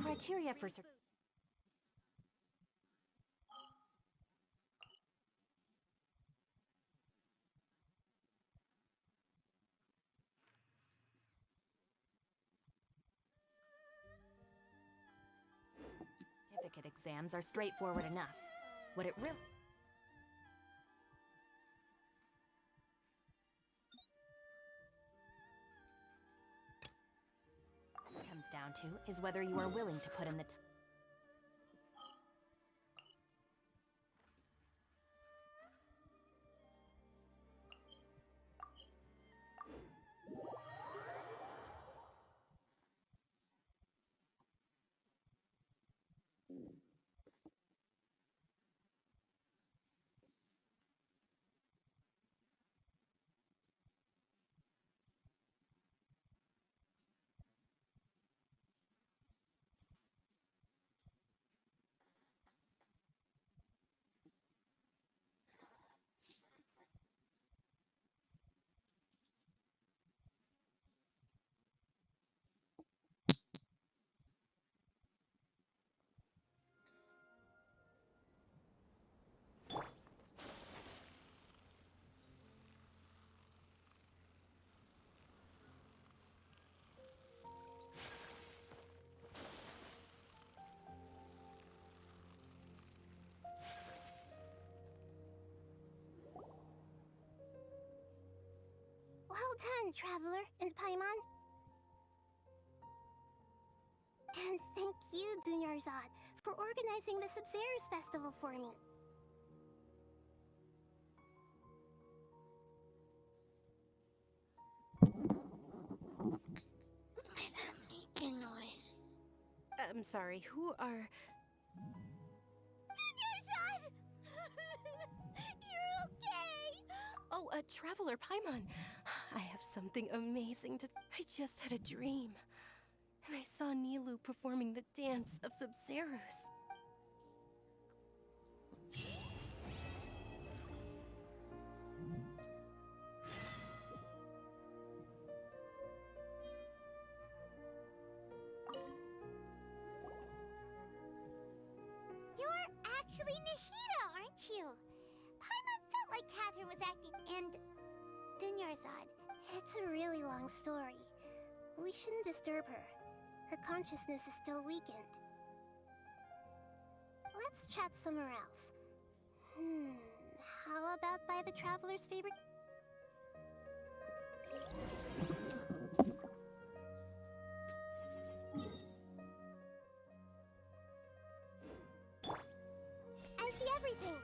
criteria for certificate exams are straightforward enough. What it really comes down to is whether you are willing to put in the time. Well done, Traveler and Paimon. And thank you, Dunyarzad, for organizing the Sub-Zero's festival for me. Make a noise. I'm sorry, who are... Dunyarzad! You're okay! Oh, Traveler Paimon. I have something amazing to... I just had a dream. And I saw Nilu performing the dance of Sub-Zeros. You're actually Nahida, aren't you? Paimon felt like Catherine was acting, and... Dunyarzad. It's a really long story. We shouldn't disturb her. Her consciousness is still weakened. Let's chat somewhere else. How about by the Traveler's favorite... I see everything!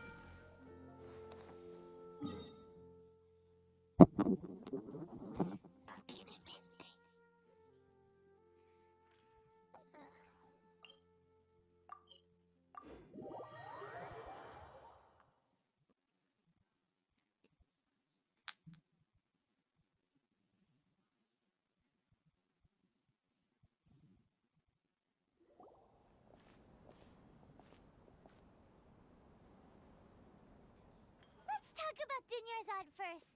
Let's talk about Dunyarzad first.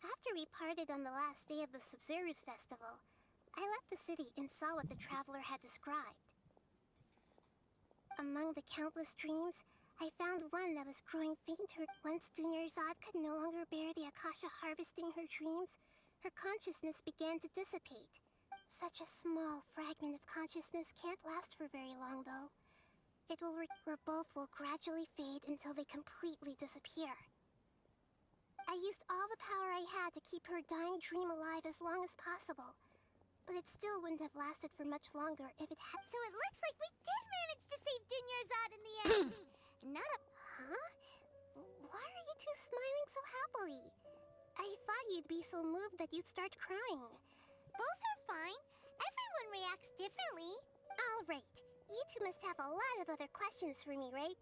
After we parted on the last day of the Sub-Zero's festival, I left the city and saw what the Traveler had described. Among the countless dreams, I found one that was growing fainter. Once Dunyarzad could no longer bear the Akasha harvesting her dreams, her consciousness began to dissipate. Such a small fragment of consciousness can't last for very long, though. It will where both will gradually fade until they completely disappear. I used all the power I had to keep her dying dream alive as long as possible. But it still wouldn't have lasted for much longer if it had— So it looks like we did manage to save Dunyarzad in the end! Not a— Huh? Why are you two smiling so happily? I thought you'd be so moved that you'd start crying. Both are fine. Everyone reacts differently. Alright. You two must have a lot of other questions for me, right?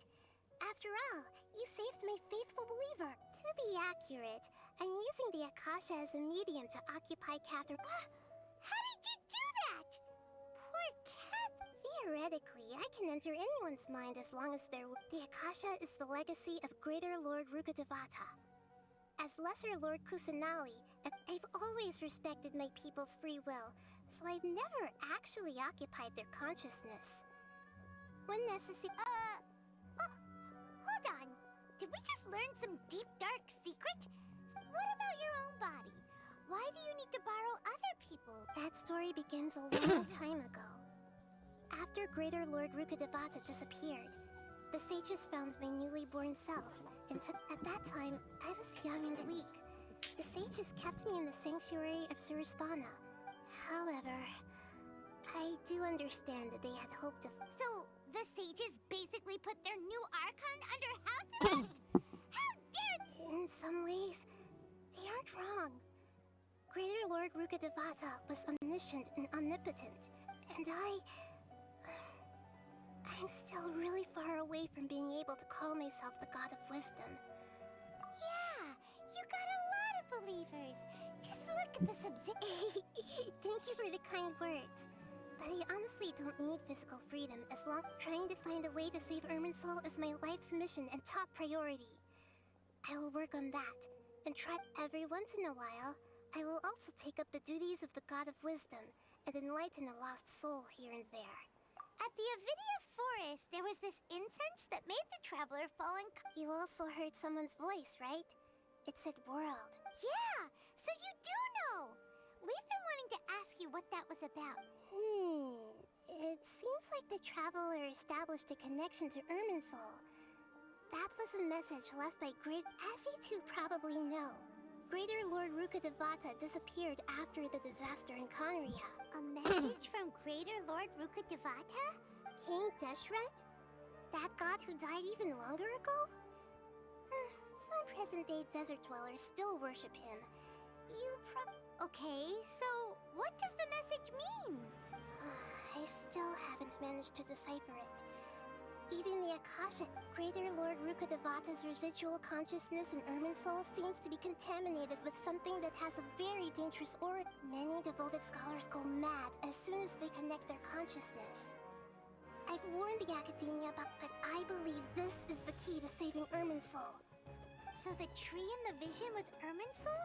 After all, you saved my faithful believer. To be accurate, I'm using the Akasha as a medium to occupy Catherine. How did you do that? Poor Cat. Theoretically, I can enter anyone's mind as long as they're... The Akasha is the legacy of Greater Lord Rukkhadevata. As Lesser Lord Kusanali, I've always respected my people's free will, so I've never actually occupied their consciousness. When necessary. Hold on. Did we just learn some deep, dark secret? What about your own body? Why do you need to borrow other people's? That story begins a long time ago. After Greater Lord Rukkhadevata disappeared, the sages found my newly born self, and at that time, I was young and weak. The sages kept me in the sanctuary of Surasthana. However, I do understand that they had hoped to... So, the sages basically put their new Archon under house arrest? How dare... In some ways, they aren't wrong. Greater Lord Rukkhadevata was omniscient and omnipotent, and I'm still really far away from being able to call myself the God of Wisdom. Yeah, you got a lot of believers. Just look at the Thank you for the kind words. But I honestly don't need physical freedom as long trying to find a way to save Irminsul is my life's mission and top priority. I will work on that, and try every once in a while. I will also take up the duties of the God of Wisdom and enlighten a lost soul here and there. At the Avidia Forest, there was this incense that made the traveler fall in... You also heard someone's voice, right? It said world. Yeah, so you do know! We've been wanting to ask you what that was about. It seems like the traveler established a connection to Irminsul. That was a message left by as you two probably know. Greater Lord Rukkhadevata disappeared after the disaster in Conria. A message from Greater Lord Rukkhadevata? King Deshret? That god who died even longer ago? Some present-day desert dwellers still worship him. Okay, so what does the message mean? I still haven't managed to decipher it. Even the Akasha, Greater Lord Rukkhadevata's residual consciousness in Irminsul seems to be contaminated with something that has a very dangerous aura. Many devoted scholars go mad as soon as they connect their consciousness. I've warned the Academia but I believe this is the key to saving Irminsul. So the tree in the vision was Irminsul?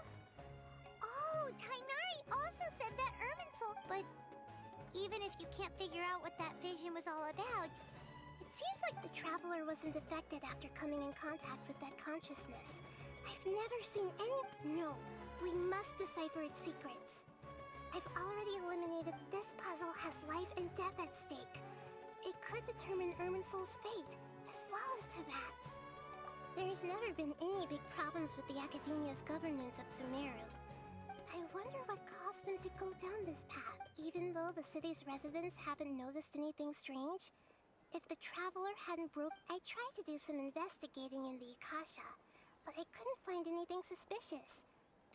Oh, Tainari also said that Irminsul, but even if you can't figure out what that vision was all about, it seems like the traveler wasn't affected after coming in contact with that consciousness. I've never seen any... No, we must decipher its secrets. I've already eliminated this puzzle has life and death at stake. It could determine Irminsul's fate, as well as Tevat's. There's never been any big problems with the Academia's governance of Sumeru. I wonder what caused them to go down this path. Even though the city's residents haven't noticed anything strange, if the traveler hadn't I tried to do some investigating in the Akasha, but I couldn't find anything suspicious.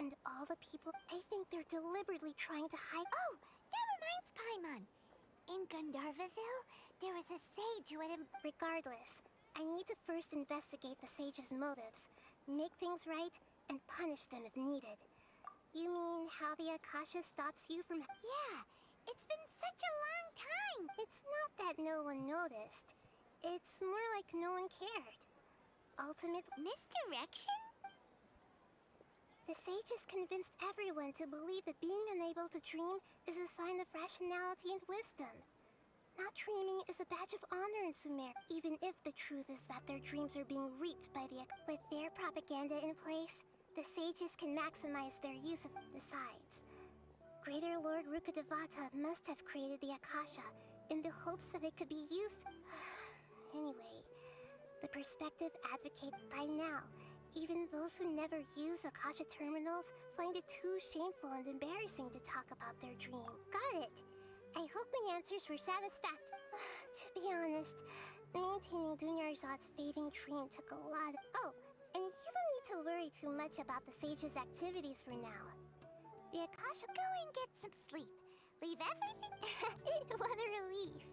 And all the people, I think they're deliberately trying to hide. Oh, that reminds Paimon. In Gandharvaville, there was a sage who had... Regardless, I need to first investigate the sage's motives, make things right, and punish them if needed. You mean how the Akasha stops you from... Yeah, it's been such a long time. It's not that no one noticed. It's more like no one cared. Ultimate... Misdirection? The sages convinced everyone to believe that being unable to dream is a sign of rationality and wisdom. Not dreaming is a badge of honor in Sumer, even if the truth is that their dreams are being reaped by the... With their propaganda in place, the sages can maximize their use of... Besides, Greater Lord Rukkhadevata must have created the Akasha in the hopes that it could be used... Anyway, the perspective advocate by now, even those who never use Akasha terminals find it too shameful and embarrassing to talk about their dream. Got it! I hope my answers were satisfactory. To be honest, maintaining Dunyarzad's fading dream took a lot of... Oh, and you don't need to worry too much about the sage's activities for now. The Akasha... Go and get some sleep. Leave everything... What a relief.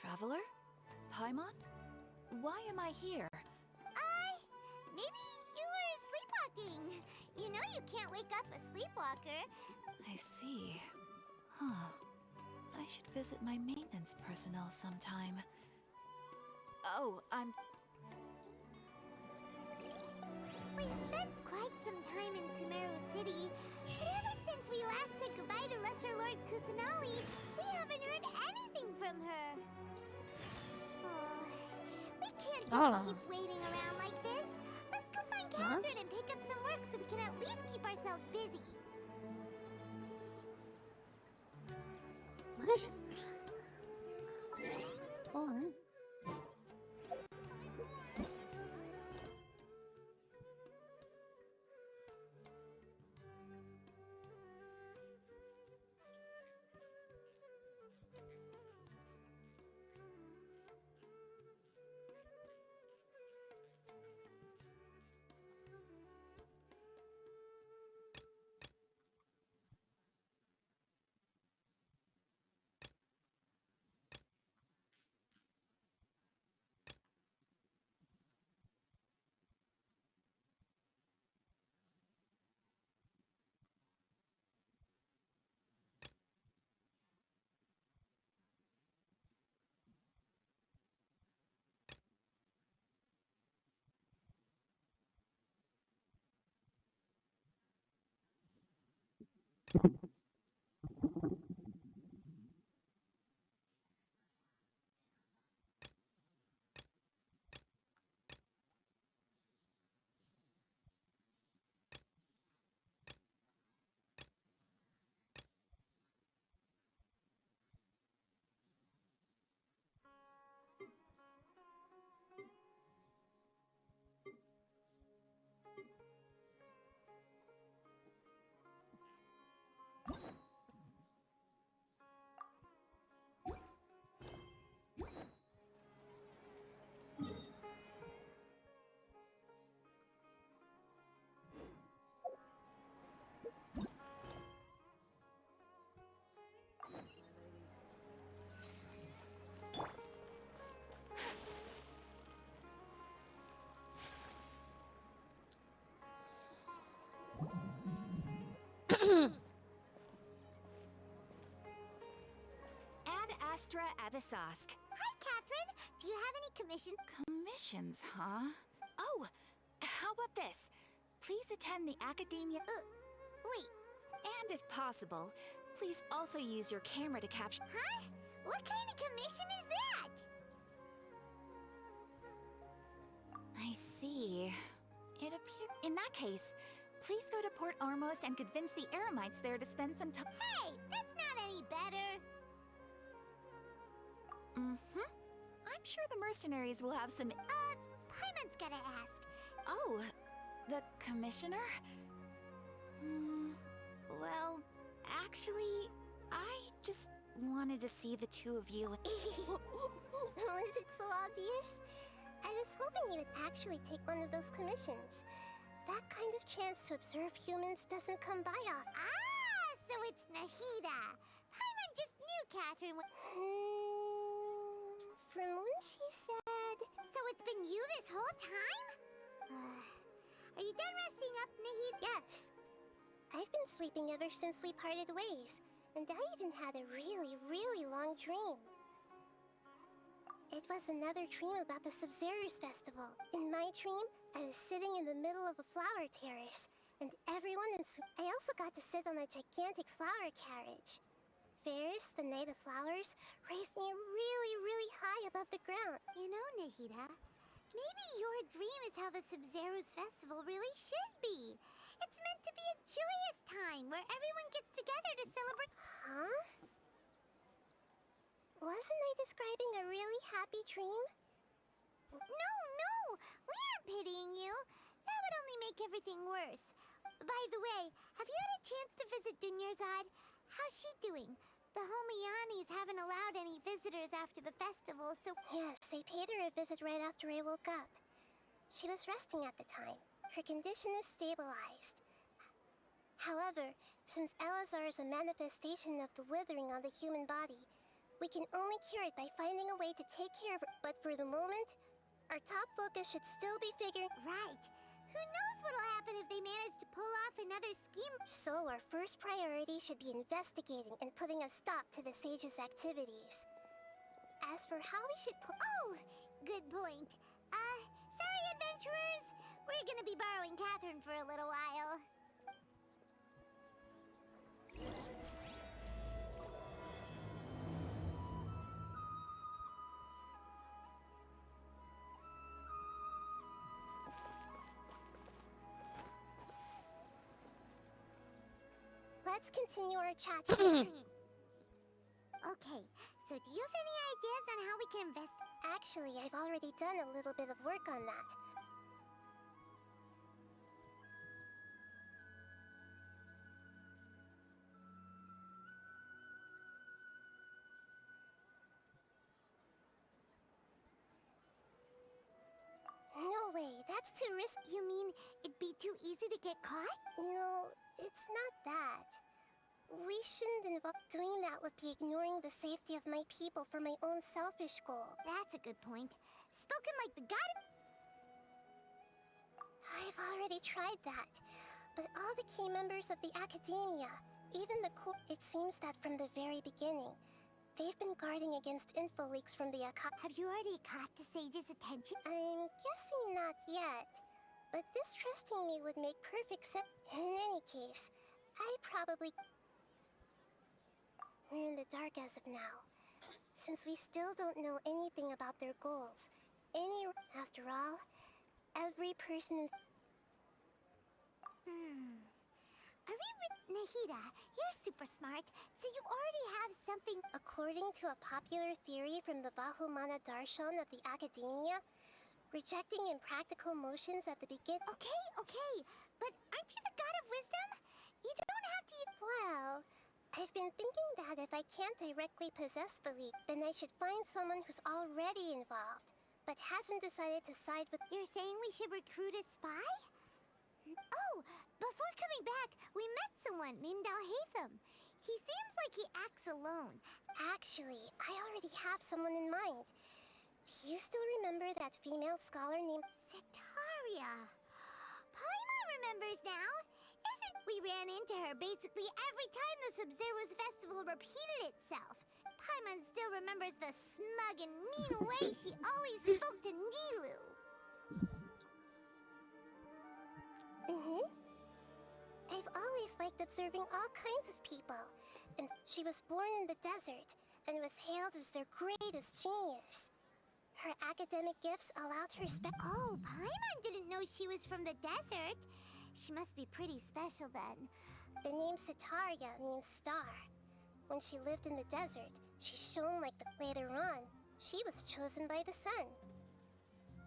Traveler? Paimon? Why am I here? Maybe you were sleepwalking. You know you can't wake up a sleepwalker. I see. Huh. I should visit my maintenance personnel sometime. Oh, We've spent quite some time in Sumeru City, but ever since we last said goodbye to Lesser Lord Kusanali, we haven't heard anything from her. Oh, we can't just keep waiting around like this. Let's go find Catherine and pick up some work so we can at least keep ourselves busy. What? What? Ad Astra Avisask. Hi, Catherine. Do you have any commissions? Commissions, huh? Oh, how about this? Please attend the Academia. Wait, And if possible, please also use your camera to capture. huh? What kind of commission is that? I see. It appears. In that case, please go to Port Ormos and convince the Eremites there to spend some time. Hey, that's not any better. Mm-hmm. I'm sure the mercenaries will have some. Paimon's gotta ask. Oh, the commissioner? Well, actually, I just wanted to see the two of you. Was it so obvious? I was hoping you would actually take one of those commissions. That kind of chance to observe humans doesn't come by often. Ah, so it's Nahida. Paimon just knew Catherine would. From when she said... So it's been you this whole time? Are you done resting up, Nahida? Yes. I've been sleeping ever since we parted ways, and I even had a really, really long dream. It was another dream about the Sub-Zerus Festival. In my dream, I was sitting in the middle of a flower terrace, and everyone I also got to sit on a gigantic flower carriage. Ferris, the Knight of Flowers, raised me really, really high above the ground. You know, Nahida, maybe your dream is how the Sub-Zerus Festival really should be. It's meant to be a joyous time where everyone gets together to celebrate. Huh? Wasn't I describing a really happy dream? No, we aren't pitying you. That would only make everything worse. By the way, have you had a chance to visit Dunyarzad? How's she doing? The Homiyanis haven't allowed any visitors after the festival, so... Yes, I paid her a visit right after I woke up. She was resting at the time. Her condition is stabilized. However, since Elazar is a manifestation of the withering on the human body, we can only cure it by finding a way to take care of her. But for the moment, our top focus should still be figuring... Right. Who knows what'll happen if they manage to pull off another scheme? So our first priority should be investigating and putting a stop to the sage's activities. As for how we should Oh, good point. Sorry, adventurers. We're gonna be borrowing Catherine for a little while. Let's continue our chat here. Okay, so do you have any ideas on how we can invest? Actually, I've already done a little bit of work on that. No way, that's too risky. You mean it'd be too easy to get caught? No, it's not that. We shouldn't involve. Doing that would be ignoring the safety of my people for my own selfish goal. That's a good point. Spoken like the god. I've already tried that. But all the key members of the academia, even the core, it seems that from the very beginning, they've been guarding against info leaks from the Have you already caught the sage's attention? I'm guessing not yet. But distrusting me would make perfect sense. In any case, I probably... We're in the dark as of now. Since we still don't know anything about their goals. After all, every person is... Nahida, you're super smart, so you already have something. According to a popular theory from the Vahumana Darshan of the Academia, rejecting impractical motions at the beginning... Okay, but aren't you the god of wisdom? You don't have to... Well, I've been thinking that if I can't directly possess the leak, then I should find someone who's already involved, but hasn't decided to side with... You're saying we should recruit a spy? Oh, before coming back, we met someone named Alhaitham. He seems like he acts alone. Actually, I already have someone in mind. Do you still remember that female scholar named... Setaria. Paimon remembers now. We ran into her basically every time the Sub-Zero's festival repeated itself. Paimon still remembers the smug and mean way she always spoke to Nilu. I've always liked observing all kinds of people. And she was born in the desert and was hailed as their greatest genius. Her academic gifts allowed her Oh, Paimon didn't know she was from the desert. She must be pretty special then. The name Setaria means star. When she lived in the desert, she shone like Later on, she was chosen by the sun.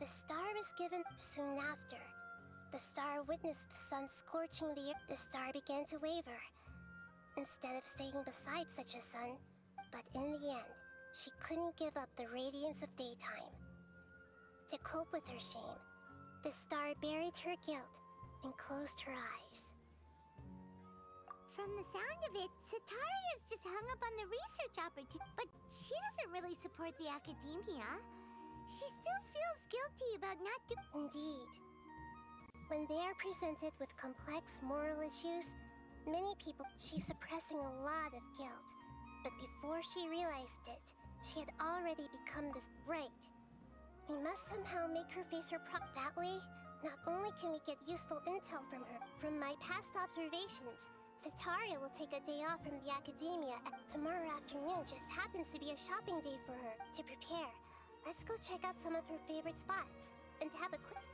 The star was given soon after. The star witnessed the sun scorching the earth. The star began to waver. Instead of staying beside such a sun, but in the end, she couldn't give up the radiance of daytime. To cope with her shame, the star buried her guilt and closed her eyes. From the sound of it, Setaria's just hung up on the research opportunity. But she doesn't really support the academia. She still feels guilty about not doing... Indeed. When they are presented with complex moral issues, many people... She's suppressing a lot of guilt. But before she realized it, she had already become this... Right. We must somehow make her face her that way, not only can we get useful intel from her, from my past observations, Setaria will take a day off from the academia. Tomorrow afternoon just happens to be a shopping day for her. To prepare, let's go check out some of her favorite spots, and have a quick...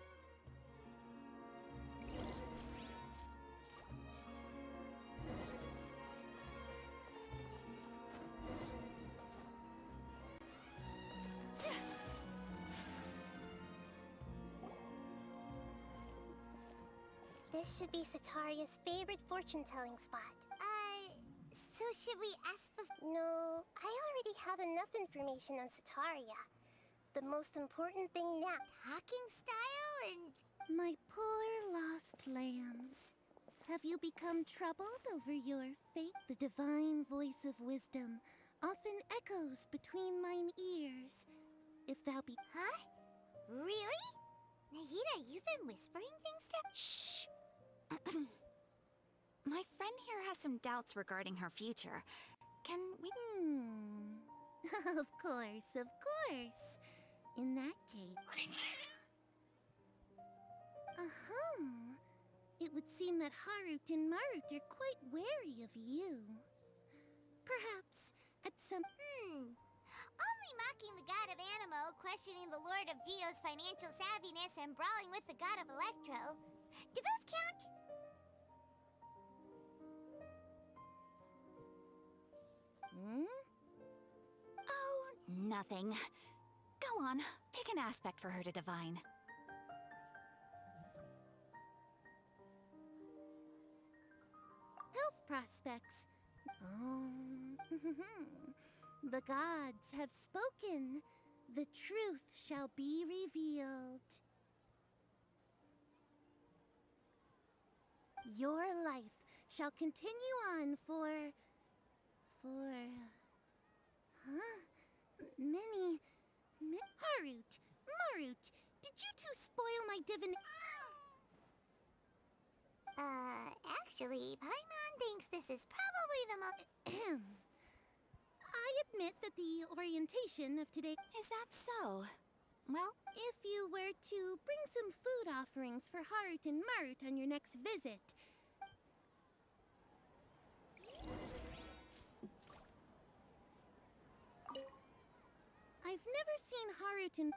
This should be Setaria's favorite fortune-telling spot. So should we ask the... No, I already have enough information on Setaria. The most important thing now... Talking style and... My poor lost lambs. Have you become troubled over your fate? The divine voice of wisdom often echoes between mine ears. If thou be... Huh? Really? Nahida, you've been whispering things to... has some doubts regarding her future. Can we... Of course, of course. In that case... It would seem that Harut and Marut are quite wary of you. Perhaps at some... Only mocking the god of Animo, questioning the lord of Geo's financial savviness, and brawling with the god of Electro. Do those count? Oh, nothing. Go on, pick an aspect for her to divine. Health prospects. The gods have spoken. The truth shall be revealed. Your life shall continue on for... many... Harut! Marut! Did you two spoil my divin... Actually, Paimon thinks this is probably the most... I admit that the orientation of today... Is that so? Well, If you were to bring some food offerings for Harut and Marut on your next visit... I've never seen Harut and...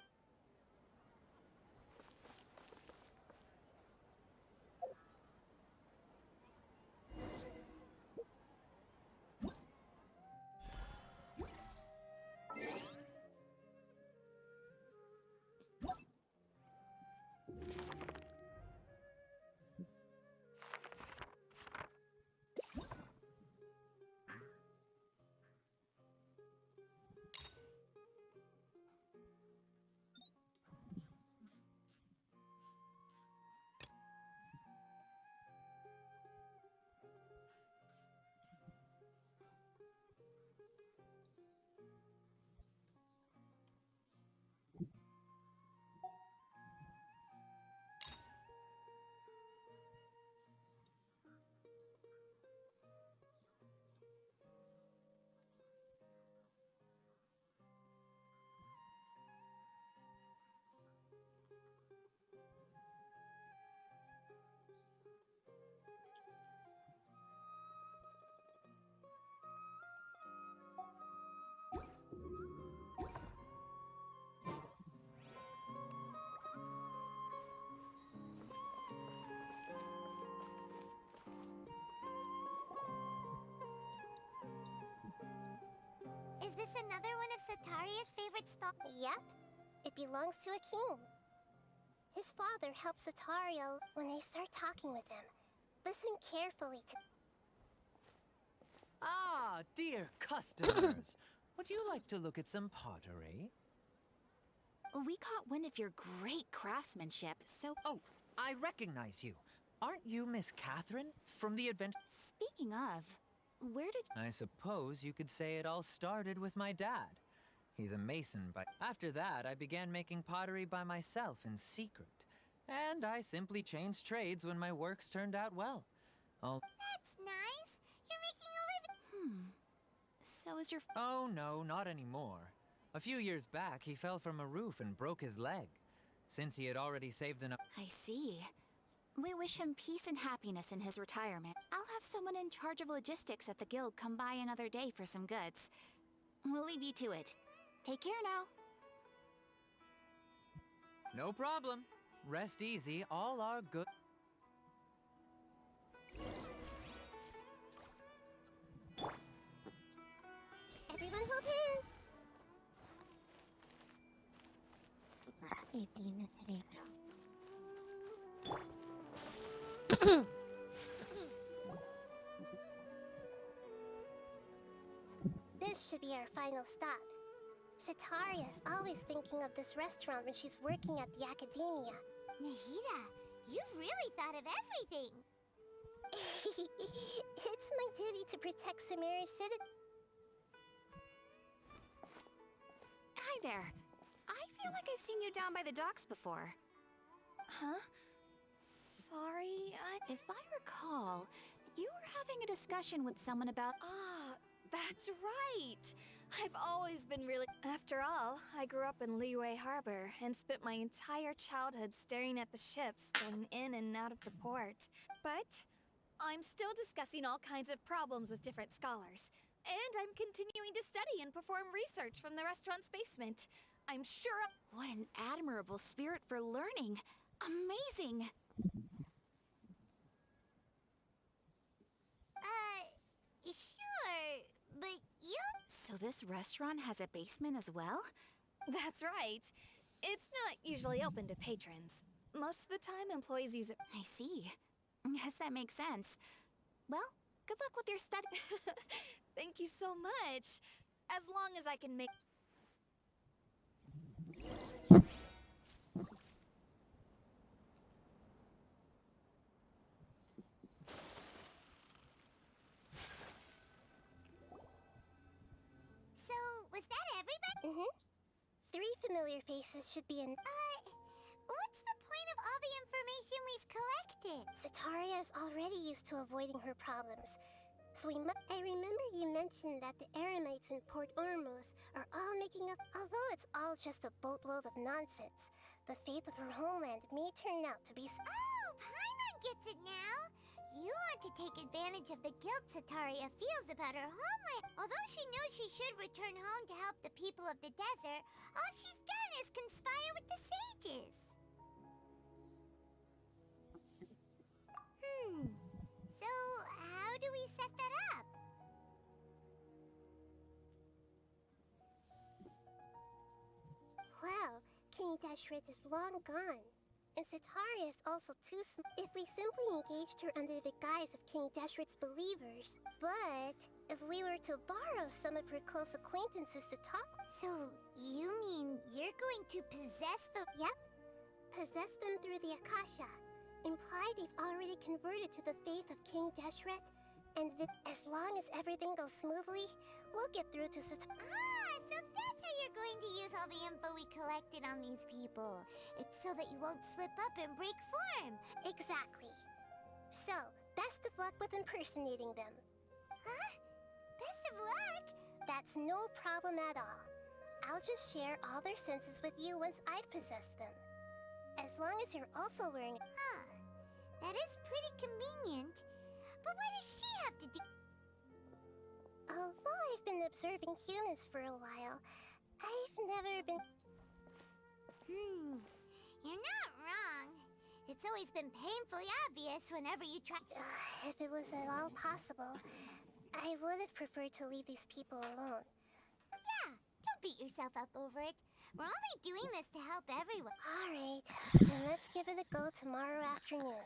Is this another one of Sataria's favorite Yep, it belongs to a king. His father helps Sataria when they start talking with him. Listen carefully to... Ah, dear customers. Would you like to look at some pottery? we caught wind of your great craftsmanship, so... Oh, I recognize you. Aren't you Miss Catherine from the advent? Speaking of, where did... I suppose you could say it all started with my dad. He's a mason, but after that I began making pottery by myself in secret. And I simply changed trades when my works turned out well. That's nice. You're making a living. So is your... Oh no, not anymore. A few years back, he fell from a roof and broke his leg. Since he had already saved enough... I see. We wish him peace and happiness in his retirement. I'll have someone in charge of logistics at the guild come by another day for some goods. We'll leave you to it. Take care now. No problem. Rest easy, all are good. Everyone hold hands. Y tiene cerebro. This should be our final stop. Sataria's always thinking of this restaurant when she's working at the academia. Nahida, you've really thought of everything. It's my duty to protect Samari's city. Hi there. I feel like I've seen you down by the docks before. Huh? Sorry, If I recall, You were having a discussion with someone about... Ah, that's right. I've always been really... After all, I grew up in Liyue Harbor and spent my entire childhood staring at the ships going in and out of the port. But I'm still discussing all kinds of problems with different scholars. And I'm continuing to study and perform research from the restaurant's basement. I'm sure... What an admirable spirit for learning. Amazing. Sure, but you... So this restaurant has a basement as well? That's right. It's not usually open to patrons. Most of the time, employees use it... I see. Yes, that makes sense. Well, good luck with your study. Thank you so much. As long as I can make... So, was that everybody? Mm-hmm. 3 familiar faces should be in... What's the point of all the information we've collected? Sataria is already used to avoiding her problems. So I remember you mentioned that the Eremites in Port Ormuz are all making up... Although it's all just a boatload of nonsense, the fate of her homeland may turn out to be... Oh, Paimon gets it now! You want to take advantage of the guilt Sataria feels about her homeland. Although she knows she should return home to help the people of the desert, all she's done is conspire with the sages. So, how do we set that up? Well, King Deshret is long gone. And Sataria is also too if we simply engaged her under the guise of King Deshret's believers. But if we were to borrow some of her close acquaintances to talk... So, you mean you're going to possess the... Yep. Possess them through the Akasha. Imply they've already converted to the faith of King Deshret. And as long as everything goes smoothly, we'll get through to Sataria. Ah, so that's how you're going to use all the info we collected on these people. It's so that you won't slip up and break form. Exactly. So, best of luck with impersonating them. Huh? Best of luck? That's no problem at all. I'll just share all their senses with you once I've possessed them. As long as you're also wearing... Huh. That is pretty convenient. But what does she have to do? Although I've been observing humans for a while, I've never been... You're not wrong. It's always been painfully obvious whenever you try... If it was at all possible, I would have preferred to leave these people alone. Yeah, don't beat yourself up over it. We're only doing this to help everyone. All right, then let's give it a go tomorrow afternoon.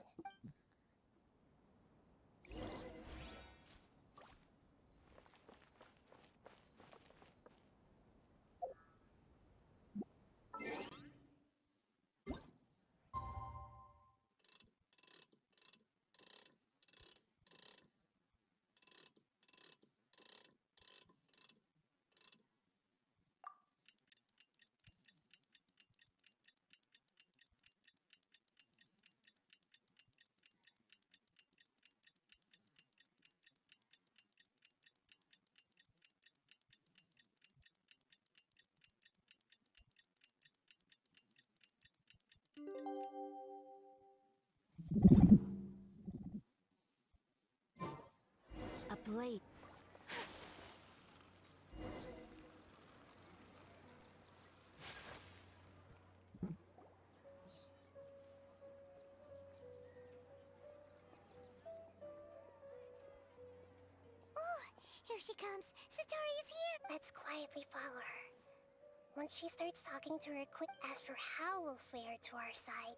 A blade. Here she comes. Sataria's here. Let's quietly follow her. Once she starts talking to her as for how we'll sway her to our side,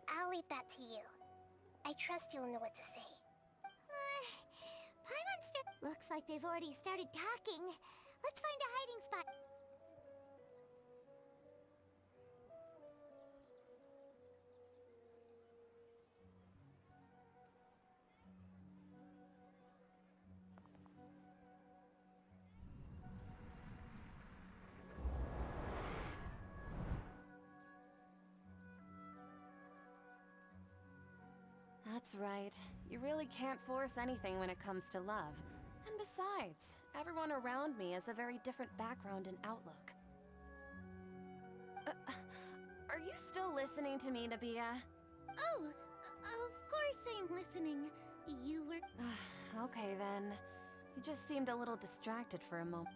I'll leave that to you. I trust you'll know what to say. Paimonster... Looks like they've already started talking. Let's find a hiding spot. That's right. You really can't force anything when it comes to love. And besides, everyone around me has a very different background and outlook. Are you still listening to me, Nabia? Oh, of course I'm listening. You were... Okay then. You just seemed a little distracted for a moment.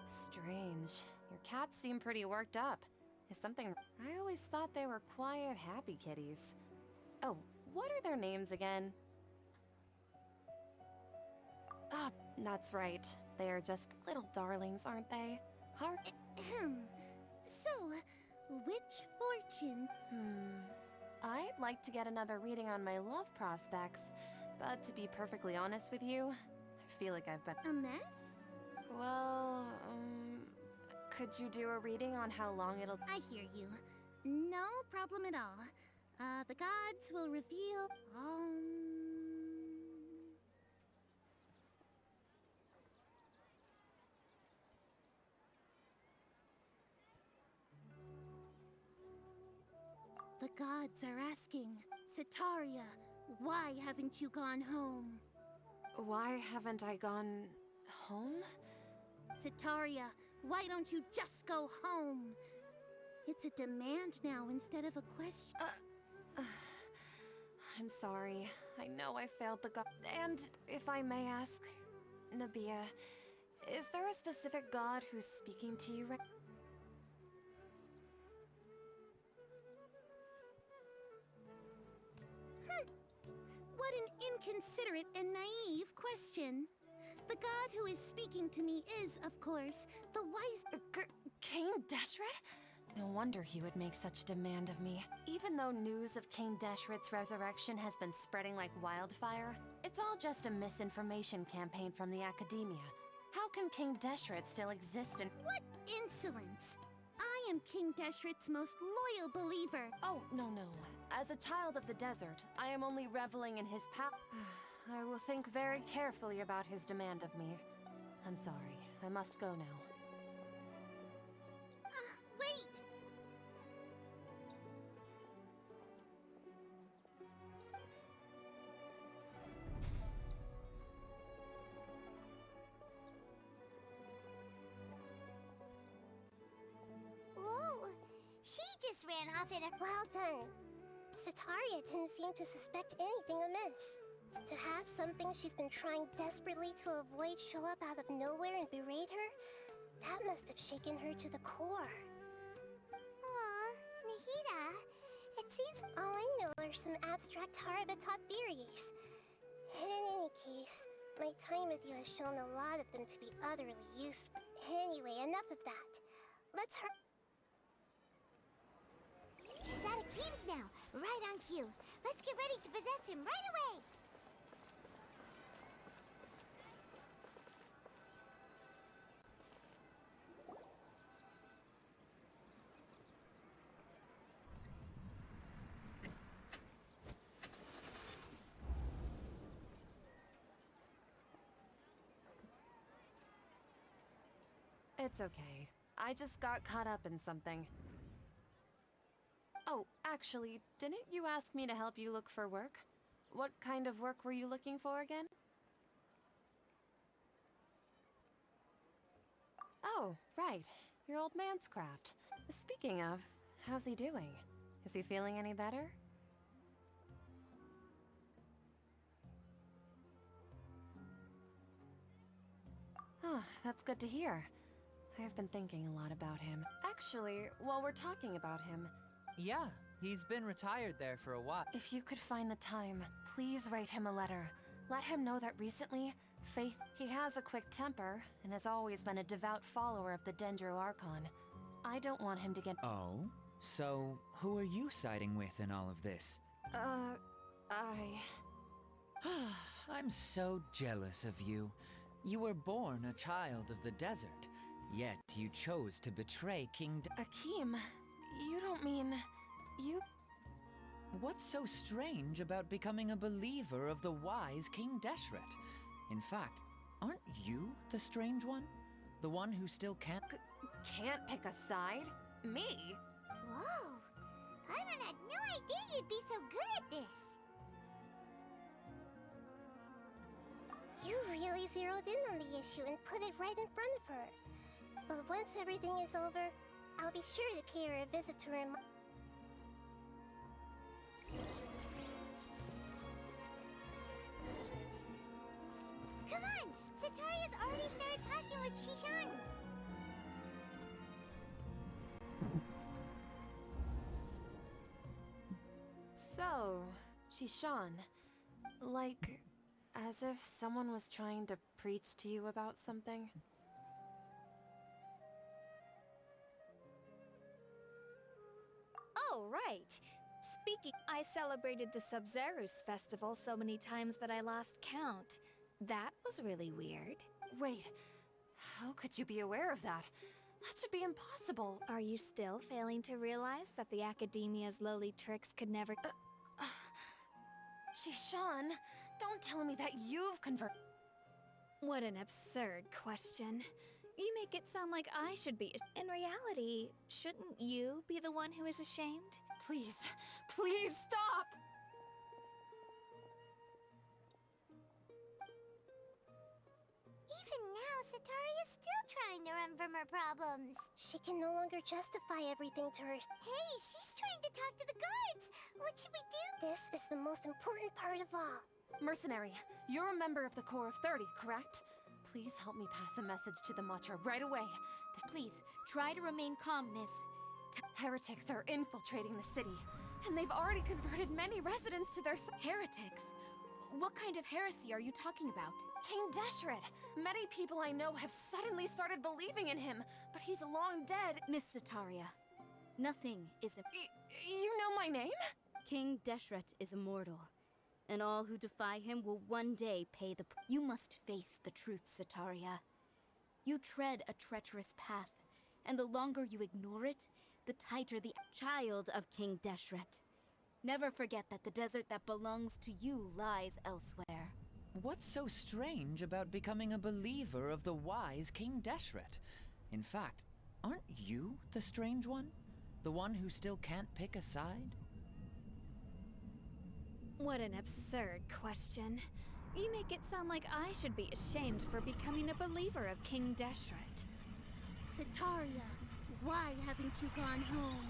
Strange. Your cats seem pretty worked up. Is something... I always thought they were quiet, happy kitties. Oh, what are their names again? Ah, that's right. They are just little darlings, aren't they? So, which fortune? I'd like to get another reading on my love prospects, but to be perfectly honest with you, I feel like I've been... A mess? Well, could you do a reading on how long it'll... I hear you. No problem at all. The gods will reveal... The gods are asking, Sitaria, why haven't you gone home? Why haven't I gone... home? Sitaria, why don't you just go home? It's a demand now instead of a question. I'm sorry. I know I failed the god. And if I may ask, Nabia, is there a specific god who's speaking to you right... What an inconsiderate and naive question. The god who is speaking to me is, of course, the wise... King Deshret? No wonder he would make such demand of me. Even though news of King Deshret's resurrection has been spreading like wildfire, it's all just a misinformation campaign from the academia. How can King Deshret still exist in... What insolence! I am King Deshret's most loyal believer. Oh, no. As a child of the desert, I am only reveling in his power. I will think very carefully about his demand of me. I'm sorry. I must go now. Wait! Whoa! She just ran off in a... Well done. Sitaria didn't seem to suspect anything amiss. To have something she's been trying desperately to avoid show up out of nowhere and berate her, that must have shaken her to the core. Aw, Nahida, it seems... All I know are some abstract Haravatot theories. And in any case, my time with you has shown a lot of them to be utterly useless. Anyway, enough of that. Let's hurry. He's out of Keem's now, right on cue. Let's get ready to possess him right away! It's okay. I just got caught up in something. Oh, actually, didn't you ask me to help you look for work? What kind of work were you looking for again? Oh, right. Your old man's craft. Speaking of, how's he doing? Is he feeling any better? Oh, that's good to hear. I have been thinking a lot about him. Actually, while we're talking about him... Yeah, he's been retired there for a while. If you could find the time, please write him a letter. Let him know that recently, he has a quick temper and has always been a devout follower of the Dendro Archon. I don't want him to get... Oh? So, who are you siding with in all of this? I'm so jealous of you. You were born a child of the desert, yet you chose to betray King Akeem, you don't mean... you... What's so strange about becoming a believer of the wise King Deshret? In fact, aren't you the strange one? The one who still can't... Can't pick a side? Me? Whoa! Paimon had no idea you'd be so good You really zeroed in on the issue and put it right in front of her. But once everything is over, I'll be sure to pay her a visit to her. Come on! Sataria's already started talking with Shishan! So, Shishan, like, as if someone was trying to preach to you about something? Oh, right. Speaking, I celebrated the Sub-Zerus festival so many times that I lost count. That was really weird. Wait, how could you be aware of that? That should be impossible. Are you still failing to realize that the Academia's lowly tricks could never— Shishan, don't tell me that you've converted. What an absurd question. You make it sound like I should be. In reality, shouldn't you be the one who is ashamed? Please, please stop! Even now, Sataria's still trying to run from her problems. She can no longer justify everything to her. Hey, she's trying to talk to the guards! What should we do? This is the most important part of all. Mercenary, you're a member of the Corps of 30, correct? Please help me pass a message to the Matra right away. Please, try to remain calm, miss. Heretics are infiltrating the city, and they've already converted many residents to their Heretics? What kind of heresy are you talking about? King Deshret. Many people I know have suddenly started believing in him, but he's long dead. Miss Sataria, nothing is You know my name? King Deshret is immortal, and all who defy him will one day pay the You must face the truth, Sataria. You tread a treacherous path, and the longer you ignore it, the tighter the child of King Deshret. Never forget that the desert that belongs to you lies elsewhere. What's so strange about becoming a believer of the wise King Deshret? In fact, aren't you the strange one? The one who still can't pick a side? What an absurd question. You make it sound like I should be ashamed for becoming a believer of King Deshret. Sataria, why haven't you gone home?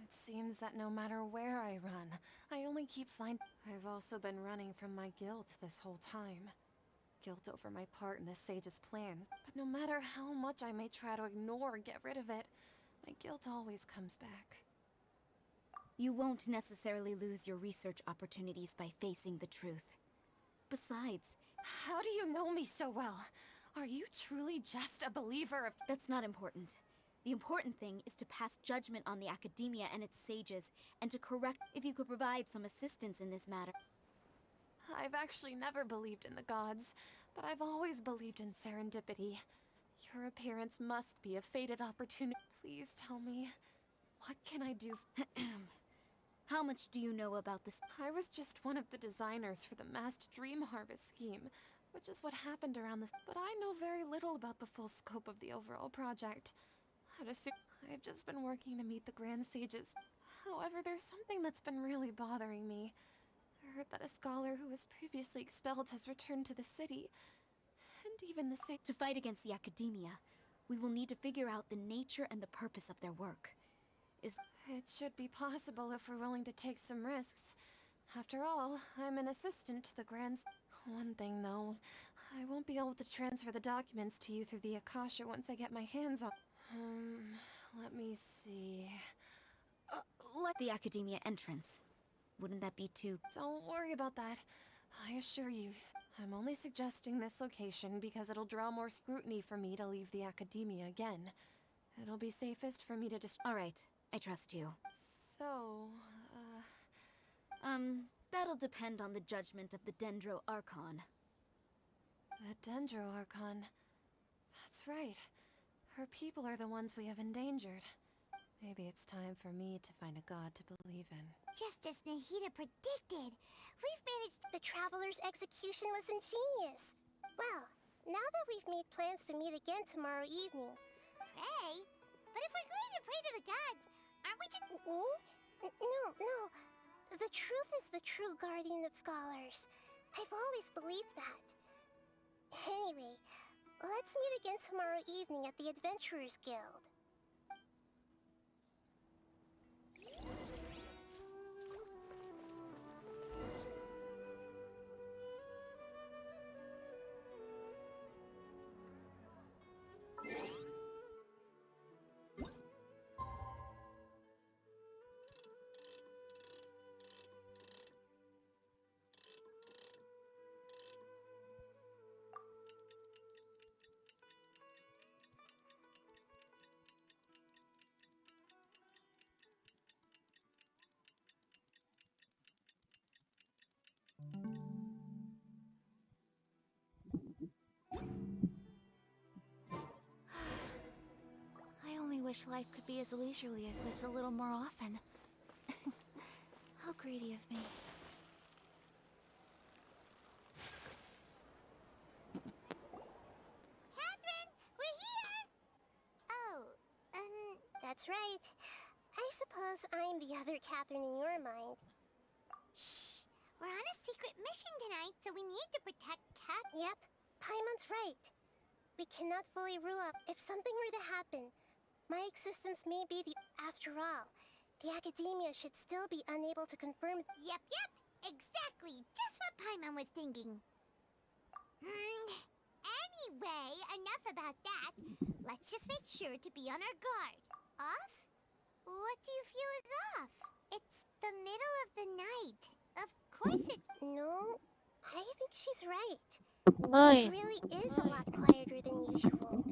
It seems that no matter where I run, I only keep finding. I've also been running from my guilt this whole time. Guilt over my part in the Sage's plans. But no matter how much I may try to ignore or get rid of it, my guilt always comes back. You won't necessarily lose your research opportunities by facing the truth. Besides, how do you know me so well? Are you truly just a believer of— That's not important. The important thing is to pass judgment on the Academia and its sages, and to correct if you could provide some assistance in this matter. I've actually never believed in the gods, but I've always believed in serendipity. Your appearance must be a fated opportunity. Please tell me, what can I do? How much do you know about this? I was just one of the designers for the massed dream harvest scheme, which is what happened around this. But I know very little about the full scope of the overall project. I'd assume I've just been working to meet the Grand Sages. However, there's something that's been really bothering me. I heard that a scholar who was previously expelled has returned to the city. And even the To fight against the Academia, we will need to figure out the nature and the purpose of their work. It should be possible if we're willing to take some risks. After all, I'm an assistant to the One thing, though, I won't be able to transfer the documents to you through the Akasha once I get my hands on— let me see— the Academia entrance. Wouldn't that be too— Don't worry about that. I assure you, I'm only suggesting this location because it'll draw more scrutiny for me to leave the Academia again. It'll be safest for me to just— Alright, I trust you. So, that'll depend on the judgment of the Dendro Archon. The Dendro Archon. That's right. Her people are the ones we have endangered. Maybe it's time for me to find a god to believe in. Just as Nahida predicted, we've managed. The Traveler's execution was ingenious. Well, now that we've made plans to meet again tomorrow evening. Pray? But if we're going to pray to the gods, aren't we just... No. The truth is the true guardian of scholars. I've always believed that. Anyway, let's meet again tomorrow evening at the Adventurers Guild. I only wish life could be as leisurely as this a little more often. How greedy of me. Catherine, we're here! Oh, That's right. I suppose I'm the other Catherine in your mind. shh. We're on a secret mission tonight, so we need to protect Cat. Yep, Paimon's right. We cannot fully rule out if something were to happen. My existence may be the... After all, the academia should still be unable to confirm... Yep. Exactly. Just what Paimon was thinking. Anyway, enough about that. Let's just make sure to be on our guard. Off? What do you feel is off? It's the middle of the night. Of course it's... No, I think she's right. Ôi, It really is a lot quieter than usual.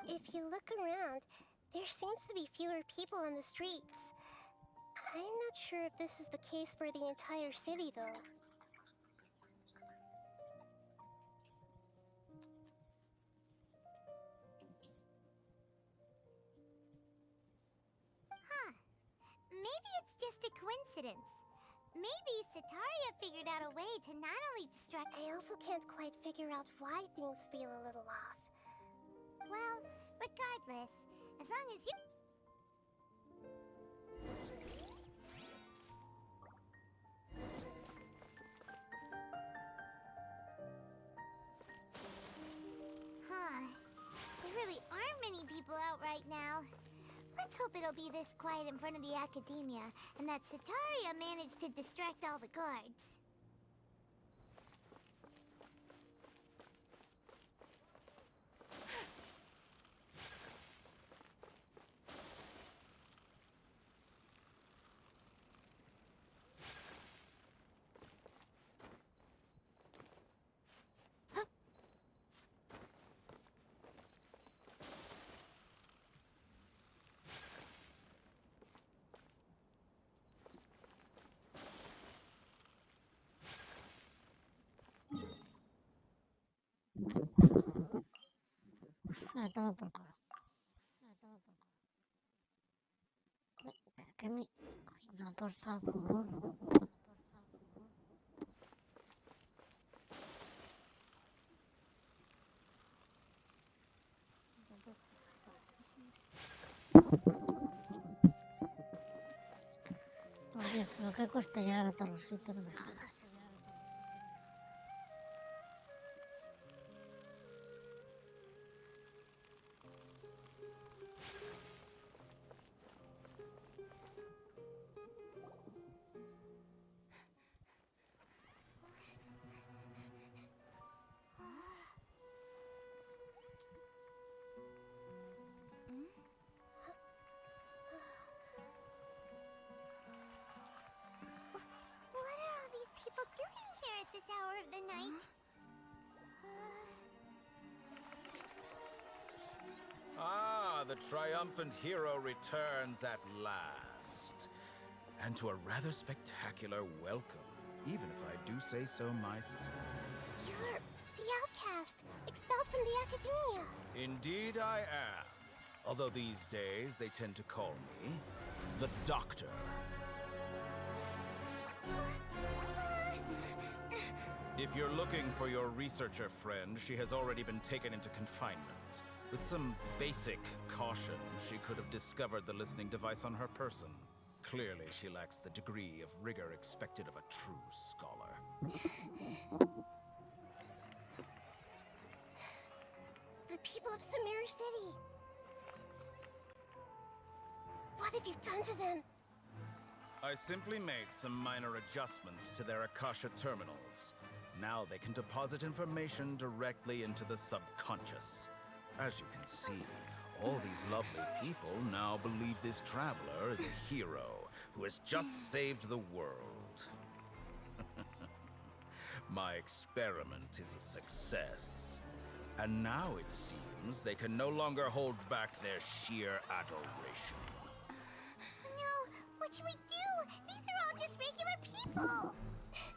If you look around, there seems to be fewer people on the streets. I'm not sure if this is the case for the entire city, though. Huh. Maybe it's just a coincidence. Maybe Sataria figured out a way to not only distract... I also can't quite figure out why things feel a little off. Well, regardless, as long as you... Huh. There really aren't many people out right now. Let's hope it'll be this quiet in front of the Academia, and that Sataria managed to distract all the guards. La tomo por culo. Que mi... Ay, no, por favor. Oye, creo que cuesta llegar a todos los sitios, no me jodas. What are all these people doing here at this hour of the night? Ah, the triumphant hero returns at last. And to a rather spectacular welcome, even if I do say so myself. You're the outcast, expelled from the Academia. Indeed I am. Although these days they tend to call me the Doctor. If you're looking for your researcher friend, she has already been taken into confinement. With some basic caution, she could have discovered the listening device on her person. Clearly, she lacks the degree of rigor expected of a true scholar. The people of Sumeru City. What have you done to them? I simply made some minor adjustments to their Akasha terminals. Now they can deposit information directly into the subconscious. As you can see, all these lovely people now believe this traveler is a hero who has just saved the world. My experiment is a success. And now it seems they can no longer hold back their sheer adoration. No, what should we do? These are all just regular people.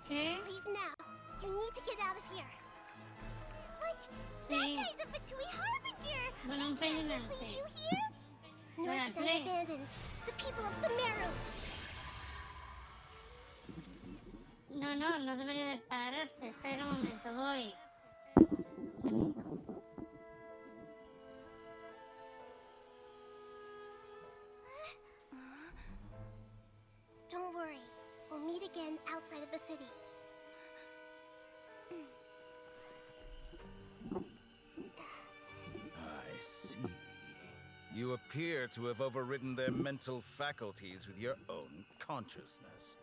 ¿Qué? Leave now. You need to get out of here. What? Sí. That guy's a Fatui Harbinger. Bueno, un We can't pelín just antes. leave you here. Nor Bueno, can I play. abandon the people of Sumeru. No, no, no debería de pararse. Espera un momento, voy. Don't worry. We'll meet again outside of the city. I see. You appear to have overridden their mental faculties with your own consciousness.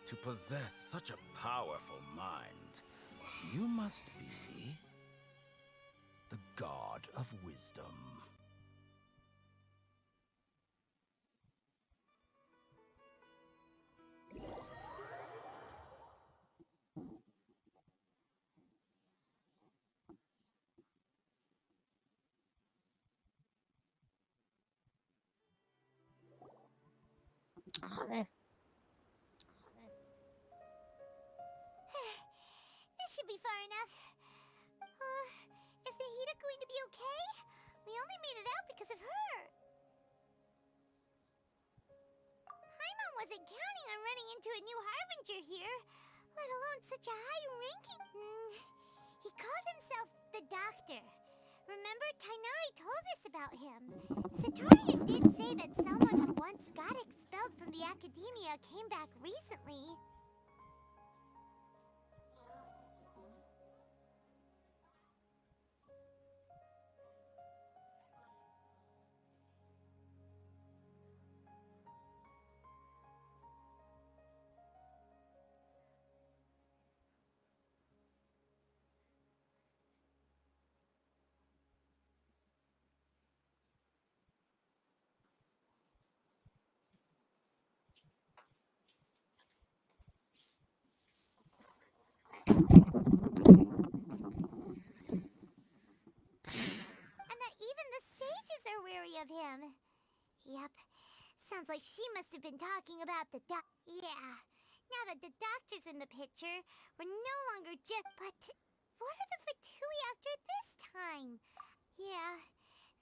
To possess such a powerful mind, you must be the god of wisdom. Joder. This should be far enough. Is Nahida going to be okay? We only made it out because of her. Paimon wasn't counting on running into a new harbinger here, let alone such a high-ranking... He called himself the Doctor. Remember, Tainari told us about him. Satorian did say that someone who once got expelled from the Academia came back recently. And that even the sages are wary of him. Yep. Sounds like she must have been talking about the Yeah. Now that the Doctor's in the picture, we're no longer just... But what are the Fatui after this time? Yeah.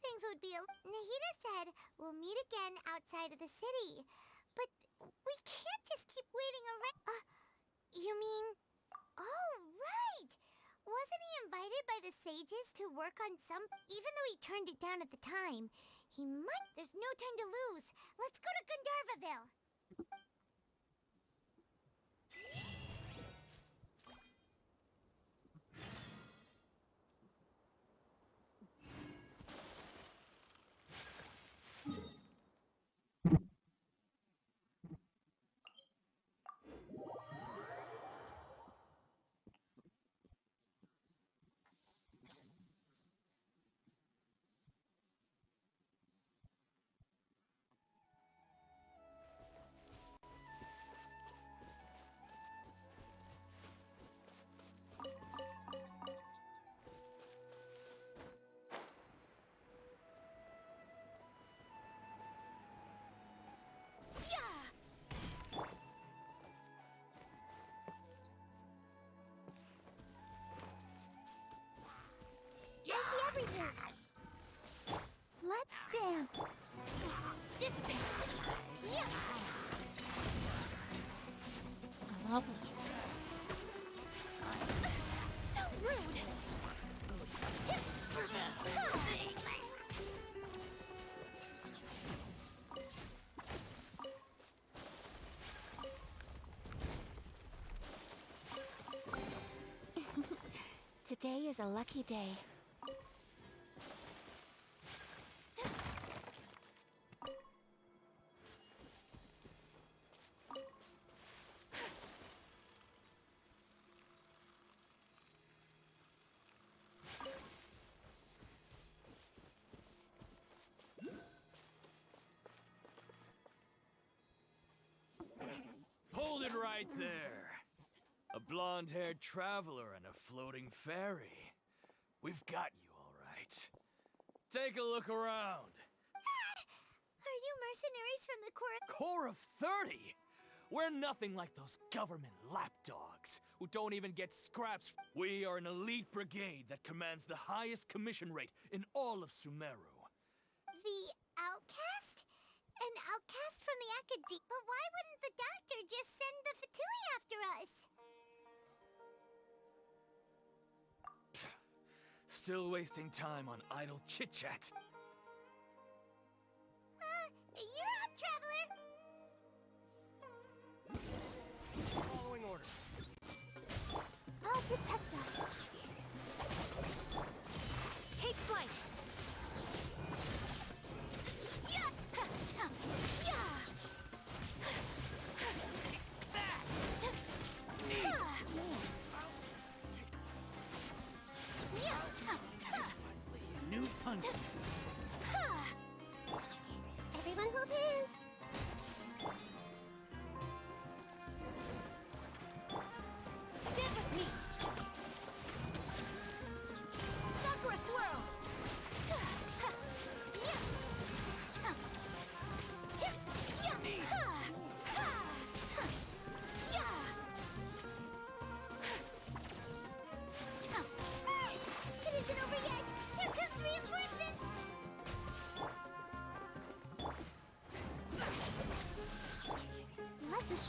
Things would be Nahida said we'll meet again outside of the city. But we can't just keep waiting around. You mean... Oh, right! Wasn't he invited by the sages to work on some... Even though he turned it down at the time, he might... There's no time to lose. Let's go to Gandharvaville. Everything. Let's dance. Dissipate. Yeah. No. So rude. Today is a lucky day. Hold it right there. A blonde-haired traveler and a floating fairy. We've got you, all right. Take a look around. Are you mercenaries from the Corps of 30? We're nothing like those government lapdogs who don't even get scraps. We are an elite brigade that commands the highest commission rate in all of Sumeru. The outcast? An outcast from the Academia? But why wouldn't the Doctor just send the Fatui after us? Still wasting time on idle chit-chat. You're up, traveler! Following orders. I'll protect us. Take flight. New punch.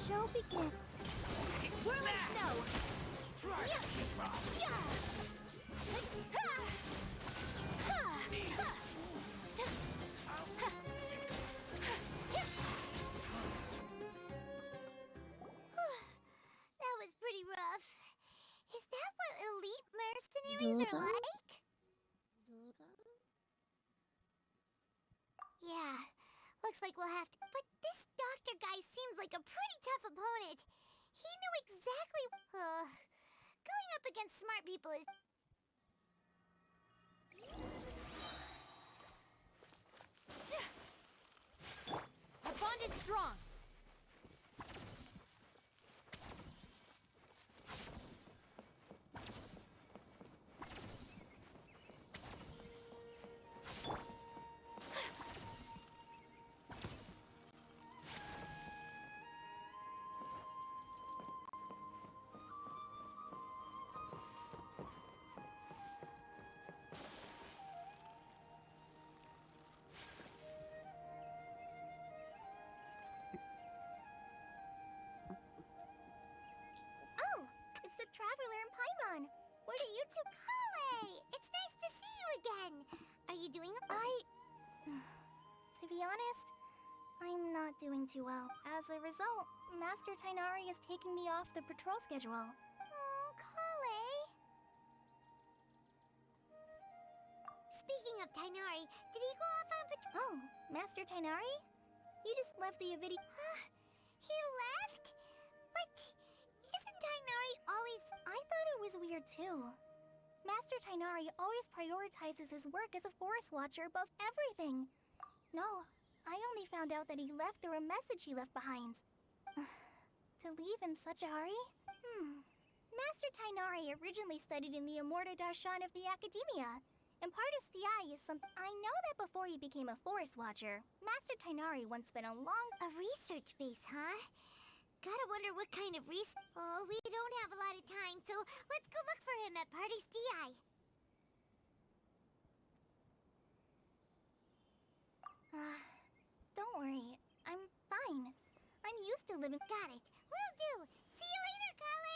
show begin. Whirling snow! That was pretty rough. Is that what elite mercenaries are like? Yeah, looks like we'll have to. But this doctor guy seems like a pretty tough opponent. He knew exactly. Going up against smart people is. Our bond is strong! Oh, it's the Traveler and Paimon. What are you two? Kale! It's nice to see you again. Are you doing? To be honest, I'm not doing too well. As a result, Master Tainari has taken me off the patrol schedule. Oh, Kale. Speaking of Tainari, did he go off on patrol? Oh, Master Tainari? You just left the Avidi. He left? But isn't Tainari always... I thought it was weird too. Master Tainari always prioritizes his work as a forest watcher above everything. No, I only found out that he left through a message he left behind. To leave in such a hurry? Master Tainari originally studied in the Immorta Darshan of the Academia. And Partis Di is something. I know that before he became a forest watcher, Master Tainari once spent a research base, huh? Gotta wonder what kind of research... Oh, we don't have a lot of time, so let's go look for him at Partis Di. Don't worry, I'm fine. I'm used to living. Got it. Will do. See you later, Kale.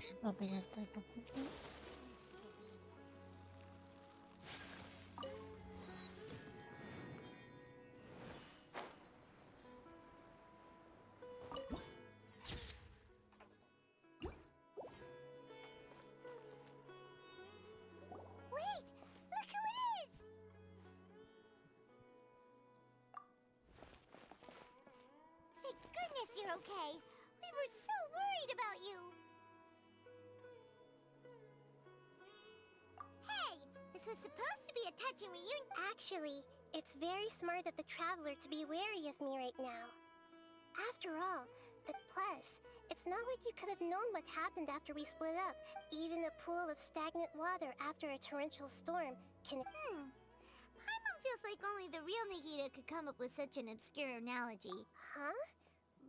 Masih papel itu. Wait! Look who it is! Thank goodness you're okay. We were so worried about you. Hey! This was supposed to be a touching reunion. Actually, it's very smart of the traveler to be wary of me right now. After all, plus, it's not like you could have known what happened after we split up. Even a pool of stagnant water after a torrential storm can... Paimon feels like only the real Nahida could come up with such an obscure analogy. Huh?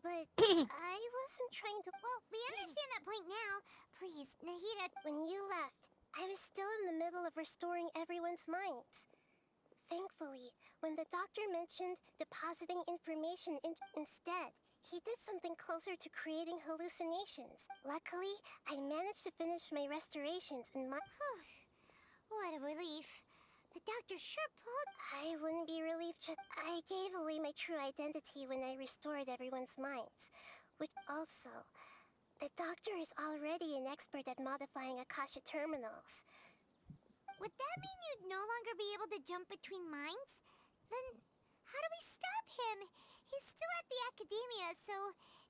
But I wasn't trying to... Well, we understand that point now. Please, Nahida... When you left, I was still in the middle of restoring everyone's minds. Thankfully, when the doctor mentioned depositing information instead, he did something closer to creating hallucinations. Luckily, I managed to finish my restorations and my... What a relief. The doctor sure pulled... I wouldn't be relieved I gave away my true identity when I restored everyone's minds. Which also... The doctor is already an expert at modifying Akasha terminals. Would that mean you'd no longer be able to jump between minds? Then how do we stop him? He's still at the academia, so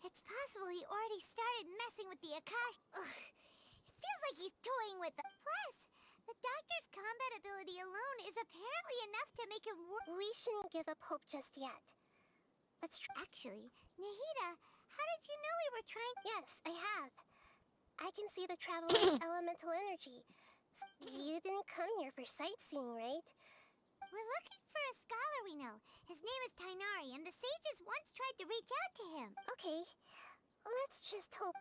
it's possible he already started messing with the Akasha. Ugh. It feels like he's toying with the... Plus, the doctor's combat ability alone is apparently enough to make him We shouldn't give up hope just yet. Actually, Nahida, how did you know we were trying... Yes, I have. I can see the traveler's elemental energy. You didn't come here for sightseeing, right? We're looking for a scholar we know. His name is Tainari, and the sages once tried to reach out to him. Okay, let's just hope...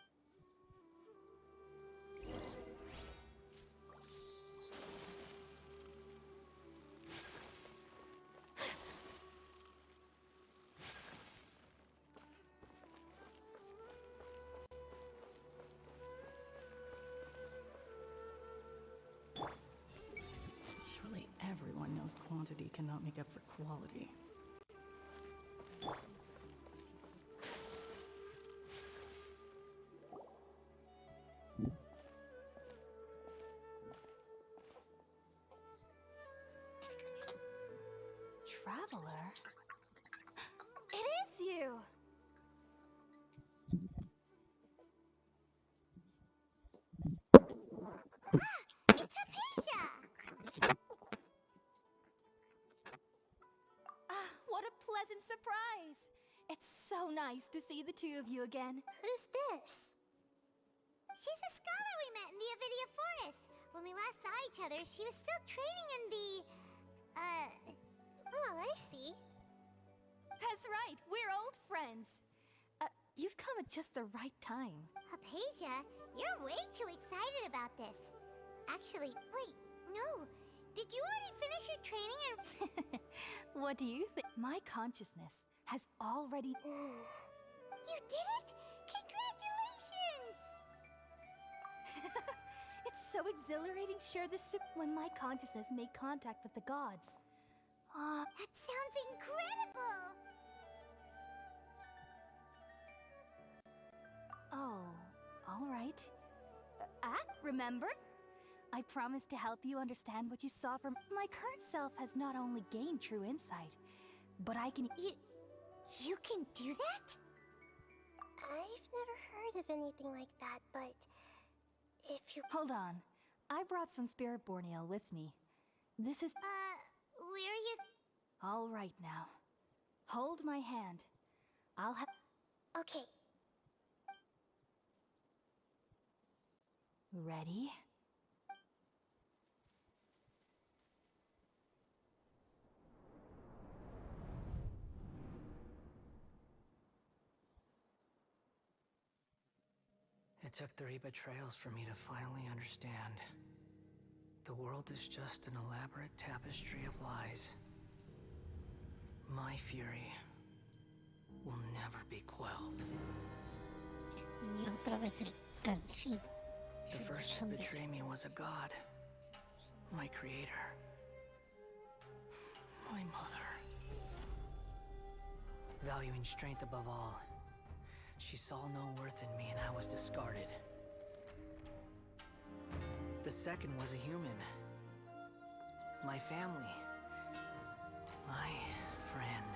Surely everyone knows quantity cannot make up for quality. Traveler? It is you! It's Hypatia! What a pleasant surprise! It's so nice to see the two of you again. Who's this? She's a scholar we met in the Avidia Forest. When we last saw each other, she was still training in the... Oh, I see. That's right, we're old friends. You've come at just the right time. Hypatia, you're way too excited about this. Actually, wait, no. Did you already finish your training and... What do you think? My consciousness has already... You did it? Congratulations! It's so exhilarating to share this when my consciousness made contact with the gods. That sounds incredible! Oh, all right. Remember? I promised to help you understand what you saw from... My current self has not only gained true insight, but I can... You can do that? I've never heard of anything like that, but... If you... Hold on. I brought some spirit borneo with me. This is... Where you... All right now. Hold my hand. I'll have... Okay. Ready? It took 3 betrayals for me to finally understand. The world is just an elaborate tapestry of lies. My fury will never be quelled. Y otra vez el cansino. The first to betray me was a god. My creator. My mother. Valuing strength above all, she saw no worth in me and I was discarded. The second was a human. My family. My friend.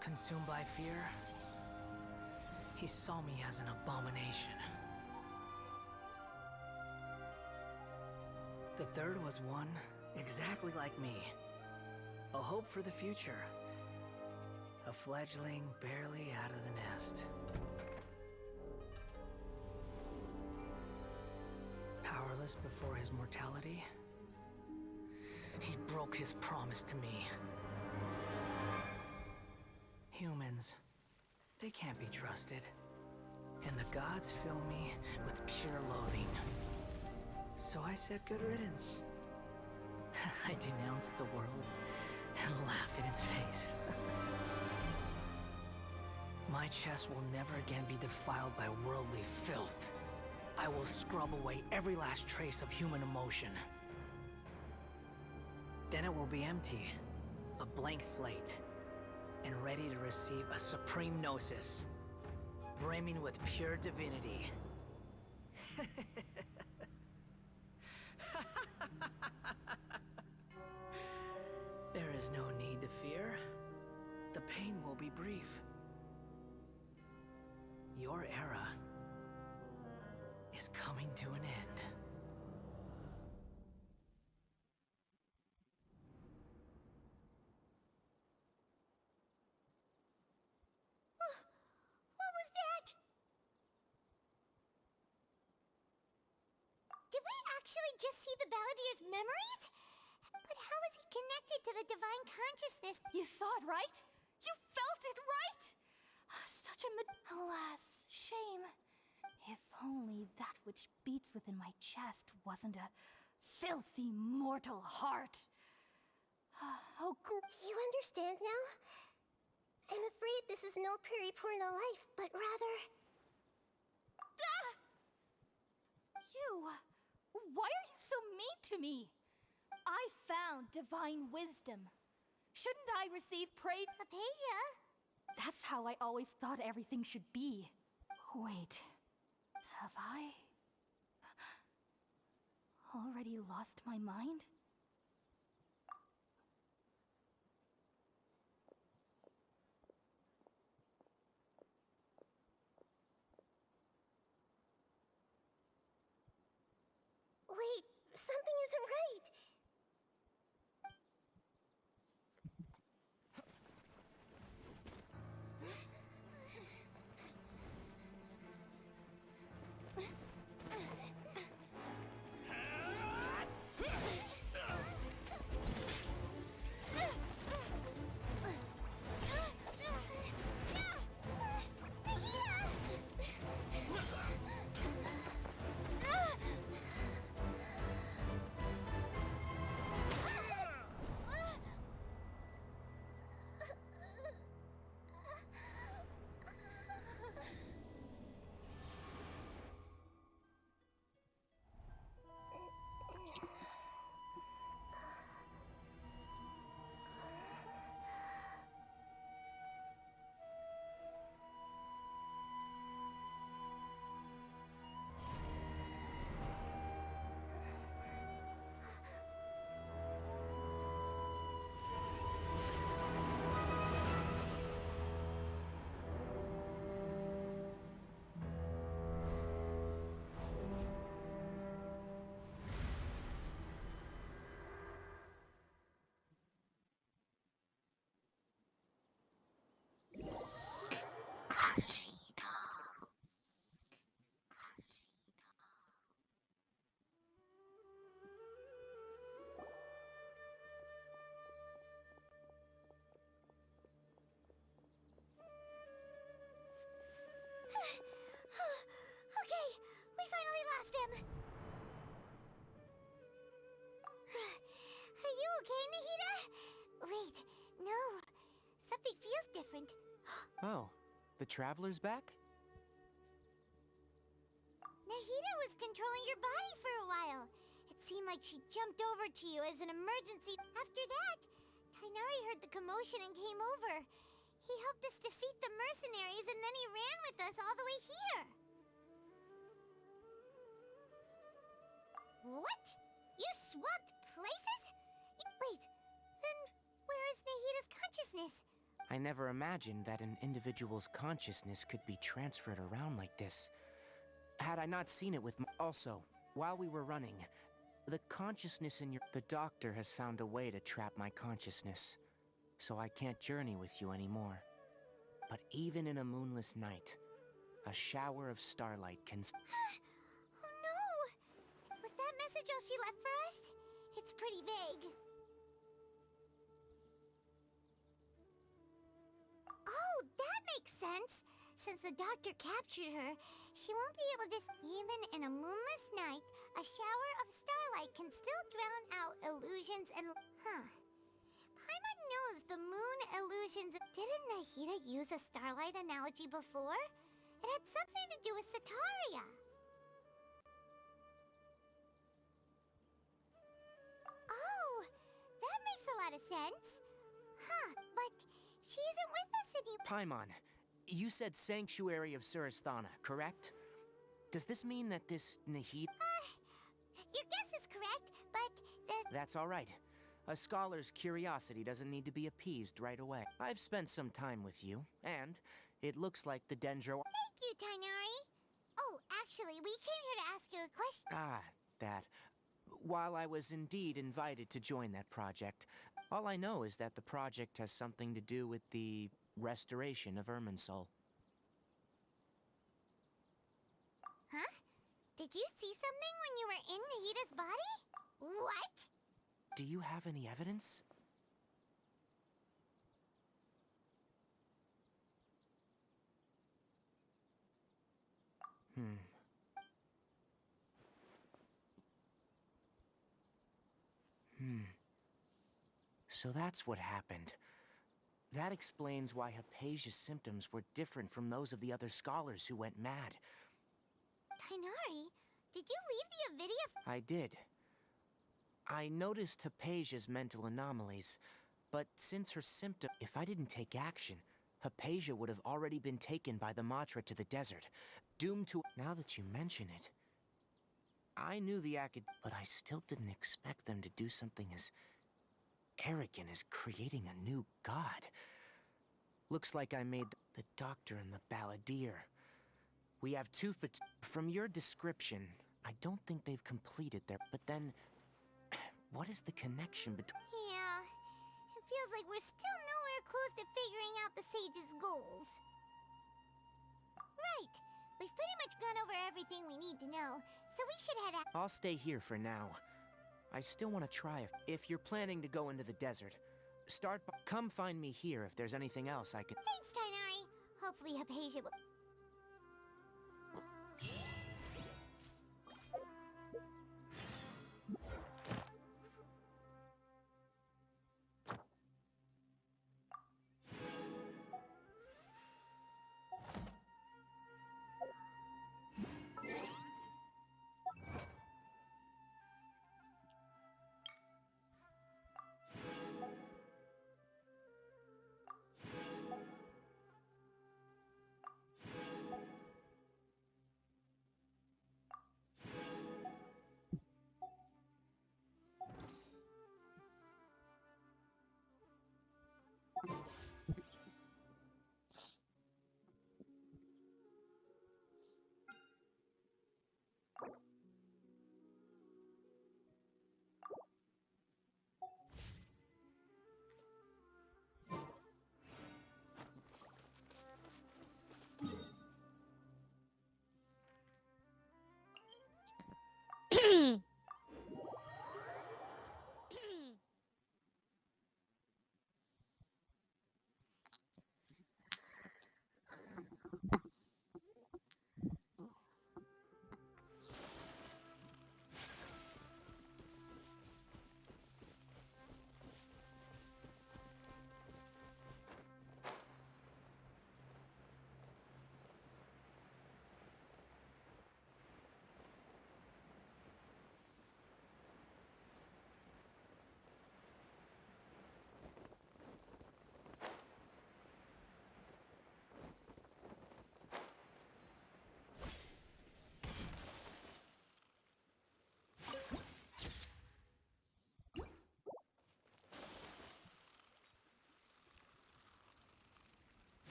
Consumed by fear, he saw me as an abomination. The third was one exactly like me. A hope for the future. A fledgling barely out of the nest. Powerless before his mortality, he broke his promise to me. Humans, they can't be trusted. And the gods fill me with pure loathing. So I said good riddance. I denounced the world and laughed in its face. My chest will never again be defiled by worldly filth. I will scrub away every last trace of human emotion. Then it will be empty, a blank slate, and ready to receive a supreme gnosis, brimming with pure divinity. There is no need to fear. The pain will be brief. Your era is coming to an end. What was that? Did we actually just see the Balladier's memories? But how is he connected to the divine consciousness? You saw it, right? You felt it, right? Such a alas, shame. If only that which beats within my chest wasn't a filthy mortal heart. Oh, Do you understand now? I'm afraid this is no periporno life, but rather... You! Why are you so mean to me? I found divine wisdom. Shouldn't I receive praise? Apasia? That's how I always thought everything should be. Wait, have I already lost my mind? Wait, something isn't right. Okay, we finally lost him. Are you okay, Nahida? Wait, no. Something feels different. Oh, the Traveler's back? Nahida was controlling your body for a while. It seemed like she jumped over to you as an emergency. After that, Tainari heard the commotion and came over. He helped us defeat the mercenaries and then he ran with us all the way here. What? You swapped places? Wait, then where is Nahida's consciousness? I never imagined that an individual's consciousness could be transferred around like this. Had I not seen it with Also, while we were running, the consciousness in your... The doctor has found a way to trap my consciousness, so I can't journey with you anymore. But even in a moonless night, a shower of starlight can... Oh no! Was that message all she left for us? It's pretty vague. Oh, that makes sense! Since the doctor captured her, she won't be able to... Even in a moonless night, a shower of starlight can still drown out illusions and... Paimon knows the moon illusions... Didn't Nahida use a starlight analogy before? It had something to do with Sataria. Oh, that makes a lot of sense. But she isn't with us anymore. Paimon, you said Sanctuary of Surasthana, correct? Does this mean that this Nahida... Your guess is correct, but That's all right. A scholar's curiosity doesn't need to be appeased right away. I've spent some time with you, and it looks like the Dendro... Thank you, Tainari. Oh, actually, we came here to ask you a question. That. While I was indeed invited to join that project, all I know is that the project has something to do with the restoration of Irminsul. Huh? Did you see something when you were in Nahida's body? What? Do you have any evidence? So that's what happened. That explains why Hypatia's symptoms were different from those of the other scholars who went mad. Tainari, did you leave the Avidia? I did. I noticed Hypatia's mental anomalies, but since her symptom... If I didn't take action, Hypatia would have already been taken by the Matra to the desert, doomed to... Now that you mention it, I knew the but I still didn't expect them to do something as arrogant as creating a new god. Looks like I made the doctor and the balladeer. We have two From your description, I don't think they've completed their... But then, what is the connection between... Yeah, it feels like we're still nowhere close to figuring out the sage's goals. Right, we've pretty much gone over everything we need to know, so we should head out. I'll stay here for now. I still want to try if you're planning to go into the desert. Come find me here if there's anything else I can... Thanks, Tainari. Hopefully Hypatia will...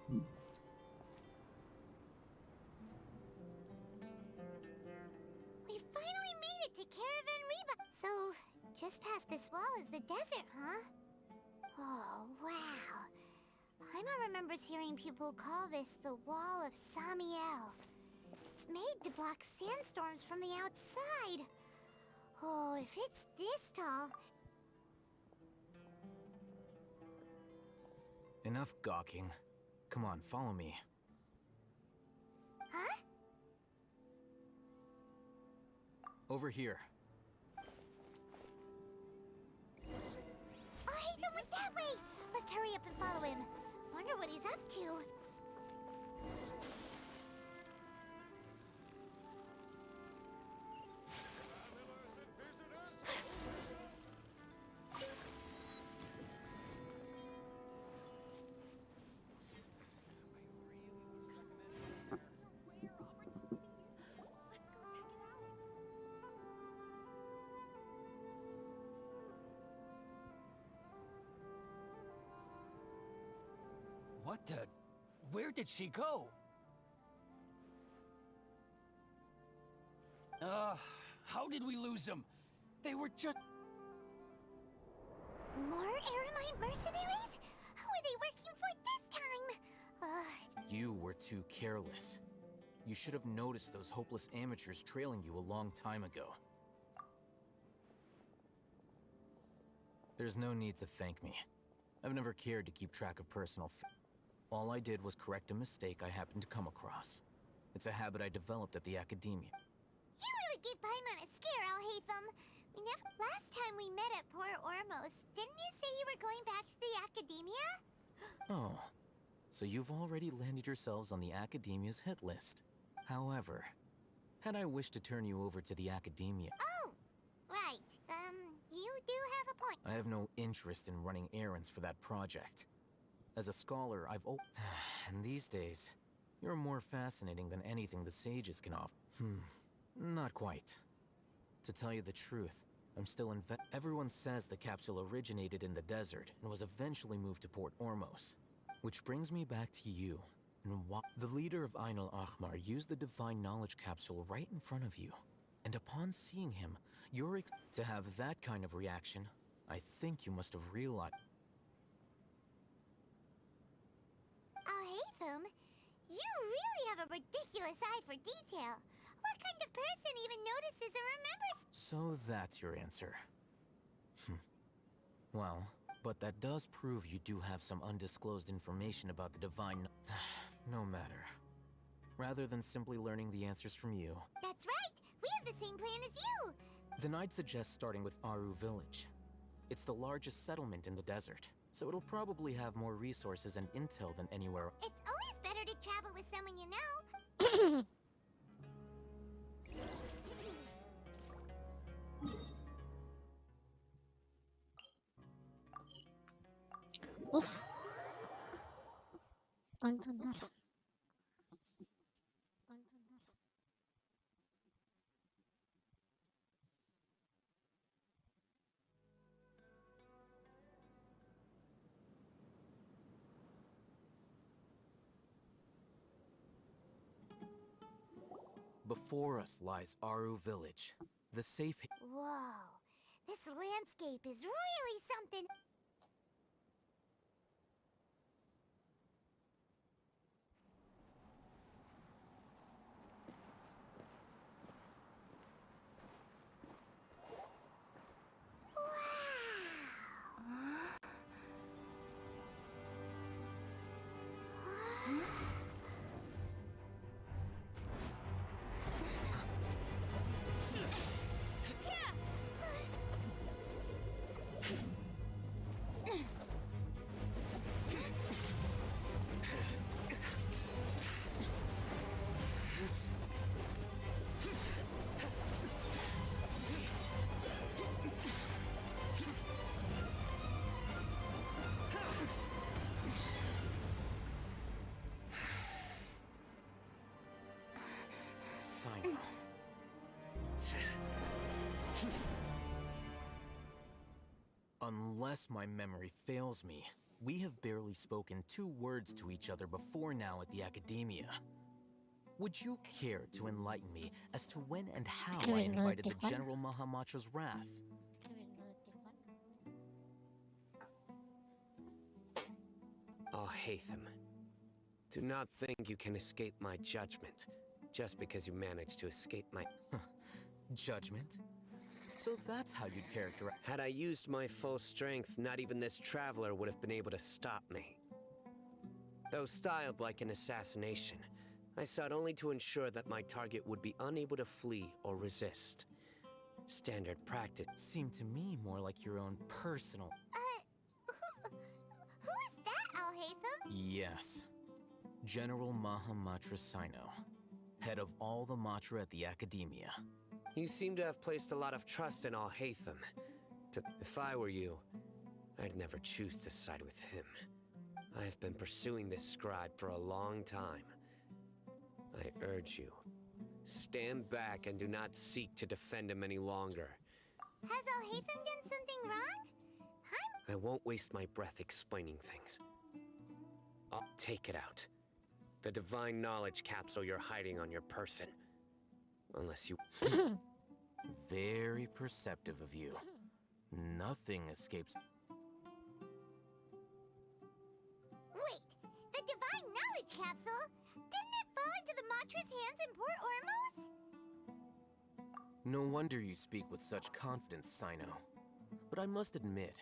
We finally made it to Caravan Reba. So, just past this wall is the desert, huh? Oh, wow. Paimon remembers hearing people call this the Wall of Samiel. It's made to block sandstorms from the outside. Oh, if it's this tall... Enough gawking. Come on, follow me. Huh? Over here. Oh, Haytham went that way! Let's hurry up and follow him. Wonder what he's up to. What the? Where did she go? How did we lose them? They were just... More Aramite mercenaries? Who are they working for this time? You were too careless. You should have noticed those hopeless amateurs trailing you a long time ago. There's no need to thank me. I've never cared to keep track of personal all I did was correct a mistake I happened to come across. It's a habit I developed at the academia. You really gave Paimon a scare, Al Haytham. Last time we met at Port Ormos, didn't you say you were going back to the academia? Oh, so you've already landed yourselves on the academia's hit list. However, had I wished to turn you over to the academia... Oh, right. You do have a point. I have no interest in running errands for that project. As a scholar, I've and these days, you're more fascinating than anything the sages can offer. Not quite. To tell you the truth, I'm still everyone says the capsule originated in the desert and was eventually moved to Port Ormos. Which brings me back to you, and the leader of Ain al-Ahmar used the Divine Knowledge capsule right in front of you. And upon seeing him, to have that kind of reaction, I think you must have realized... Haytham, you really have a ridiculous eye for detail. What kind of person even notices or remembers? So that's your answer. Well, but that does prove you do have some undisclosed information about the divine... No matter. Rather than simply learning the answers from you... That's right! We have the same plan as you! Then I'd suggest starting with Aru Village. It's the largest settlement in the desert, so it'll probably have more resources and intel than anywhere else. It's always better to travel with someone you know. Uf. Entender. Before us lies Aru Village, the safe... Whoa, this landscape is really something. Unless my memory fails me, We have barely spoken 2 words to each other before now at the Academia. Would you care to enlighten me as to when and how I invited the General Mahamatra's wrath? Oh, Hatham. Do not think you can escape my judgment, just because you managed to escape my... Judgment? So that's how you'd characterize... Had I used my full strength, not even this traveler would have been able to stop me. Though styled like an assassination, I sought only to ensure that my target would be unable to flee or resist. Standard practice seemed to me more like your own personal... Who is that, Al-Hatham? Yes. General Mahamatra Sino, head of all the Matra at the Academia. You seem to have placed a lot of trust in Al-Hatham. If I were you, I'd never choose to side with him. I have been pursuing this scribe for a long time. I urge you, stand back and do not seek to defend him any longer. Has Al-Hatham done something wrong? I won't waste my breath explaining things. I'll take it out. The divine knowledge capsule you're hiding on your person. Unless you... Very perceptive of you. Nothing escapes... Wait, the divine knowledge capsule? Didn't it fall into the Matra's hands in Port Ormos? No wonder you speak with such confidence, Sino. But I must admit,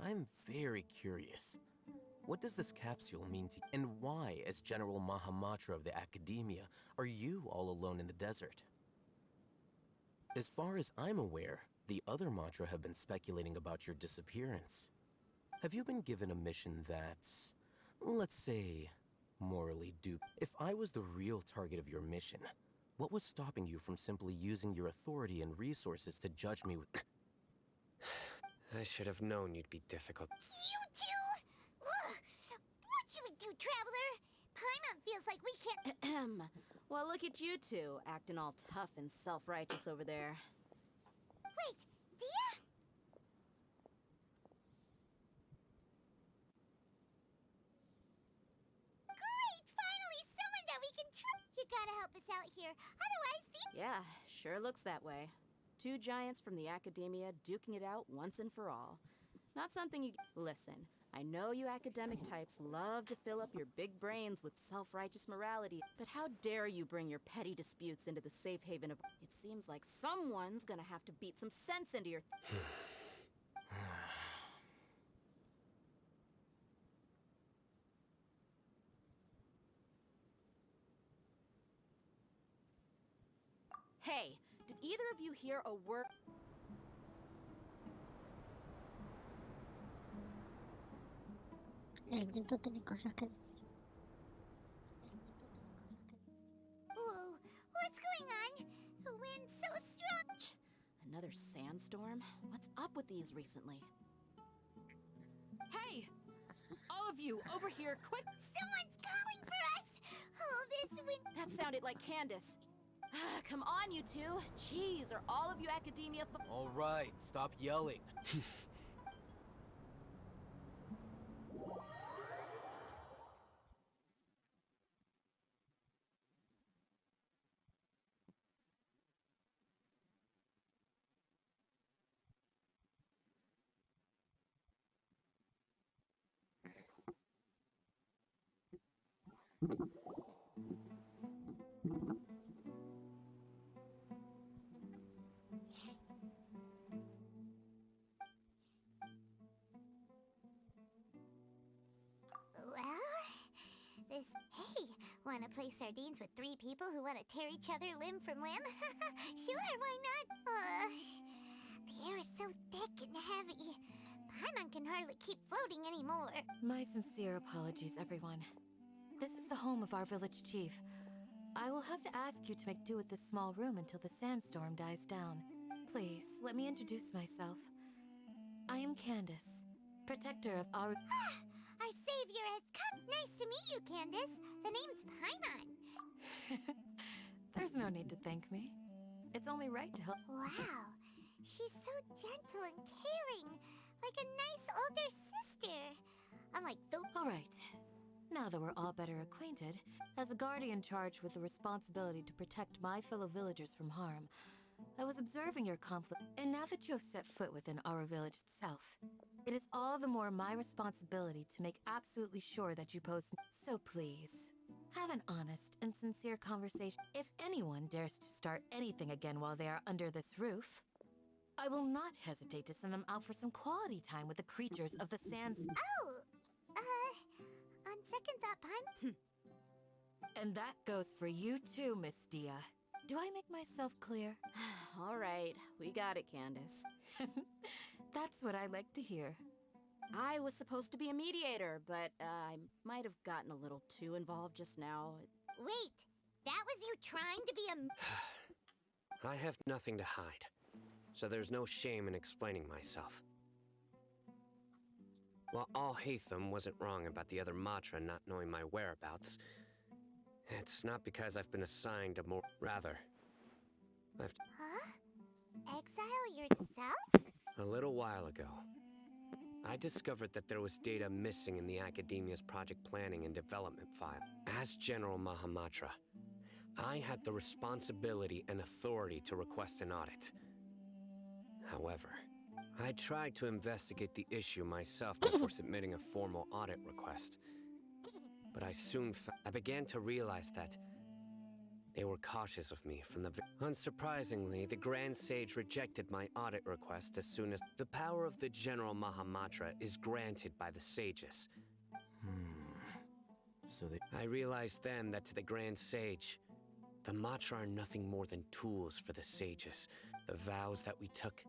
I'm very curious. What does this capsule mean to you? And why, as General Mahamatra of the Academia, are you all alone in the desert? As far as I'm aware, the other Matra have been speculating about your disappearance. Have you been given a mission that's, let's say, morally duped? If I was the real target of your mission, what was stopping you from simply using your authority and resources to judge me with... I should have known you'd be difficult. You two! Ugh! What should we do, Traveler? Paimon feels like we can't... Well, look at you two, acting all tough and self-righteous over there. Wait, Dia? Great! Finally, someone that we can trust! You gotta help us out here, otherwise the... Yeah, sure looks that way. 2 giants from the Academia duking it out once and for all. Not something you... Listen, I know you academic types love to fill up your big brains with self-righteous morality, but how dare you bring your petty disputes into the safe haven of... It seems like someone's gonna have to beat some sense into your... Hey, did either of you hear a word... Whoa, what's going on? The wind's so strong. Another sandstorm? What's up with these recently? Hey! All of you, over here, quick! Someone's calling for us! Oh, this wind... That sounded like Candace. Come on, you two. Jeez, are all of you Academia... All right, stop yelling. Hey, wanna play sardines with 3 people who wanna tear each other limb from limb? Sure, why not? The air is so thick and heavy. Paimon can hardly keep floating anymore. My sincere apologies, everyone. This is the home of our village chief. I will have to ask you to make do with this small room until the sandstorm dies down. Please, let me introduce myself. I am Candace, protector of our... Our savior has come. Nice to meet you, Candace. The name's Paimon. There's no need to thank me. It's only right to help. Wow, she's so gentle and caring, like a nice older sister. Unlike those. All right. Now that we're all better acquainted, as a guardian charged with the responsibility to protect my fellow villagers from harm, I was observing your conflict, and now that you have set foot within our village itself, it is all the more my responsibility to make absolutely sure that you pose. So please, have an honest and sincere conversation. If anyone dares to start anything again while they are under this roof, I will not hesitate to send them out for some quality time with the creatures of the sands. Oh! On second thought, Paimon. And that goes for you too, Miss Dia. Do I make myself clear? All right, we got it, Candace. That's what I like to hear. I was supposed to be a mediator, but I might have gotten a little too involved just now. Wait, that was you trying to be a... I have nothing to hide, so there's no shame in explaining myself. While Al-Haytham wasn't wrong about the other Matra not knowing my whereabouts, it's not because I've been assigned a more... Rather, I've... Huh? Exile yourself? A little while ago, I discovered that there was data missing in the Academia's project planning and development file. As General Mahamatra, I had the responsibility and authority to request an audit. However, I tried to investigate the issue myself before submitting a formal audit request. But I soon I began to realize that they were cautious of me from the Unsurprisingly, the Grand Sage rejected my audit request as soon as the power of the General Mahamatra is granted by the sages. So they... I realized then that to the Grand Sage, the Matra are nothing more than tools for the sages. The vows that we took,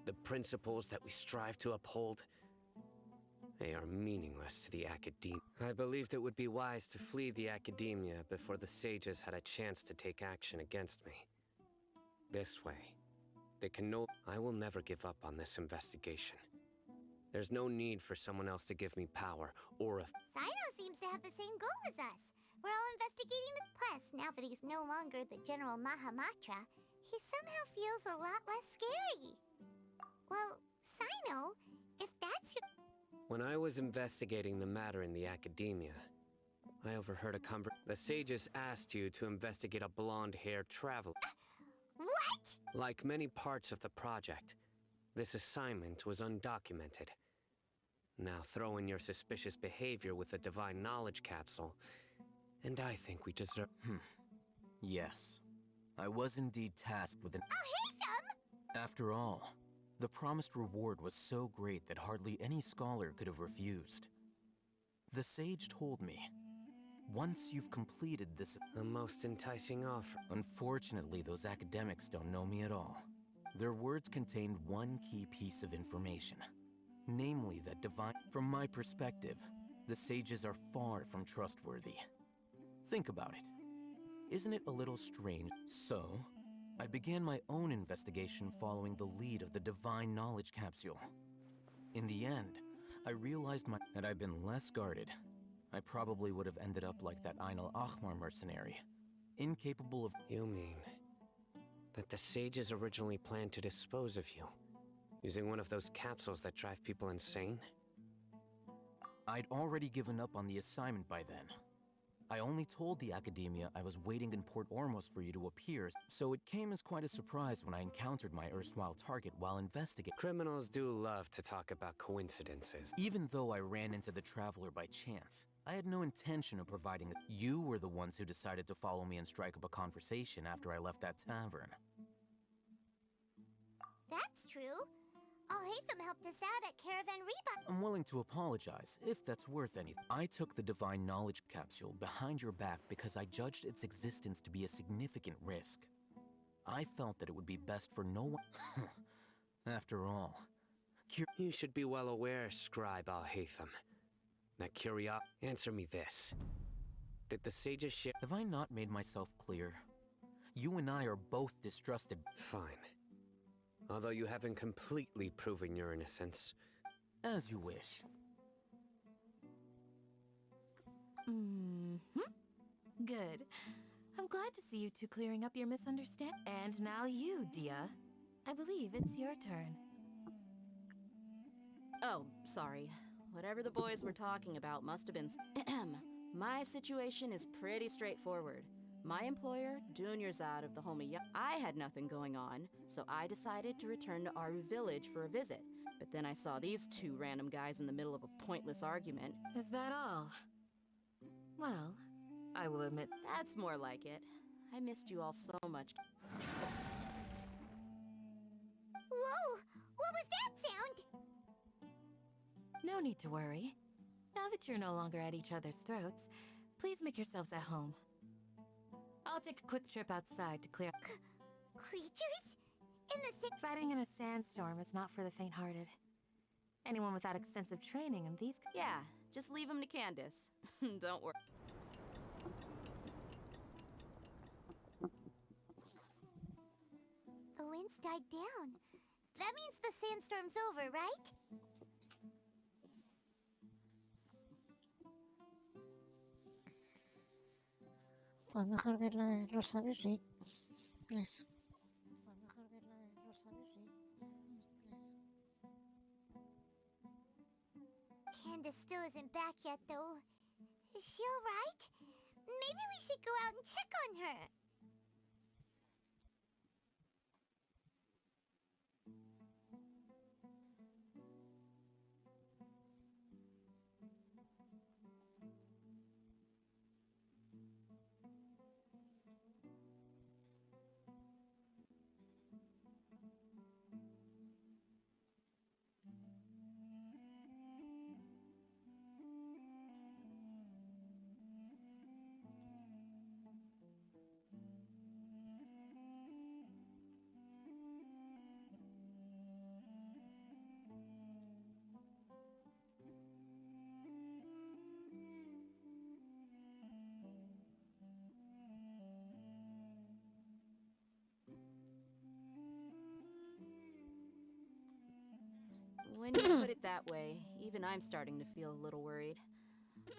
the principles that we strive to uphold, they are meaningless to the Academia. I believed it would be wise to flee the Academia before the sages had a chance to take action against me. This way, they can know I will never give up on this investigation. There's no need for someone else to give me power or a... Sino seems to have the same goal as us. We're all investigating the... Plus, now that he's no longer the General Mahamatra, he somehow feels a lot less scary. Well, Sino, if that's your... When I was investigating the matter in the Academia, I overheard a The sages asked you to investigate a blonde-haired traveler. What? Like many parts of the project, this assignment was undocumented. Now throw in your suspicious behavior with the Divine Knowledge Capsule, and I think we deserve... Yes. I was indeed tasked with an... Al-Haytham! After all, the promised reward was so great that hardly any scholar could have refused. The sage told me, once you've completed this... A most enticing offer. Unfortunately, those academics don't know me at all. Their words contained one key piece of information. Namely, that divine... From my perspective, the sages are far from trustworthy. Think about it. Isn't it a little strange? So, I began my own investigation following the lead of the Divine Knowledge Capsule. In the end, I realized that I'd been less guarded. I probably would have ended up like that Ainul Ahmar mercenary. Incapable of... You mean that the sages originally planned to dispose of you, using one of those capsules that drive people insane? I'd already given up on the assignment by then. I only told the Academia I was waiting in Port Ormos for you to appear, so it came as quite a surprise when I encountered my erstwhile target while investigating. Criminals do love to talk about coincidences. Even though I ran into the Traveler by chance, I had no intention of providing it. You were the ones who decided to follow me and strike up a conversation after I left that tavern. That's true. Al-Haytham helped us out at Caravan Reba. I'm willing to apologize, if that's worth anything. I took the Divine Knowledge Capsule behind your back because I judged its existence to be a significant risk. I felt that it would be best for no one... After all... You should be well aware, Scribe Al-Haytham. That Answer me this. Did the sages share... Have I not made myself clear? You and I are both distrusted... Fine. Although you haven't completely proven your innocence. As you wish. Good. I'm glad to see you two clearing up your misunderstanding. And now you, Dia. I believe it's your turn. Oh, sorry. Whatever the boys were talking about must have been. My situation is pretty straightforward. My employer, Dunyarzad of the Homiya, I had nothing going on, so I decided to return to our village for a visit. But then I saw these two random guys in the middle of a pointless argument. Is that all? Well, I will admit... That's more like it. I missed you all so much. Whoa! What was that sound? No need to worry. Now that you're no longer at each other's throats, please make yourselves at home. I'll take a quick trip outside to clear... Creatures? In the Fighting in a sandstorm is not for the faint-hearted. Anyone without extensive training in these... Yeah, just leave them to Candace. Don't worry. The winds died down. That means the sandstorm's over, right? Pues mejor ver la de Rosario, sí. Es. Pues mejor ver la de Rosario, sí. Candace still isn't back yet, though. Is she alright? Maybe we should go out and check on her. When you put it that way, even I'm starting to feel a little worried.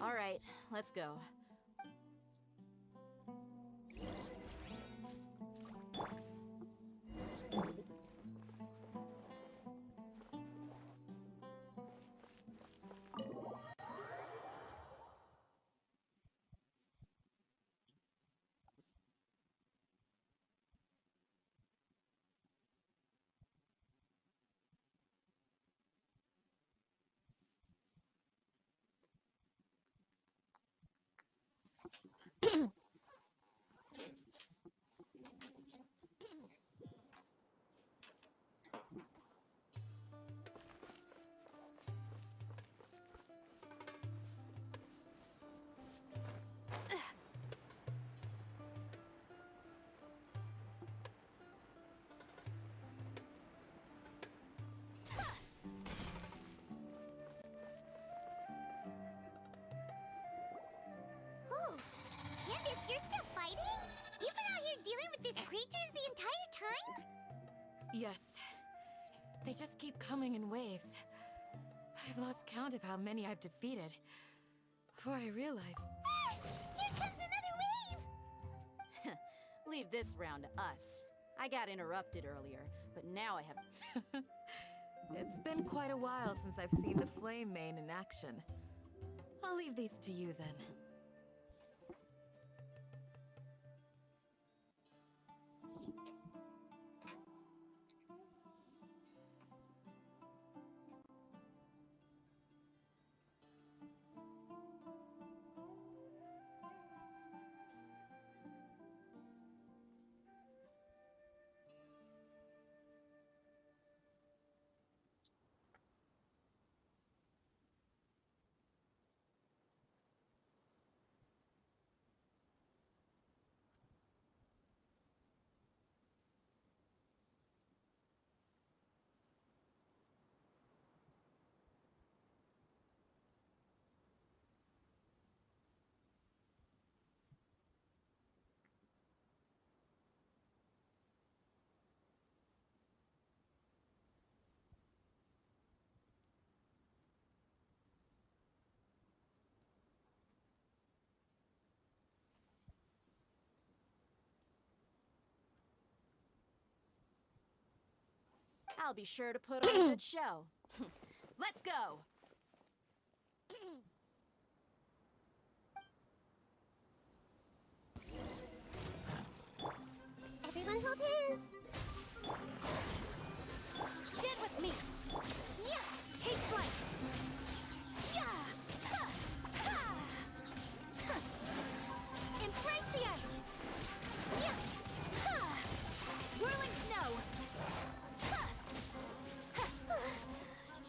All right, let's go. Oh, Candace, you're still fighting? You've been out here dealing with these creatures the entire time? Yes. They just keep coming in waves. I've lost count of how many I've defeated. Before I realize... Ah! Here comes another wave! Leave this round to us. I got interrupted earlier, but now I have... It's been quite a while since I've seen the Flame Mane in action. I'll leave these to you then. I'll be sure to put on a good show. Let's go! Everyone hold hands. Stand with me. Yeah, take flight. Yeah. Ha. Ha. Ha. Embrace the ice. Yeah. Ha. Whirling snow. Ha. Ha.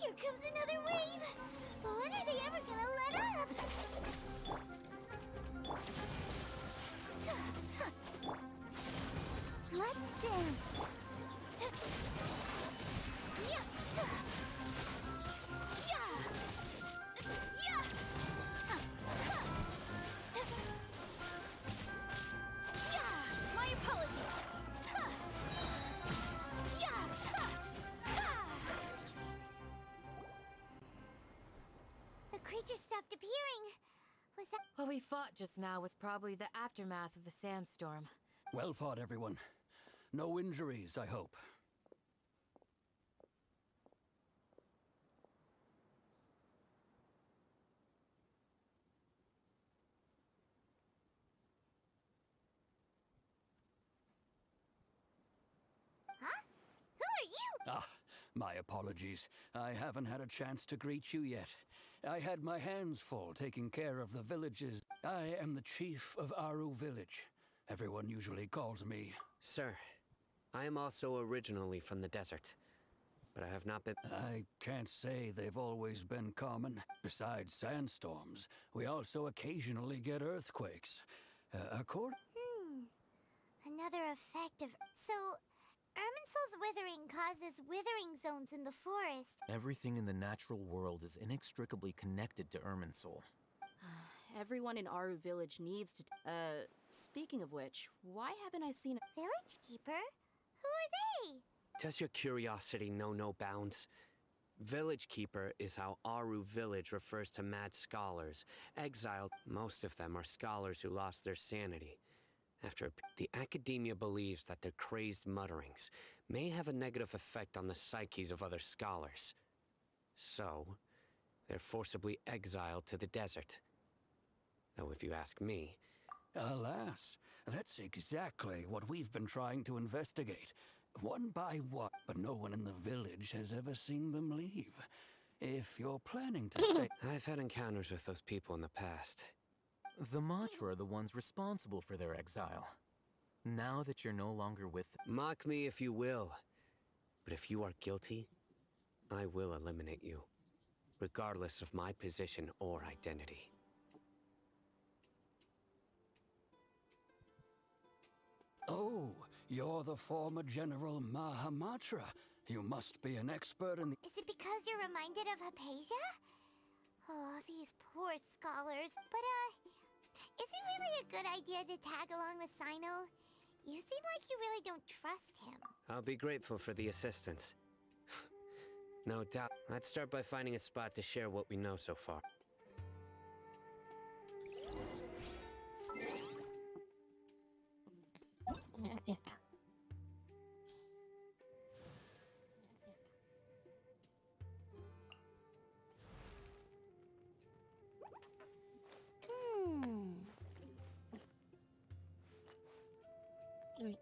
Here comes another wave. When are they ever gonna let up? Let's dance. Yeah. Yeah. Yeah. Yeah. My apologies. Yeah. The creature stopped appearing. Was that? What we fought just now was probably the aftermath of the sandstorm. Well fought, everyone. No injuries, I hope. Huh? Who are you? Ah, my apologies. I haven't had a chance to greet you yet. I had my hands full taking care of the villages. I am the chief of Aru village. Everyone usually calls me... Sir, I am also originally from the desert, but I have not been... I can't say they've always been common. Besides sandstorms, we also occasionally get earthquakes. According... Another effect of... So, Irminsul's withering causes withering zones in the forest. Everything in the natural world is inextricably connected to Irminsul. Everyone in Aru village needs to... speaking of which, why haven't I seen... Village Keeper? Who are they? Does your curiosity know no bounds? Village Keeper is how Aru village refers to mad scholars. Exiled, most of them are scholars who lost their sanity. The academia believes that their crazed mutterings may have a negative effect on the psyches of other scholars. So, they're forcibly exiled to the desert. Though if you ask me... Alas, that's exactly what we've been trying to investigate. One by one, but no one in the village has ever seen them leave. If you're planning to stay... I've had encounters with those people in the past. The Matra are the ones responsible for their exile. Now that you're no longer with them... Mock me if you will, but if you are guilty, I will eliminate you, regardless of my position or identity. Oh, you're the former General Mahamatra. You must be an expert in the... Is it because you're reminded of Hypatia? Oh, these poor scholars. But, is it really a good idea to tag along with Sino? You seem like you really don't trust him. I'll be grateful for the assistance. No doubt. Let's start by finding a spot to share what we know so far. Aquí está. Uy.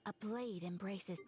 A blade embraces.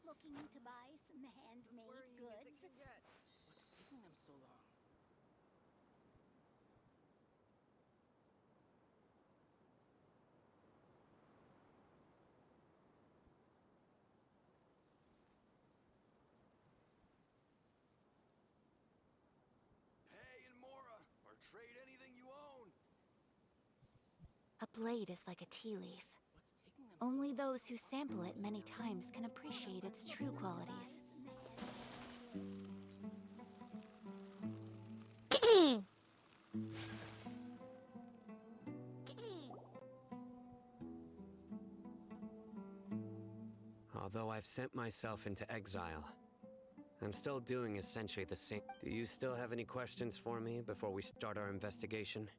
Looking to buy some handmade goods. What's taking them so long? Pay in Mora, or trade anything you own. A blade is like a tea leaf. Only those who sample it many times can appreciate its true qualities. Although I've sent myself into exile, I'm still doing essentially the same. Do you still have any questions for me before we start our investigation?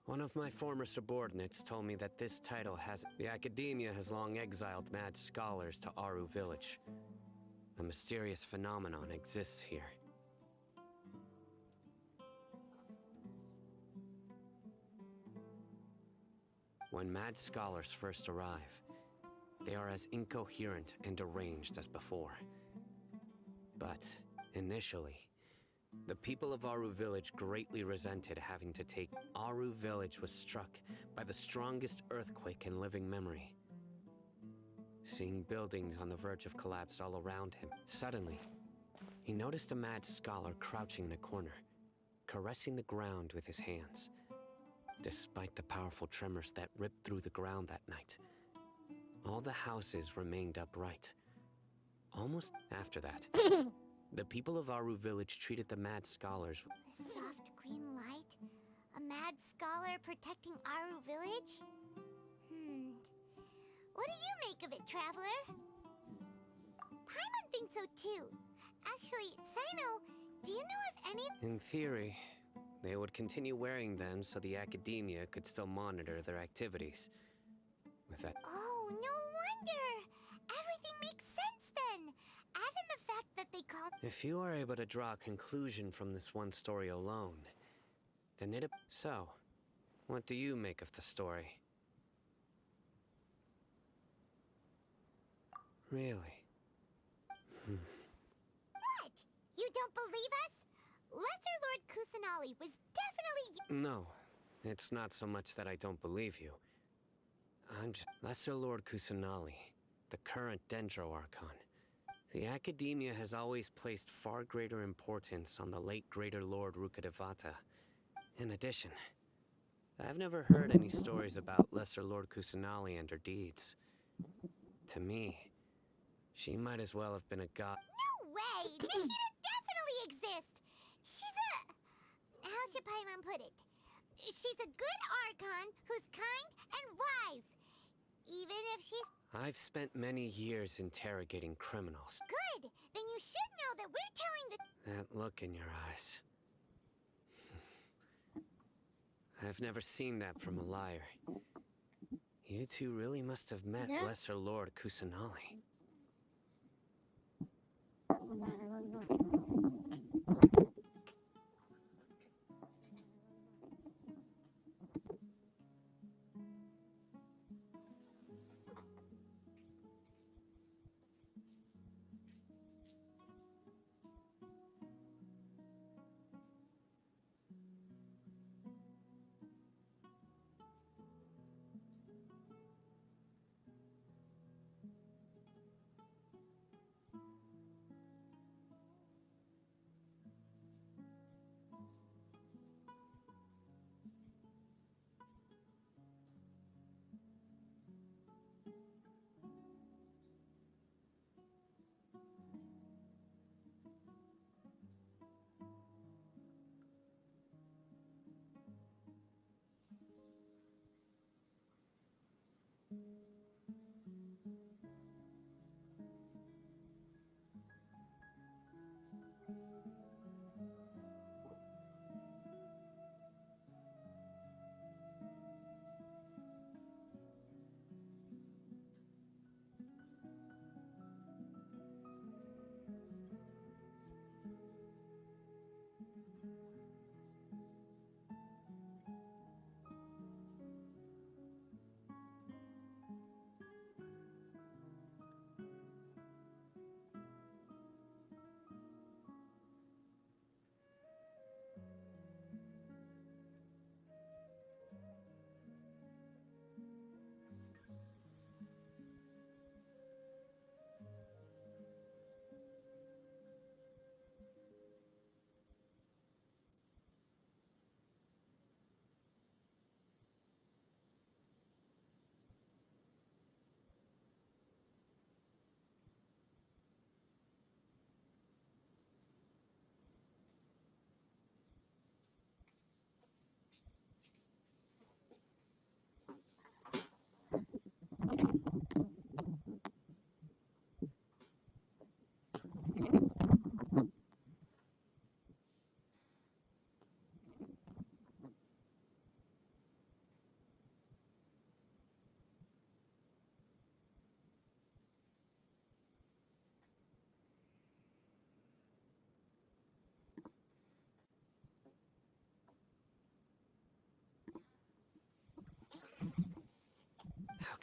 One of my former subordinates told me that this title has... The Academia has long exiled mad scholars to Aru Village. A mysterious phenomenon exists here. When mad scholars first arrive, they are as incoherent and deranged as before. But, initially, the people of Aru Village greatly resented having to take... Aru Village was struck by the strongest earthquake in living memory. Seeing buildings on the verge of collapse all around him, suddenly, he noticed a mad scholar crouching in a corner, caressing the ground with his hands. Despite the powerful tremors that ripped through the ground that night, all the houses remained upright. Almost after that, the people of Aru Village treated the mad scholars... A soft green light? A mad scholar protecting Aru Village? What do you make of it, Traveler? Paimon thinks so too. Actually, Sino, do you know if any... In theory, they would continue wearing them so the Academia could still monitor their activities. With that... Oh, no wonder! Everything makes sense then! Add in the fact that they call... If you are able to draw a conclusion from this one story alone, then it... So, what do you make of the story? Really? What? You don't believe us? Lesser Lord Kusanali was definitely... No, it's not so much that I don't believe you. I'm just... Lesser Lord Kusanali, the current Dendro Archon. The Academia has always placed far greater importance on the late Greater Lord Rukkhadevata. In addition, I've never heard any stories about Lesser Lord Kusanali and her deeds. To me, she might as well have been a god. No way! Nahida definitely exists! She's a... How should Paimon put it? She's a good Archon who's kind and wise. Even if she's... I've spent many years interrogating criminals. Good! Then you should know that we're telling the... That look in your eyes. I've never seen that from a liar. You two really must have met Lesser Lord Kusanali.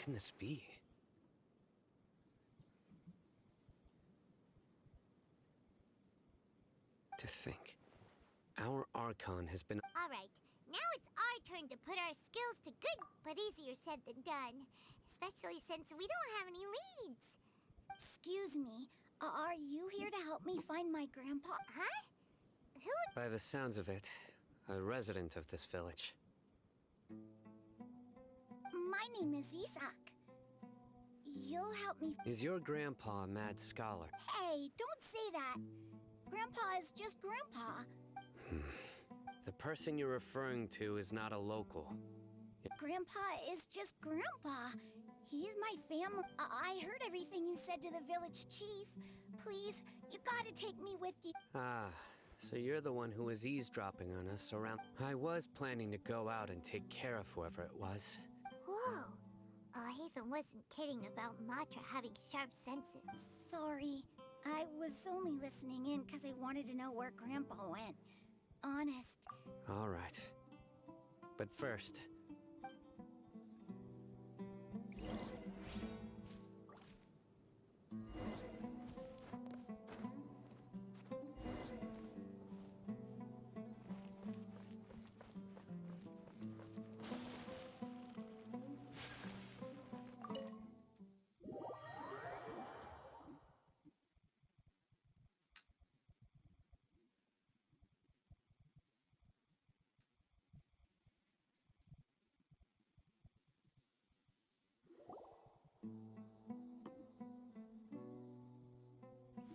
can this be? To think, our Archon has been... Alright, now it's our turn to put our skills to good, but easier said than done. Especially since we don't have any leads. Excuse me, are you here to help me find my grandpa? Huh? Who? By the sounds of it, a resident of this village. My name is Isak. You'll help me. Is your grandpa a mad scholar? Hey, don't say that. Grandpa is just Grandpa. The person you're referring to is not a local. Grandpa is just Grandpa. He's my family. I heard everything you said to the village chief. Please, you gotta take me with you. Ah, so you're the one who was eavesdropping on us around... I was planning to go out and take care of whoever it was. Whoa. Haven wasn't kidding about Matra having sharp senses. Sorry. I was only listening in because I wanted to know where Grandpa went. Honest. All right. But first...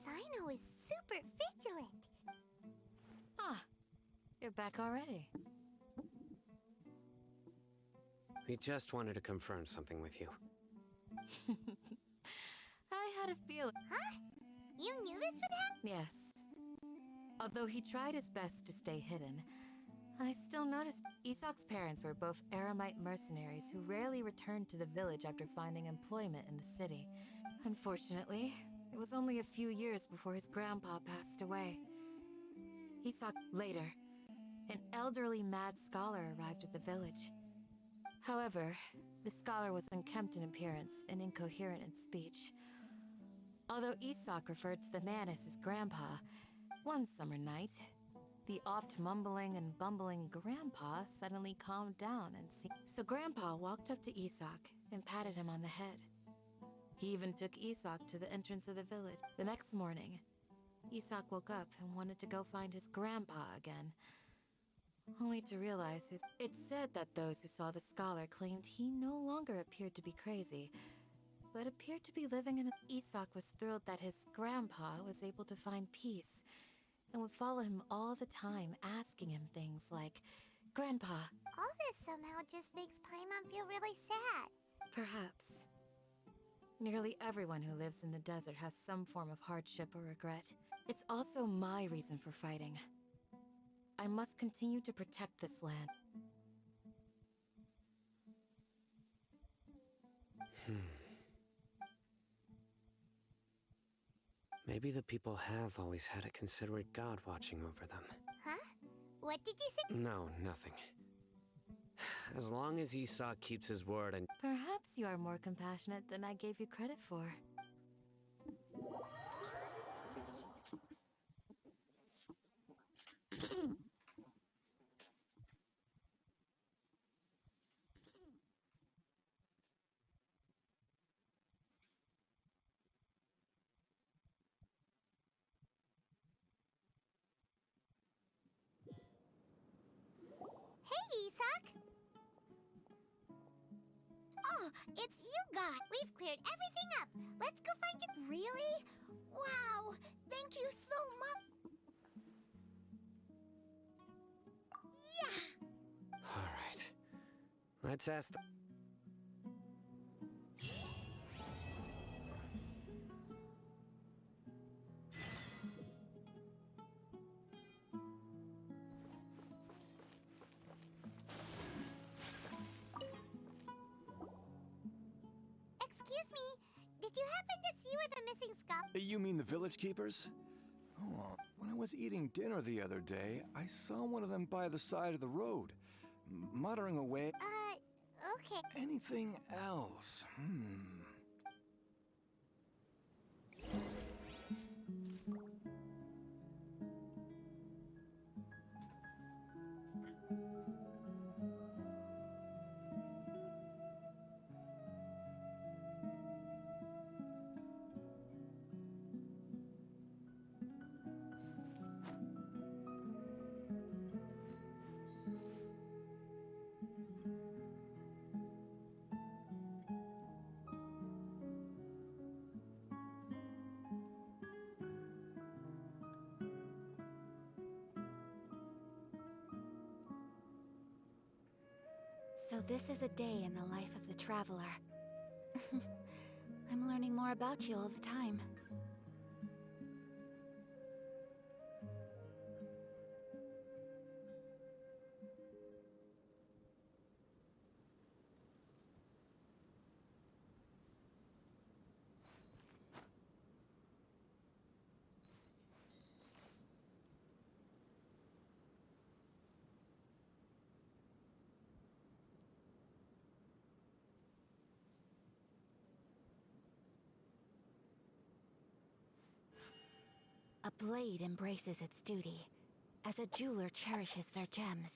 Sino is super vigilant. Ah, you're back already. We just wanted to confirm something with you. I had a feeling. Huh? You knew this would happen? Yes. Although he tried his best to stay hidden, I still noticed Isak's parents were both Aramite mercenaries who rarely returned to the village after finding employment in the city. Unfortunately, it was only a few years before his grandpa passed away. Isak later, an elderly mad scholar arrived at the village. However, the scholar was unkempt in appearance and incoherent in speech. Although Isak referred to the man as his grandpa, one summer night, the oft mumbling and bumbling grandpa suddenly calmed down and So Grandpa walked up to Isak and patted him on the head. He even took Isak to the entrance of the village. The next morning, Isak woke up and wanted to go find his grandpa again, only to realize It's said that those who saw the scholar claimed he no longer appeared to be crazy, but appeared to be living in Isak was thrilled that his grandpa was able to find peace, and would follow him all the time, asking him things like, Grandpa. All this somehow just makes Paimon feel really sad. Perhaps. Nearly everyone who lives in the desert has some form of hardship or regret. It's also my reason for fighting. I must continue to protect this land. Maybe the people have always had a considerate god watching over them. Huh? What did you say? No, nothing. As long as Isak keeps his word and... Perhaps you are more compassionate than I gave you credit for. Hey, Isak! Oh, it's you guys! We've cleared everything up! Let's go find you. Really? Wow! Thank you so much! Yeah! Alright. Let's ask the... Excuse me, did you happen to see where the missing skull? You mean the village keepers? Oh, when I was eating dinner the other day, I saw one of them by the side of the road, muttering away. Okay. Okay. Anything else? So this is a day in the life of the traveler. I'm learning more about you all the time. A blade embraces its duty, as a jeweler cherishes their gems.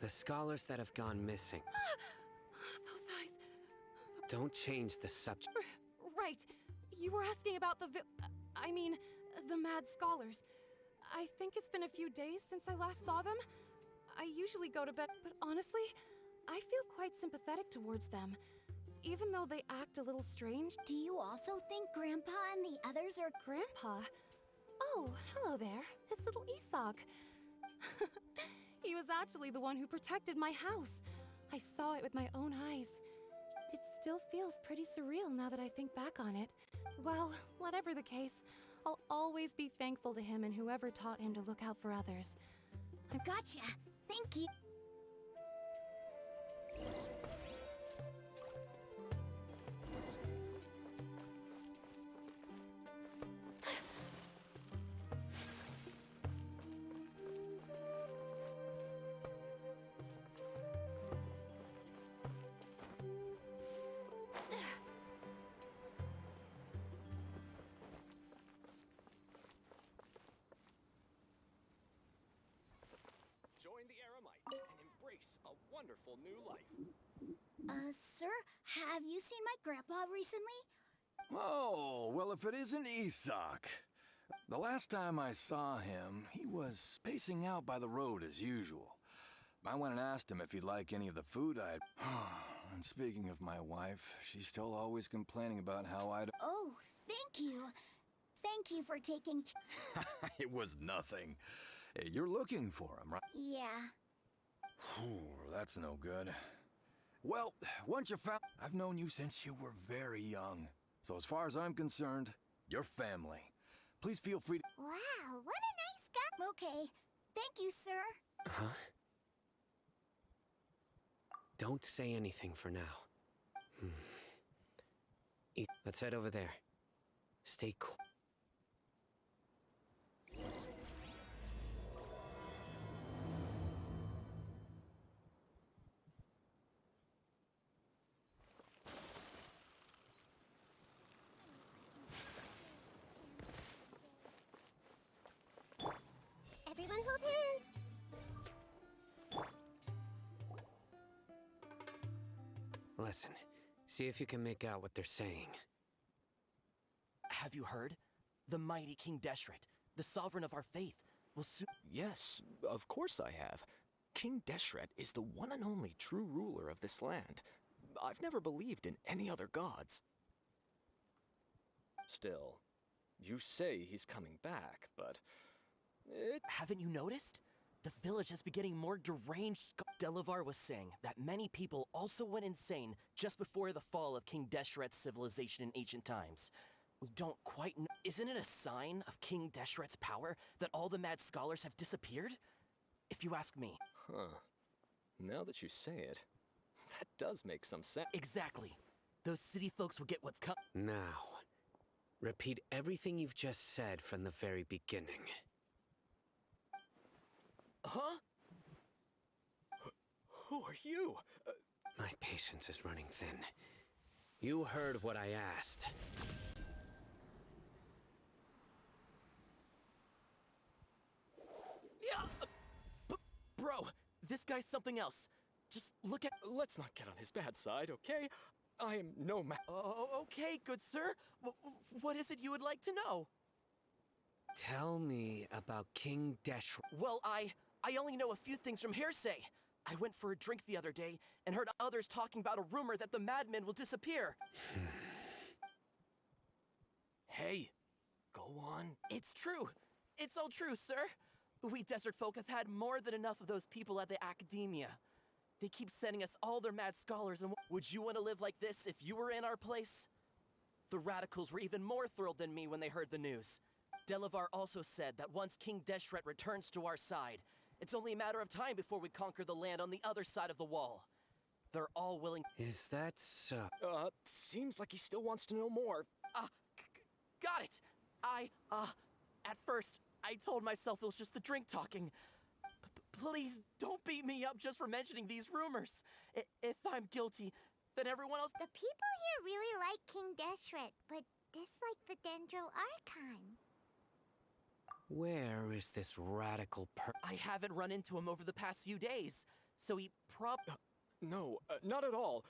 The scholars that have gone missing. Those eyes. Don't change the subject. Right. You were asking about the the mad scholars. I think it's been a few days since I last saw them. I usually go to bed, but honestly, I feel quite sympathetic towards them. Even though they act a little strange. Do you also think Grandpa and the others are... Grandpa? Oh, hello there. It's little Isak. He was actually the one who protected my house. I saw it with my own eyes. It still feels pretty surreal now that I think back on it. Well, whatever the case, I'll always be thankful to him and whoever taught him to look out for others. Gotcha. Thank you. Join the Eremites and embrace a wonderful new life. Sir, have you seen my grandpa recently? Oh, well, if it isn't Isak. The last time I saw him, he was spacing out by the road as usual. I went and asked him if he'd like any of the food I'd... And speaking of my wife, she's still always complaining about how I'd... Oh, thank you. Thank you for taking... It was nothing. Hey, you're looking for him, right? Yeah. That's no good. Well, once you found... I've known you since you were very young. So as far as I'm concerned, you're family. Please feel free to... Wow, what a nice guy. Okay. Thank you, sir. Huh? Don't say anything for now. Let's head over there. Stay cool. Everyone hold hands. Listen, see if you can make out what they're saying. Have you heard? The mighty King Deshret, the sovereign of our faith, Well, yes, of course I have. King Deshret is the one and only true ruler of this land. I've never believed in any other gods. Still, you say he's coming back, but... Haven't you noticed? The village has been getting more deranged. Delavar was saying that many people also went insane just before the fall of King Deshret's civilization in ancient times. We don't quite know. Isn't it a sign of King Deshret's power that all the mad scholars have disappeared? If you ask me. Huh. Now that you say it, that does make some sense. Exactly. Those city folks will get what's coming. Now, repeat everything you've just said from the very beginning. Huh? Who are you? My patience is running thin. You heard what I asked. Yeah, bro, this guy's something else. Just look at. Let's not get on his bad side, okay? I am no ma- Okay, good sir. What is it you would like to know? Tell me about King Deshret. Well, I only know a few things from hearsay. I went for a drink the other day and heard others talking about a rumor that the madman will disappear. Hey, go on. It's true. It's all true, sir. We desert folk have had more than enough of those people at the academia. They keep sending us all their mad scholars, and would you want to live like this if you were in our place? The radicals were even more thrilled than me when they heard the news. Delavar also said that once King Deshret returns to our side, it's only a matter of time before we conquer the land on the other side of the wall. They're all willing. Is that so? Seems like he still wants to know more. Got it! At first, I told myself it was just the drink talking. Please don't beat me up just for mentioning these rumors. If I'm guilty, then everyone else. The people here really like King Deshret, but dislike the Dendro Archon. Where is this radical I haven't run into him over the past few days, so he No, not at all.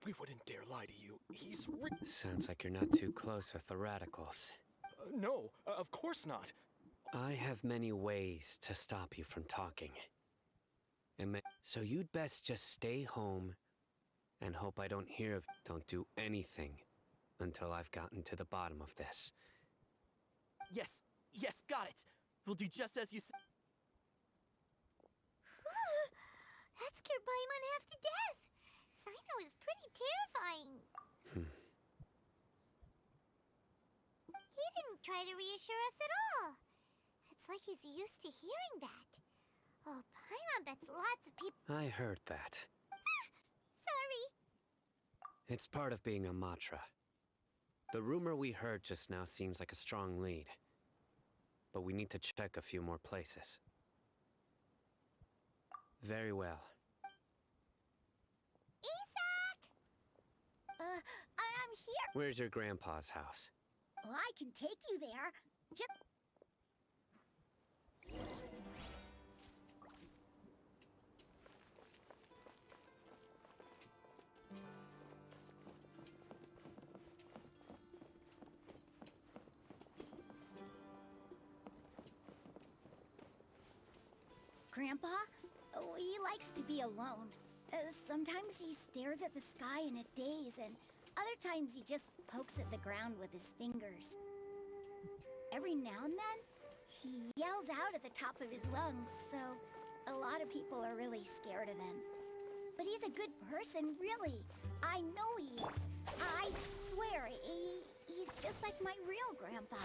We wouldn't dare lie to you. He's Sounds like you're not too close with the radicals. No, of course not. I have many ways to stop you from talking. So you'd best just stay home and hope I don't hear of. Don't do anything until I've gotten to the bottom of this. Yes, got it. We'll do just as you said. That scared Paimon half to death. Sino is pretty terrifying. He didn't try to reassure us at all. It's like he's used to hearing that. Oh, Paimon bets lots of people. I heard that. Sorry. It's part of being a Matra. The rumor we heard just now seems like a strong lead. But we need to check a few more places. Very well. I'm here. Where's your grandpa's house? Well, I can take you there. Just... Grandpa? Oh, he likes to be alone. Sometimes he stares at the sky in a daze, and other times he just pokes at the ground with his fingers. Every now and then, he yells out at the top of his lungs, so a lot of people are really scared of him. But he's a good person, really. I know he is. I swear, he's just like my real grandpa.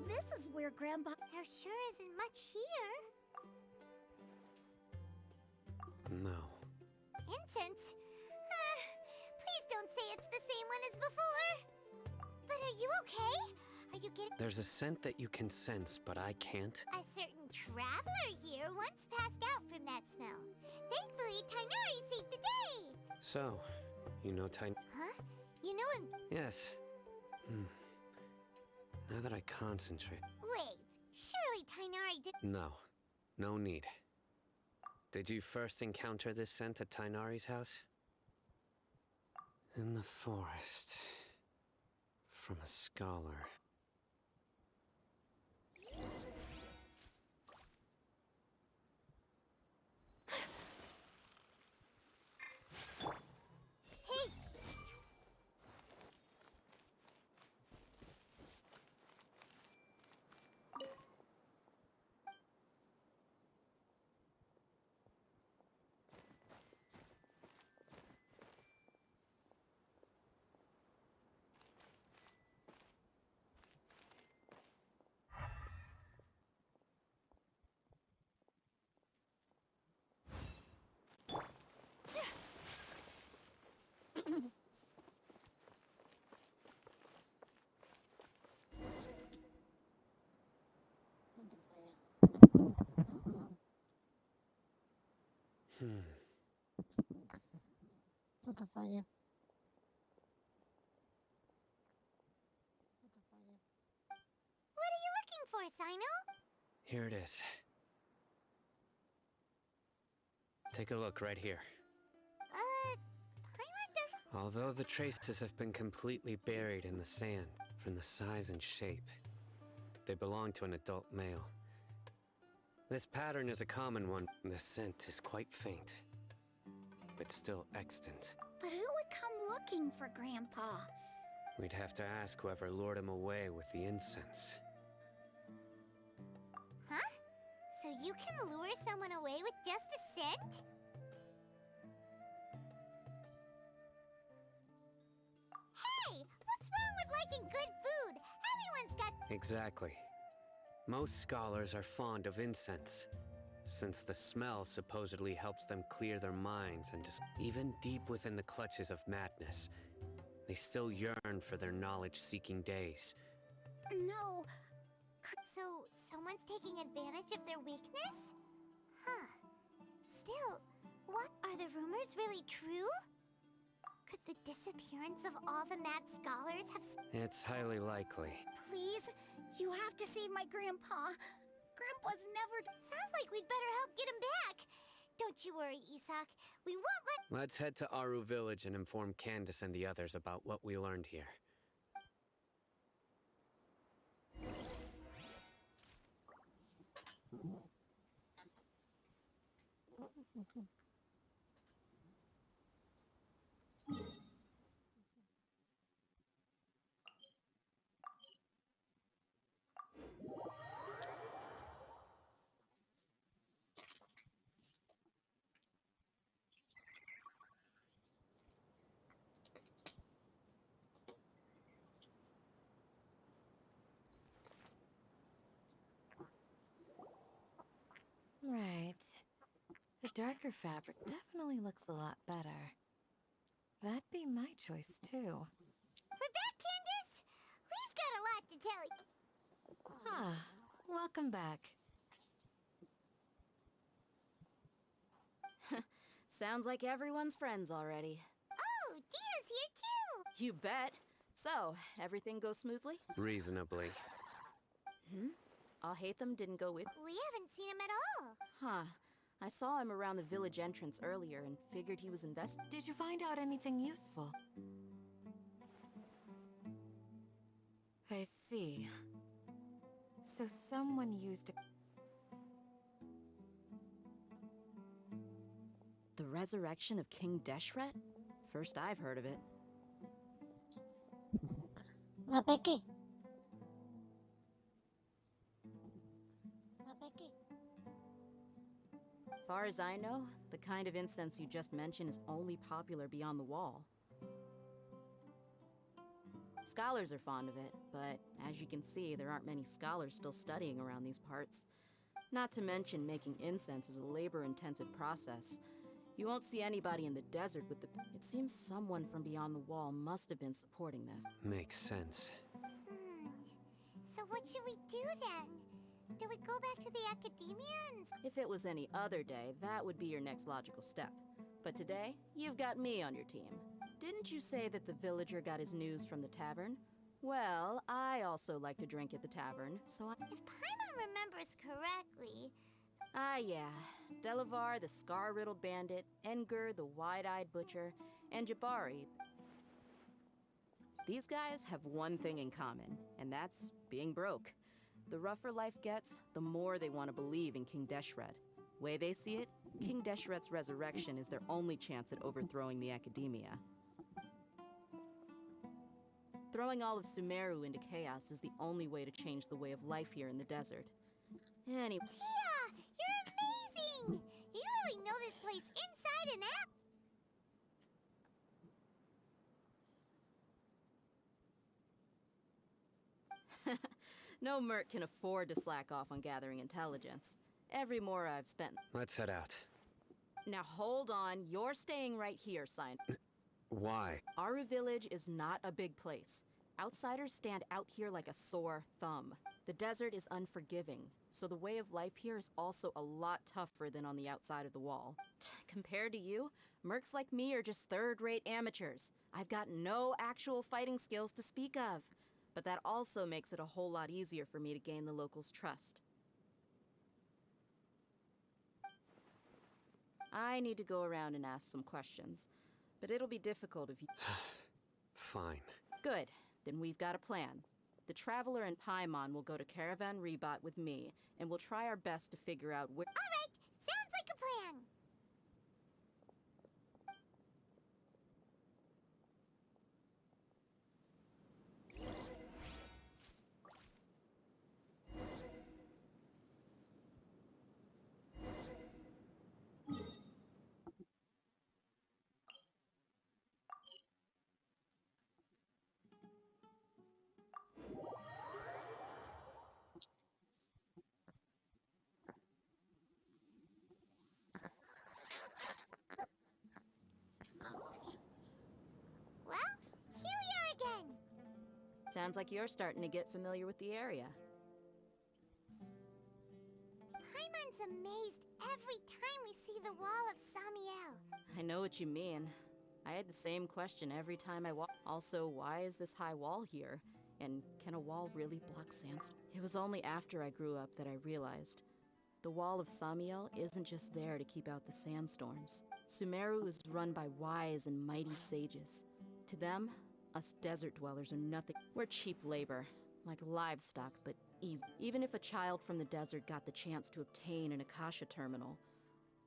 This is where Grandpa... There sure isn't much here. No. Incense? Please don't say it's the same one as before. But are you okay? Are you getting... There's a scent that you can sense, but I can't. A certain traveler here once passed out from that smell. Thankfully, Tighnari saved the day. So, you know Huh? You know him? Yes. Now that I concentrate... Wait, surely Tainari did. No. No need. Did you first encounter this scent at Tainari's house? In the forest. From a scholar. Hey! Puta falla. What are you looking for, Sino? Here it is. Take a look right here. Paimon does. Although the traces have been completely buried in the sand, from the size and shape, they belong to an adult male. This pattern is a common one. The scent is quite faint, but still extant. But who would come looking for Grandpa? We'd have to ask whoever lured him away with the incense. Huh? So you can lure someone away with just a scent? Hey! What's wrong with liking good food? Everyone's got. Exactly. Most scholars are fond of incense, since the smell supposedly helps them clear their minds and just even deep within the clutches of madness, they still yearn for their knowledge-seeking days. No. So, someone's taking advantage of their weakness? Huh. Still, what? Are the rumors really true? Could the disappearance of all the mad scholars have... It's highly likely. Please, you have to save my Grandpa. Grandpa's never... Sounds like we'd better help get him back. Don't you worry, Isak. We won't let... Let's head to Aru Village and inform Candace and the others about what we learned here. Right. The darker fabric definitely looks a lot better. That'd be my choice, too. We're back, Candace! We've got a lot to tell you. Ah, welcome back. Sounds like everyone's friends already. Oh, Dia's here too! You bet. So, everything goes smoothly? Reasonably. Alhaitham didn't go with... We haven't seen him at all. Huh. I saw him around the village entrance earlier and figured he was invested. Did you find out anything useful? I see. So someone used a... The resurrection of King Deshret? First I've heard of it. La Becky. La Becky. Far as I know, the kind of incense you just mentioned is only popular beyond the wall. Scholars are fond of it, but as you can see, there aren't many scholars still studying around these parts. Not to mention, making incense is a labor-intensive process. You won't see anybody in the desert with the... It seems someone from beyond the wall must have been supporting this. Makes sense. So what should we do then? Do we go back to the academia and... If it was any other day, that would be your next logical step. But today, you've got me on your team. Didn't you say that the villager got his news from the tavern? Well, I also like to drink at the tavern, so I... If Paimon remembers correctly... Ah, yeah. Delavar, the scar-riddled bandit, Enger, the wide-eyed butcher, and Jabari. These guys have one thing in common, and that's being broke. The rougher life gets, the more they want to believe in King Deshret. Way they see it, King Deshret's resurrection is their only chance at overthrowing the Academia. Throwing all of Sumeru into chaos is the only way to change the way of life here in the desert. Anyway... Tia! You're amazing! You really know this place inside and out! No merc can afford to slack off on gathering intelligence. Every more I've spent... Let's head out. Now hold on, you're staying right here, Sign. Why? Aru Village is not a big place. Outsiders stand out here like a sore thumb. The desert is unforgiving, so the way of life here is also a lot tougher than on the outside of the wall. Compared to you, mercs like me are just third-rate amateurs. I've got no actual fighting skills to speak of. But that also makes it a whole lot easier for me to gain the locals' trust. I need to go around and ask some questions, but it'll be difficult if you... Fine. Good. Then we've got a plan. The Traveler and Paimon will go to Caravan Rebot with me, and we'll try our best to figure out where... Alright! Sounds like a plan! Sounds like you're starting to get familiar with the area. Paimon's amazed every time we see the wall of Samiel. I know what you mean. I had the same question every time I walked. Also, why is this high wall here? And can a wall really block sandstorm? It was only after I grew up that I realized the wall of Samiel isn't just there to keep out the sandstorms. Sumeru is run by wise and mighty sages. To them, us desert dwellers are nothing. We're cheap labor, like livestock, but easy. Even if a child from the desert got the chance to obtain an Akasha terminal,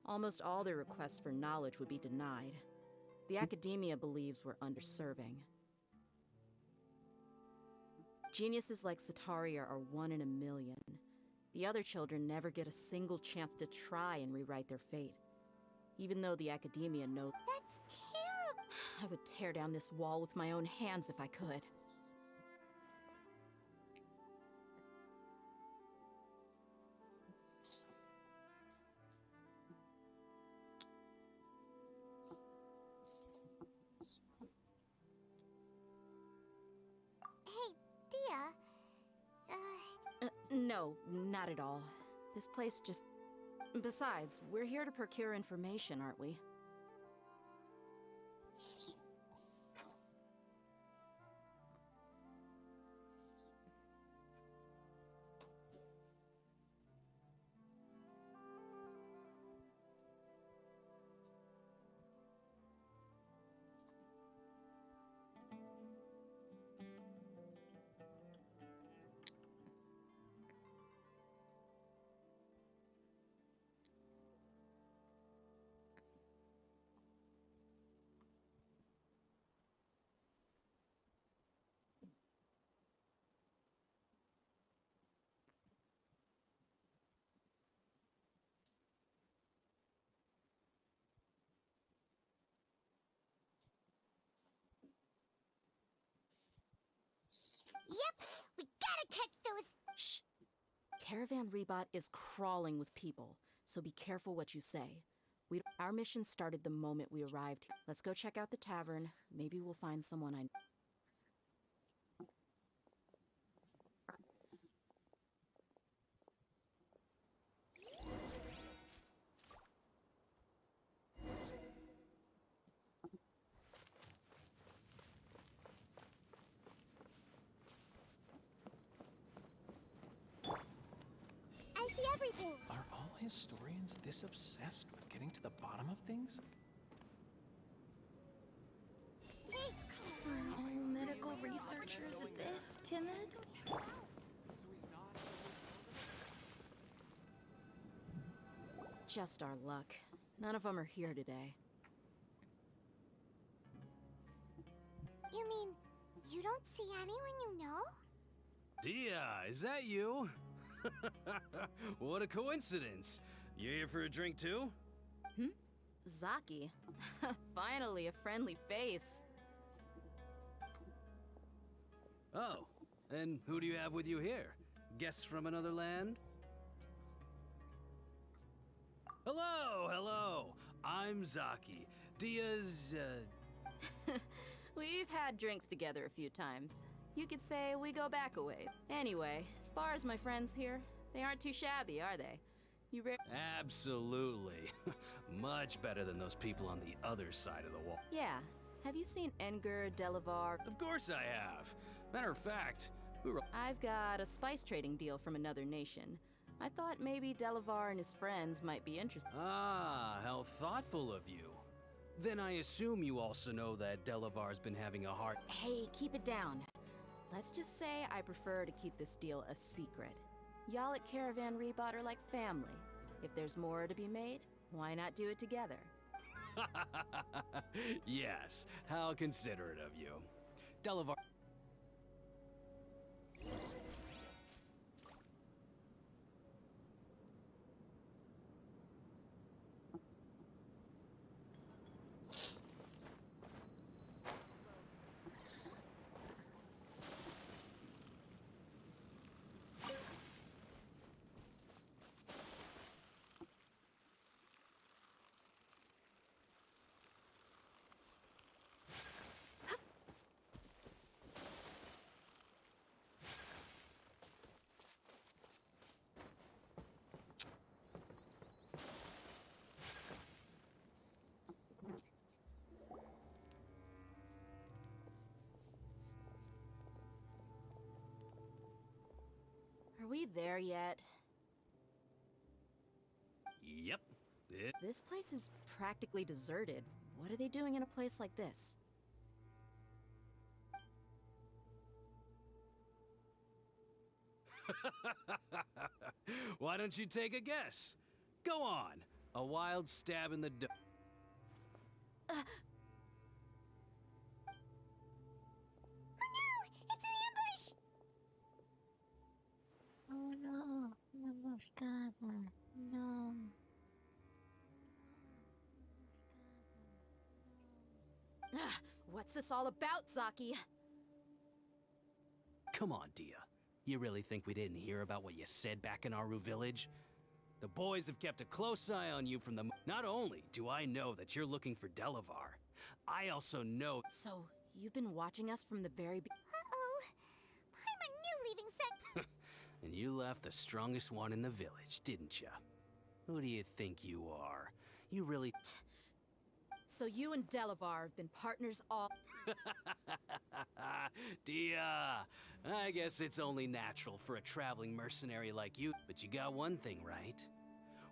almost all their requests for knowledge would be denied. The Academia believes we're underserving. Geniuses like Sataria are 1 in a million. The other children never get a single chance to try and rewrite their fate. Even though the Academia knows... That's terrible! I would tear down this wall with my own hands if I could. Hey, Dia. No, not at all. This place just... Besides, we're here to procure information, aren't we? Yep, we gotta catch those... Shh! Caravan Rebot is crawling with people, so be careful what you say. Our mission started the moment we arrived here. Let's go check out the tavern. Maybe we'll find someone I... Are all historians this obsessed with getting to the bottom of things? Are all medical researchers this timid? Just our luck. None of them are here today. You mean, you don't see anyone you know? Dia, is that you? What a coincidence. You here for a drink too? Zaki. Finally, a friendly face. Oh, and who do you have with you here? Guests from another land? Hello, hello. I'm Zaki. Dia's, We've had drinks together a few times. You could say we go back a ways. Anyway, as far as my friends here, they aren't too shabby, are they? You Absolutely. Much better than those people on the other side of the wall. Yeah. Have you seen Edgar, Delavar? Of course I have. Matter of fact, we were... I've got a spice trading deal from another nation. I thought maybe Delavar and his friends might be interested. Ah, how thoughtful of you. Then I assume you also know that Delavar's been having a hard... Hey, keep it down. Let's just say I prefer to keep this deal a secret. Y'all at Caravan Rebot are like family. If there's more to be made, why not do it together? Yes, how considerate of you. Delavar... Are we there yet? Yep. This place is practically deserted. What are they doing in a place like this? Why don't you take a guess? Go on. A wild stab in the dark. Oh no, una emboscada. No. What's this all about, Zaki? Come on, Dia. You really think we didn't hear about what you said back in Aru village? The boys have kept a close eye on you from the... Not only do I know that you're looking for Delavar, I also know... So, you've been watching us from the very... Uh-oh. I'm a new leaving set. And you left the strongest one in the village, didn't ya? Who do you think you are? You really... So you and Delavar have been partners all... Dia, I guess it's only natural for a traveling mercenary like you. But you got one thing right.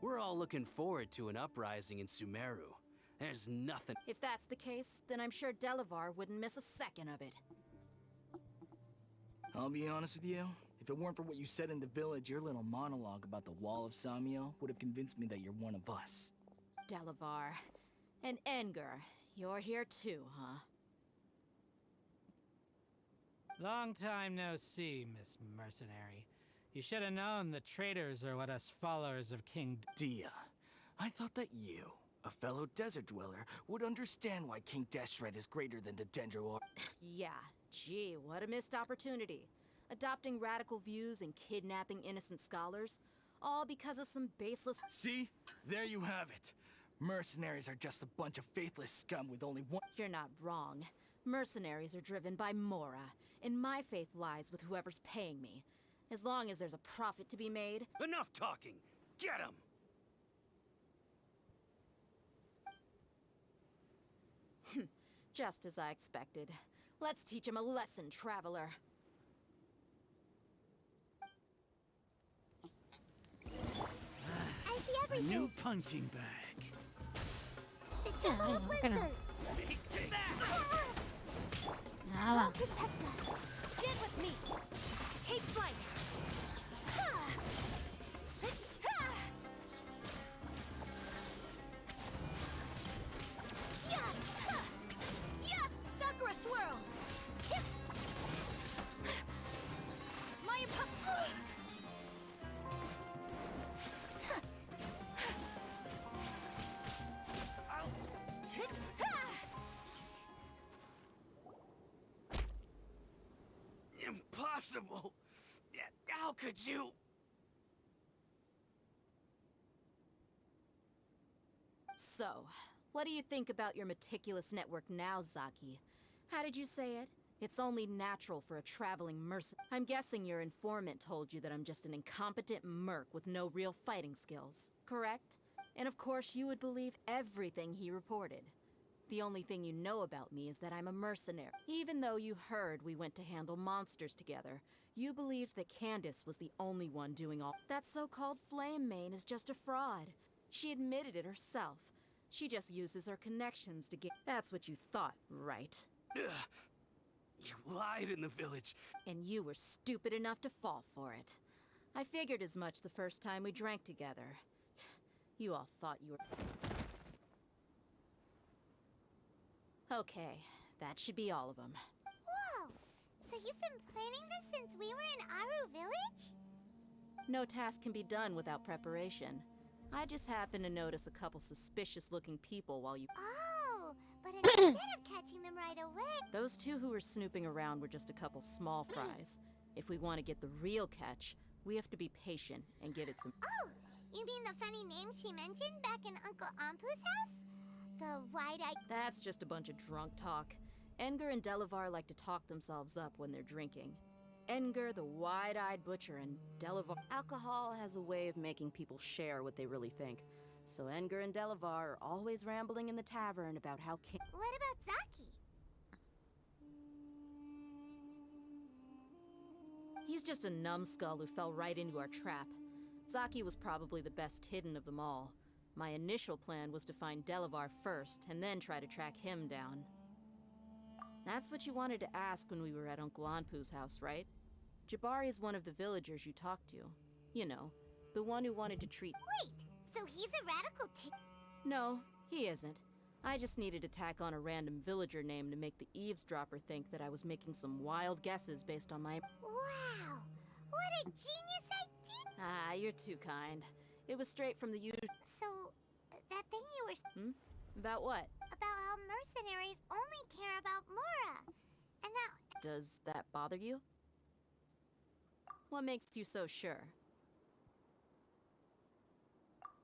We're all looking forward to an uprising in Sumeru. There's nothing... If that's the case, then I'm sure Delavar wouldn't miss a second of it. I'll be honest with you. If it weren't for what you said in the village, your little monologue about the Wall of Samiel would have convinced me that you're one of us. Delavar. And Edgar, you're here too, huh? Long time no see, Miss Mercenary. You should have known the traitors are what us followers of King Dia, I thought that you, a fellow desert dweller, would understand why King Deshret is greater than the Dendro. Yeah, gee, what a missed opportunity. Adopting radical views and kidnapping innocent scholars, all because of some baseless... See? There you have it. Mercenaries are just a bunch of faithless scum with only one... You're not wrong. Mercenaries are driven by Mora, and my faith lies with whoever's paying me. As long as there's a profit to be made... Enough talking! Get him! Just as I expected. Let's teach him a lesson, traveler. everything. New punching bag. The Temple of Wisdom. Nada. Protect us. Get with me. Take flight. Sakura swirl. Impossible! How could you? So, what do you think about your meticulous network now, Zaki? How did you say it? It's only natural for a traveling mercenary. I'm guessing your informant told you that I'm just an incompetent merc with no real fighting skills, correct? And of course you would believe everything he reported. The only thing you know about me is that I'm a mercenary. Even though you heard we went to handle monsters together, you believed that Candace was the only one doing all. That so-called Flame Mane is just a fraud. She admitted it herself. She just uses her connections to get. That's what you thought, right? Ugh. You lied in the village. And you were stupid enough to fall for it. I figured as much the first time we drank together. You all thought you were... Okay, that should be all of them. Whoa! So you've been planning this since we were in Aru Village? No task can be done without preparation. I just happened to notice a couple suspicious-looking people while you... Oh, but instead of catching them right away... Those two who were snooping around were just a couple small fries. If we want to get the real catch, we have to be patient and give it some... Oh! You mean the funny name she mentioned back in Uncle Ampu's house? The wide-eyed... That's just a bunch of drunk talk. Edgar and Delavar like to talk themselves up when they're drinking. Edgar, the wide-eyed butcher, and Delavar... Alcohol has a way of making people share what they really think. So Edgar and Delavar are always rambling in the tavern about how What about Zaki? He's just a numbskull who fell right into our trap. Zaki was probably the best hidden of them all. My initial plan was to find Delavar first, and then try to track him down. That's what you wanted to ask when we were at Uncle Anpu's house, right? Jabari is one of the villagers you talked to. You know, the one who wanted to treat... Wait, so he's a radical No, he isn't. I just needed to tack on a random villager name to make the eavesdropper think that I was making some wild guesses based on my... Wow! What a genius idea! Ah, you're too kind. It was straight from the So, that thing you were... About what? About how mercenaries only care about Mora. And that... Does that bother you? What makes you so sure?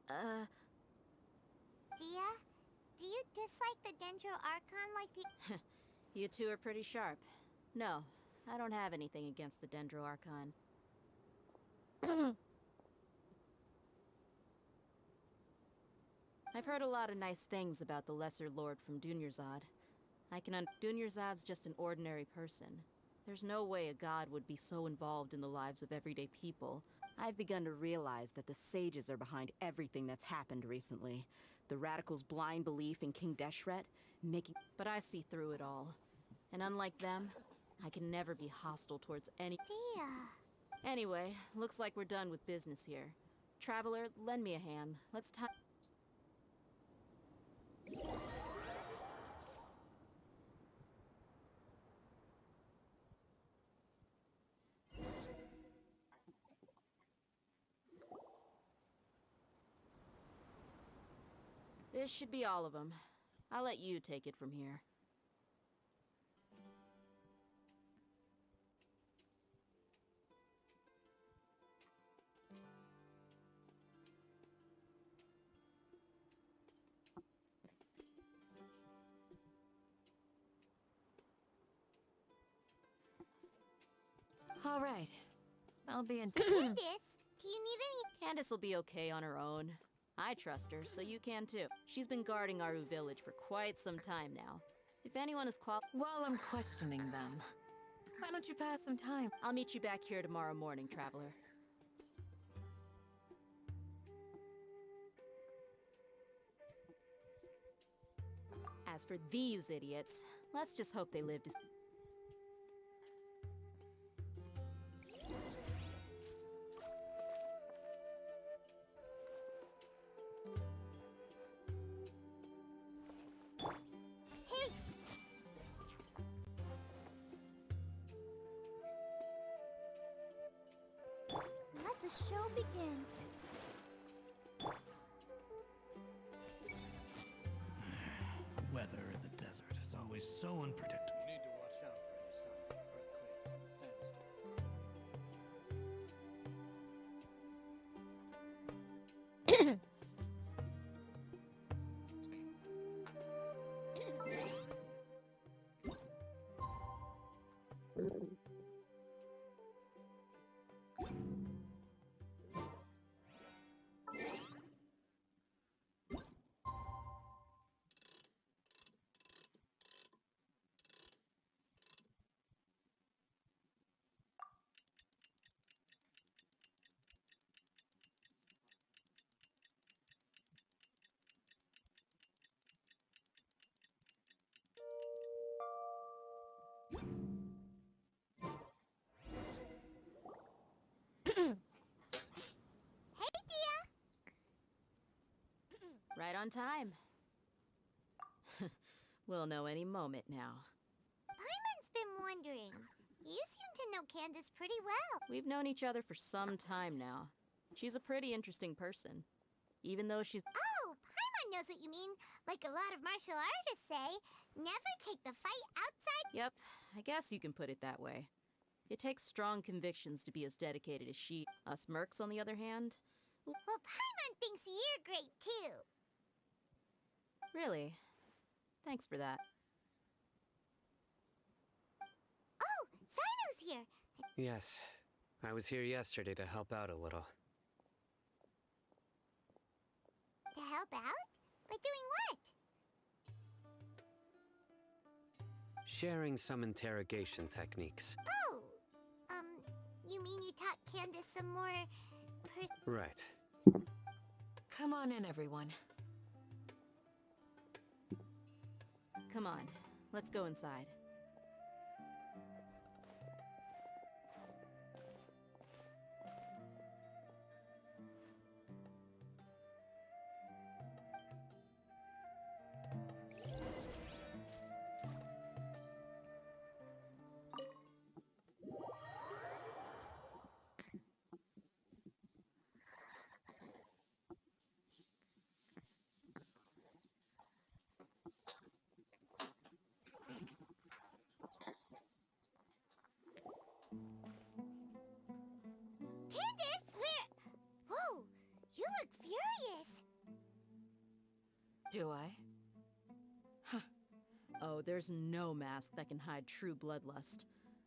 Dia, do you dislike the Dendro Archon like the... You two are pretty sharp. No, I don't have anything against the Dendro Archon. I've heard a lot of nice things about the Lesser Lord from Dunyarzad. Dunyarzad's just an ordinary person. There's no way a god would be so involved in the lives of everyday people. I've begun to realize that the sages are behind everything that's happened recently. The radicals' blind belief in King Deshret, making... But I see through it all. And unlike them, I can never be hostile towards any... Dia... Anyway, looks like we're done with business here. Traveler, lend me a hand. Let's tie... This should be all of them. I'll let you take it from here. All right. I'll be in... Candace, do you need any... Candace will be okay on her own. I trust her, so you can too. She's been guarding Aru Village for quite some time now. If anyone is While I'm questioning them, why don't you pass some time? I'll meet you back here tomorrow morning, Traveler. As for these idiots, let's just hope they live to... Hey! Let the show begin. Weather in the desert is always so unpredictable. You need to watch out for any signs of earthquakes and sandstorms. Hey, Dia! Right on time. We'll know any moment now. Paimon's been wondering. You seem to know Candace pretty well. We've known each other for some time now. She's a pretty interesting person. Even though she's... Oh, Paimon knows what you mean. Like a lot of martial artists say, never take the fight outside. Yep, I guess you can put it that way. It takes strong convictions to be as dedicated as she... Us mercs, on the other hand... Well, Paimon thinks you're great, too. Really? Thanks for that. Oh, Sino's here. Yes, I was here yesterday to help out a little. To help out? By doing what? Sharing some interrogation techniques. Oh, you mean you taught Candace some more Right. Come on in, everyone. Come on, let's go inside. Candace, where? Whoa, you look furious. Do I? Oh, there's no mask that can hide true bloodlust.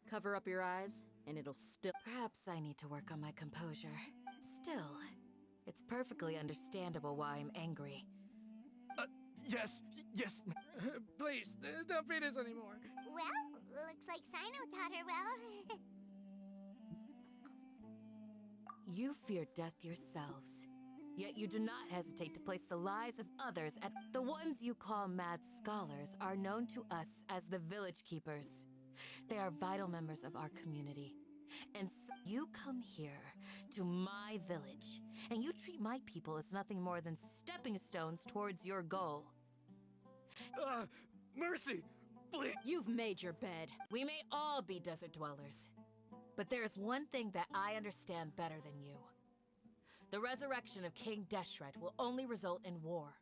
Cover up your eyes, and it'll still... Perhaps I need to work on my composure. Still, it's perfectly understandable why I'm angry. Yes. Please, don't beat us anymore. Well, looks like Sino taught her well. You fear death yourselves, yet you do not hesitate to place the lives of others at... The ones you call mad scholars are known to us as the Village Keepers. They are vital members of our community. And so you come here to my village, and you treat my people as nothing more than stepping stones towards your goal. Mercy! Please! You've made your bed. We may all be desert dwellers, but there is one thing that I understand better than you. The resurrection of King Deshret will only result in war.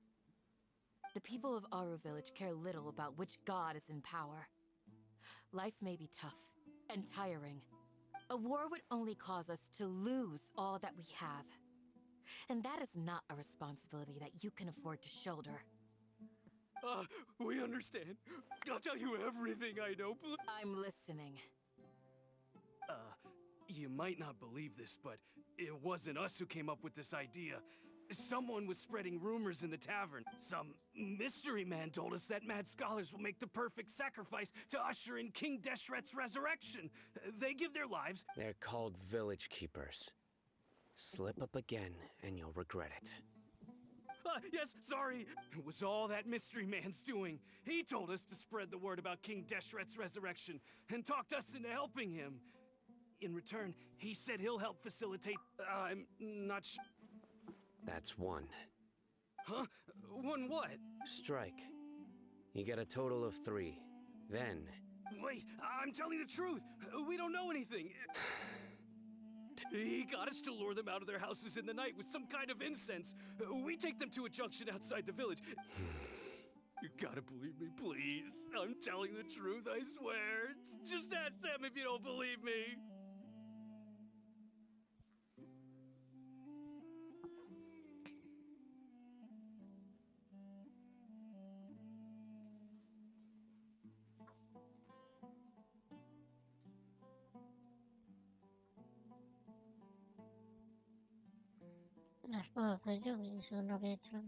The people of Aru Village care little about which god is in power. Life may be tough and tiring. A war would only cause us to lose all that we have. And that is not a responsibility that you can afford to shoulder. We understand. I'll tell you everything I know. I'm listening. You might not believe this, but it wasn't us who came up with this idea. Someone was spreading rumors in the tavern. Some mystery man told us that mad scholars will make the perfect sacrifice to usher in King Deshret's resurrection. They give their lives. They're called Village Keepers. Slip up again, and you'll regret it. Yes, sorry. It was all that mystery man's doing. He told us to spread the word about King Deshret's resurrection and talked us into helping him. In return, he said he'll help facilitate. I'm not sure. That's one. Huh? One what? Strike. You get a total of 3. Then... Wait, I'm telling the truth. We don't know anything. He got us to lure them out of their houses in the night with some kind of incense. We take them to a junction outside the village. You gotta believe me, please. I'm telling the truth, I swear. Just ask them if you don't believe me. Las voces yo mi sono vetro.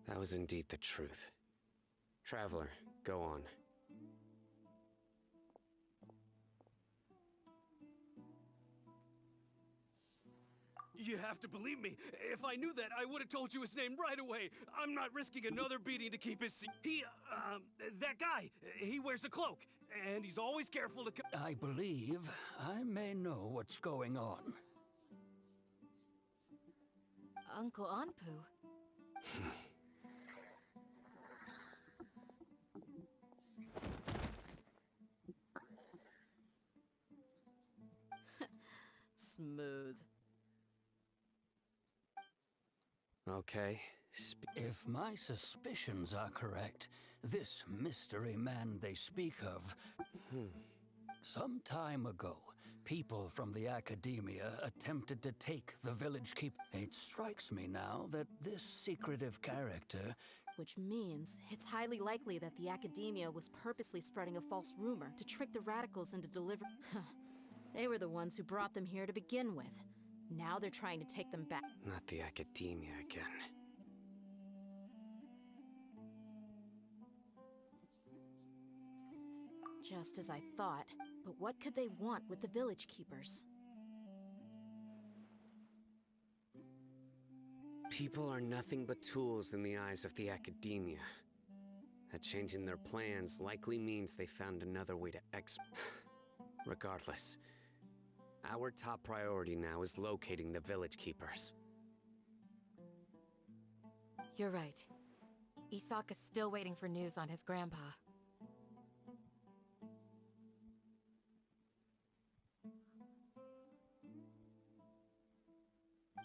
That was indeed the truth. Traveler, go on. You have to believe me. If I knew that, I would have told you his name right away. I'm not risking another beating to keep his that guy, he wears a cloak, and he's always careful to... I believe I may know what's going on. Uncle Anpu. Smooth. Okay. If my suspicions are correct, this mystery man they speak of... Some time ago, people from the Academia attempted to take the village keep. It strikes me now that this secretive character... Which means it's highly likely that the Academia was purposely spreading a false rumor to trick the radicals into delivering... They were the ones who brought them here to begin with. Now they're trying to take them back. Not the Academia again. Just as I thought. But what could they want with the village keepers? People are nothing but tools in the eyes of the Academia. A change in their plans likely means they found another way to Regardless, our top priority now is locating the village keepers. You're right. Isak is still waiting for news on his grandpa.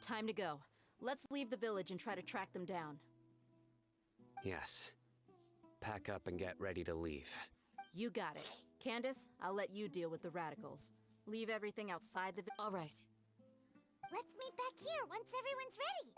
Time to go. Let's leave the village and try to track them down. Yes. Pack up and get ready to leave. You got it. Candace, I'll let you deal with the radicals. Leave everything outside the... All right. Let's meet back here once everyone's ready.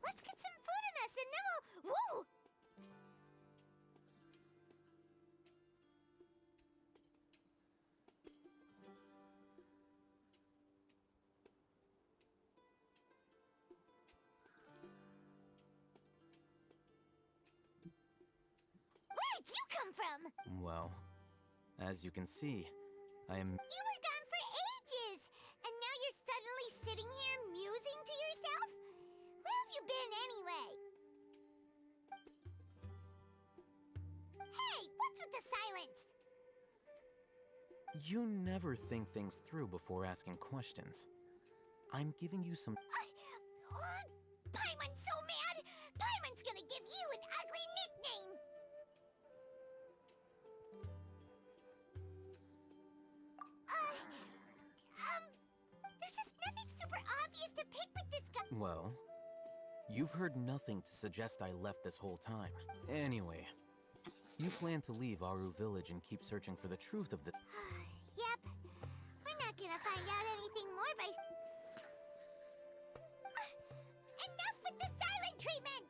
Let's get some food in us and then we'll... Woo! Where did you come from? Well, as you can see, I am... You were gone for ages! And now you're suddenly sitting here musing to yourself? Where have you been anyway? Hey, what's with the silence? You never think things through before asking questions. I'm giving you some... Paimon's so mad! Paimon's gonna give you an ugly nickname! Well, you've heard nothing to suggest I left this whole time. Anyway, you plan to leave Aru Village and keep searching for the truth of the... Yep. We're not gonna find out anything more by... Enough with the silent treatment!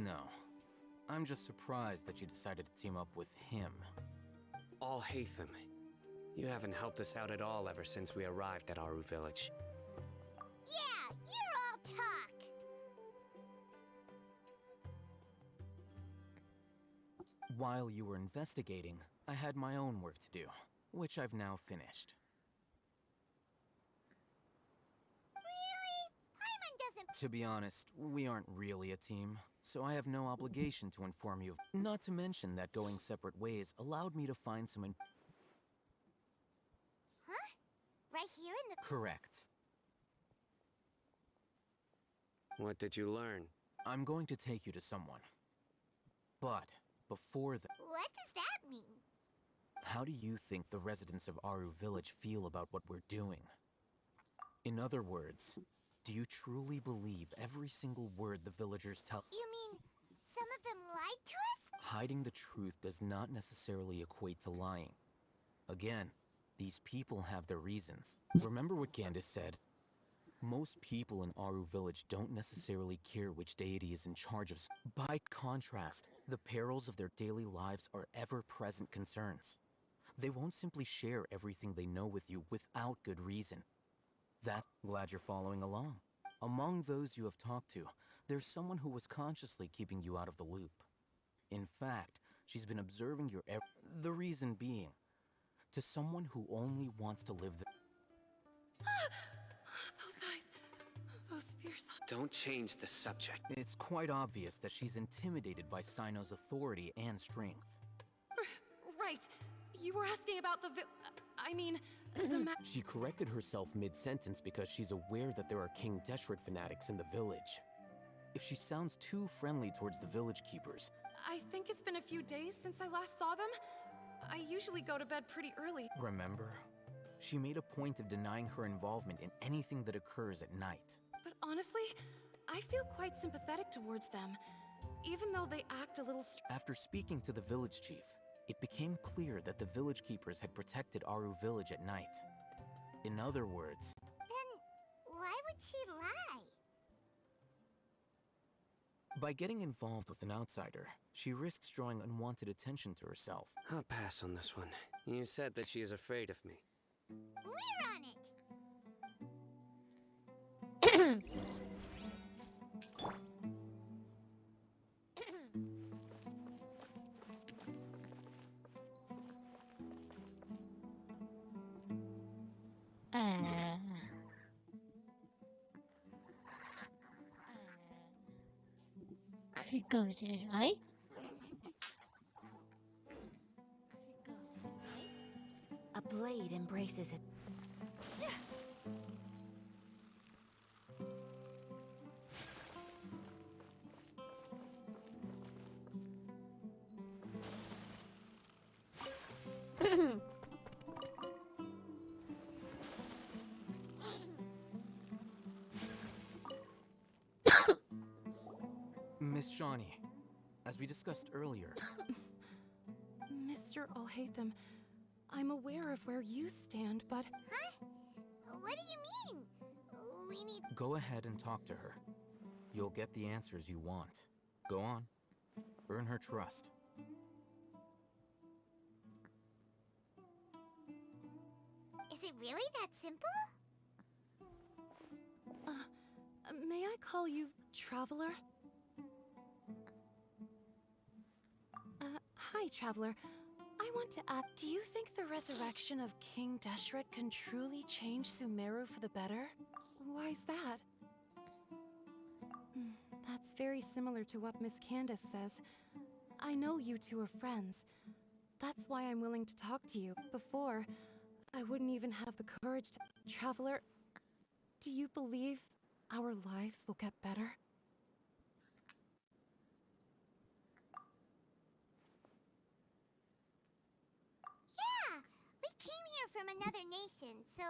No. I'm just surprised that you decided to team up with him. Alhaitham, you haven't helped us out at all ever since we arrived at Aru Village. Yeah, you're all talk! While you were investigating, I had my own work to do, which I've now finished. Really? Paimon doesn't... To be honest, we aren't really a team, so I have no obligation to inform you of... Not to mention that going separate ways allowed me to find some... Huh? Right here in the... Correct. What did you learn? I'm going to take you to someone. But, before that... What does that mean? How do you think the residents of Aru Village feel about what we're doing? In other words, do you truly believe every single word the villagers tell? You mean, some of them lied to us? Hiding the truth does not necessarily equate to lying. Again, these people have their reasons. Remember what Candace said? Most people in Aru Village don't necessarily care which deity is in charge of... By contrast, the perils of their daily lives are ever-present concerns. They won't simply share everything they know with you without good reason. Glad you're following along. Among those you have talked to, there's someone who was consciously keeping you out of the loop. In fact, she's been observing your the reason being, to someone who only wants to live the... Those eyes. Those fierce eyes. Don't change the subject. It's quite obvious that she's intimidated by Sino's authority and strength. Right. You were asking about the I mean, the She corrected herself mid-sentence because she's aware that there are King Deshret fanatics in the village. If she sounds too friendly towards the village keepers... I think it's been a few days since I last saw them. I usually go to bed pretty early. Remember? She made a point of denying her involvement in anything that occurs at night. But honestly, I feel quite sympathetic towards them, even though they act a little... After speaking to the village chief, it became clear that the village keepers had protected Aru Village at night. In other words... Then, why would she lie? By getting involved with an outsider, she risks drawing unwanted attention to herself. I'll pass on this one. You said that she is afraid of me. We're on it! It goes here, right? A blade embraces it. Miss Shawnee, as we discussed earlier... Mr. Alhaitham, I'm aware of where you stand, but... Huh? What do you mean? We need... Go ahead and talk to her. You'll get the answers you want. Go on. Earn her trust. Is it really that simple? May I call you Traveler? Hi, Traveler. I want to ask, do you think the resurrection of King Deshret can truly change Sumeru for the better? Why's that? That's very similar to what Miss Candace says. I know you two are friends. That's why I'm willing to talk to you. Before, I wouldn't even have the courage to... Traveler, do you believe our lives will get better? Yeah! We came here from another nation, so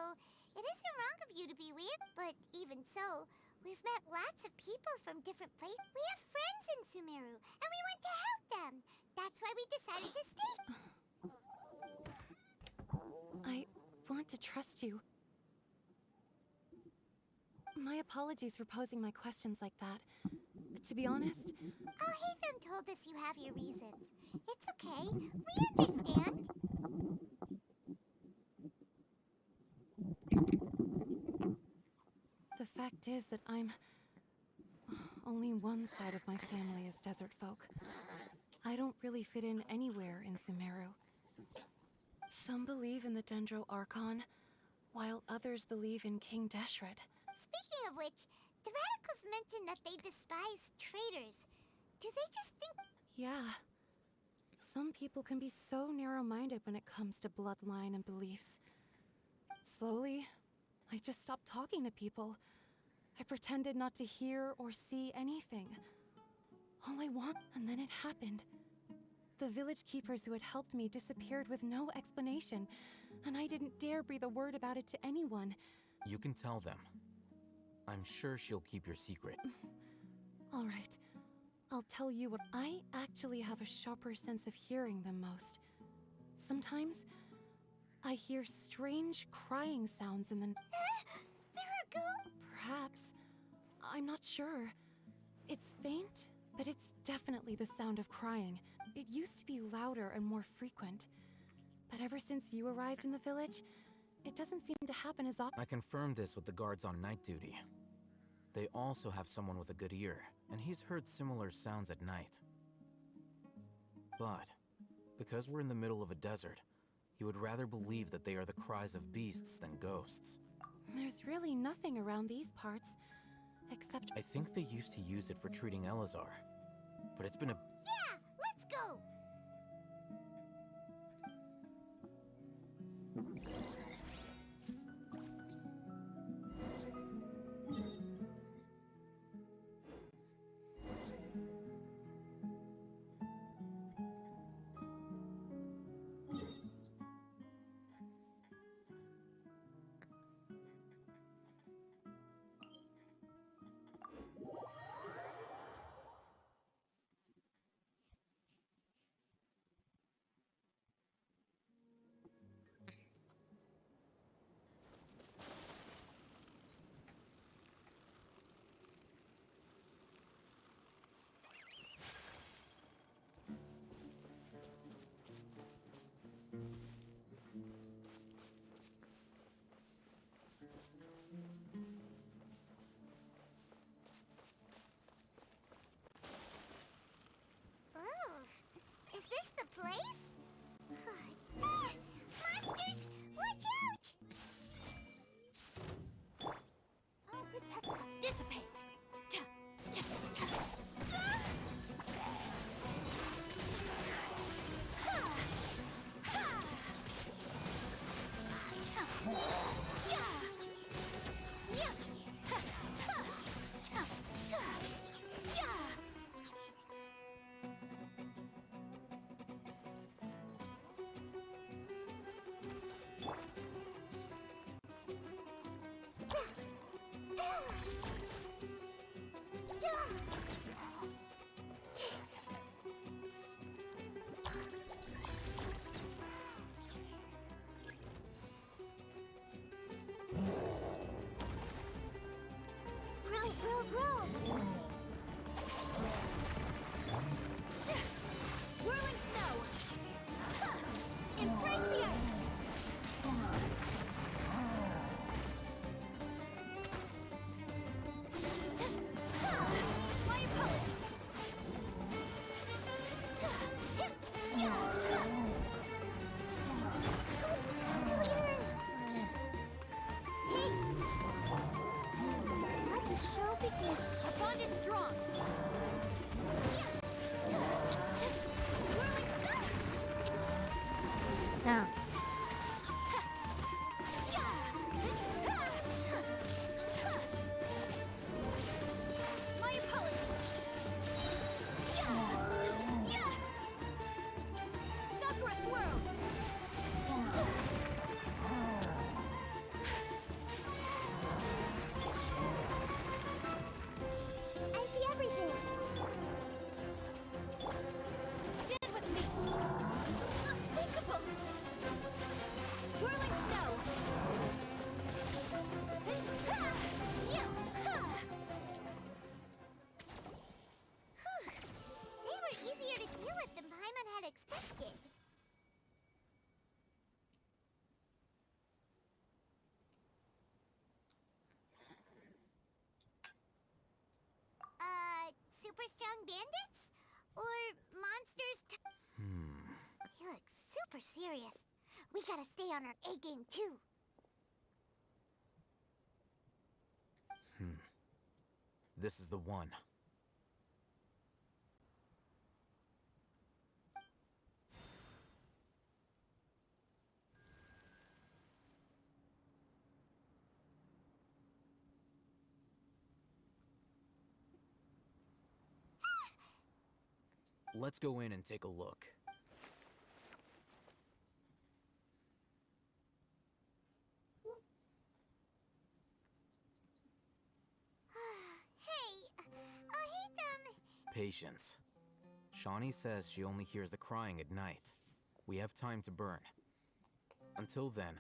it isn't wrong of you to be weird. But even so, We've met lots of people from different places. We have friends in Sumeru, and we want to help them. That's why we decided to stay. I want to trust you. My apologies for posing my questions like that. To be honest... Alhaitham told us you have your reasons. It's okay. We understand. The fact is that only one side of my family is desert folk. I don't really fit in anywhere in Sumeru. Some believe in the Dendro Archon, while others believe in King Deshret. Speaking of which, the radicals mentioned that they despise traitors. Do they just think... Yeah. Some people can be so narrow-minded when it comes to bloodline and beliefs. Slowly, I just stopped talking to people. I pretended not to hear or see anything. All I want... And then it happened. The village keepers who had helped me disappeared with no explanation, and I didn't dare breathe a word about it to anyone. You can tell them. I'm sure she'll keep your secret. All right. I'll tell you what... I actually have a sharper sense of hearing than most. Sometimes, I hear strange crying sounds in the... Miracle? Perhaps. I'm not sure. It's faint, but it's definitely the sound of crying. It used to be louder and more frequent. But ever since you arrived in the village, it doesn't seem to happen as often. I confirmed this with the guards on night duty. They also have someone with a good ear, and he's heard similar sounds at night. But, because we're in the middle of a desert, he would rather believe that they are the cries of beasts than ghosts. There's really nothing around these parts, except... I think they used to use it for treating Elazar, but it's been a... Yeah, let's go! Is this the place? Ah! Monsters! Watch out! I'll protect it. Dissipate. Whirling snow! Embrace the ice! My apologies! Let the show begin. Our bond is strong! So, My apologies! Sakura swirl! super strong bandits? Or monsters? He looks super serious. We gotta stay on our A game too. This is the one. Let's go in and take a look. Hey, I'll hate them. Patience. Shawnee says she only hears the crying at night. We have time to burn. Until then,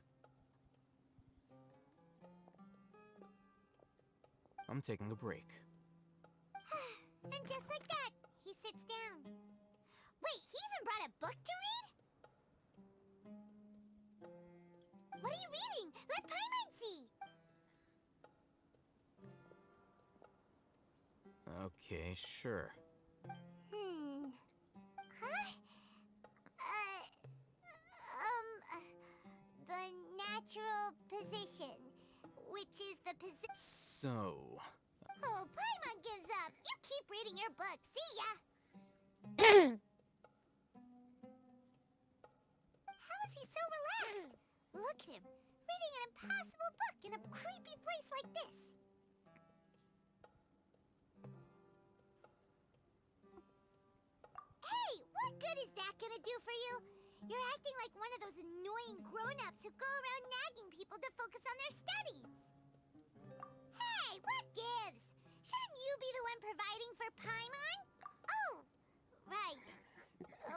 I'm taking a break. And just like that, he sits down. Wait, he even brought a book to read? What are you reading? Let Paimon see! Okay, sure. Huh? The natural position, which is the position. So, Oh, Paimon gives up. You keep reading your book. See ya. How is he so relaxed? Look at him, reading an impossible book in a creepy place like this. Hey, what good is that gonna do for you? You're acting like one of those annoying grown-ups who go around nagging people to focus on their studies. Hey, what gives? Shouldn't you be the one providing for Paimon? Oh, right.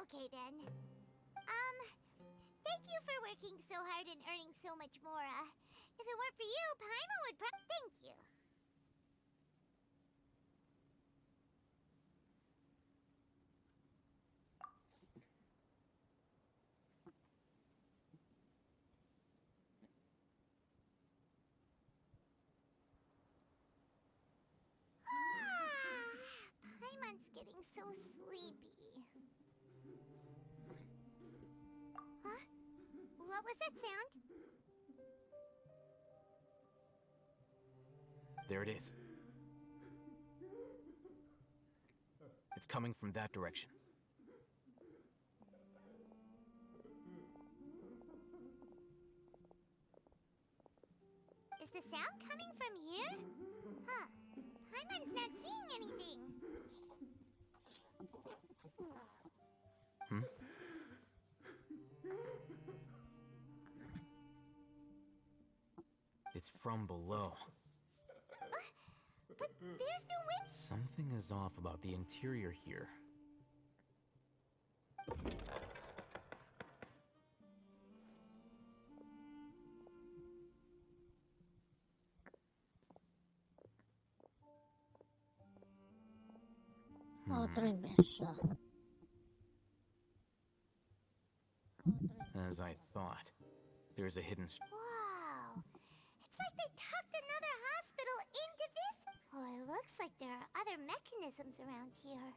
Okay then. Thank you for working so hard and earning so much more. If it weren't for you, Paimon would thank you. Paimon's getting so sleepy. Huh? What was that sound? there it is. It's coming from that direction. Is the sound coming from here? Huh. Paimon's not seeing anything. It's from below. But there's no way. Something is off about the interior here. Otro inmerso. As I thought, there's a hidden. Wow. It's like they tucked another hospital into this. Oh, it looks like there are other mechanisms around here.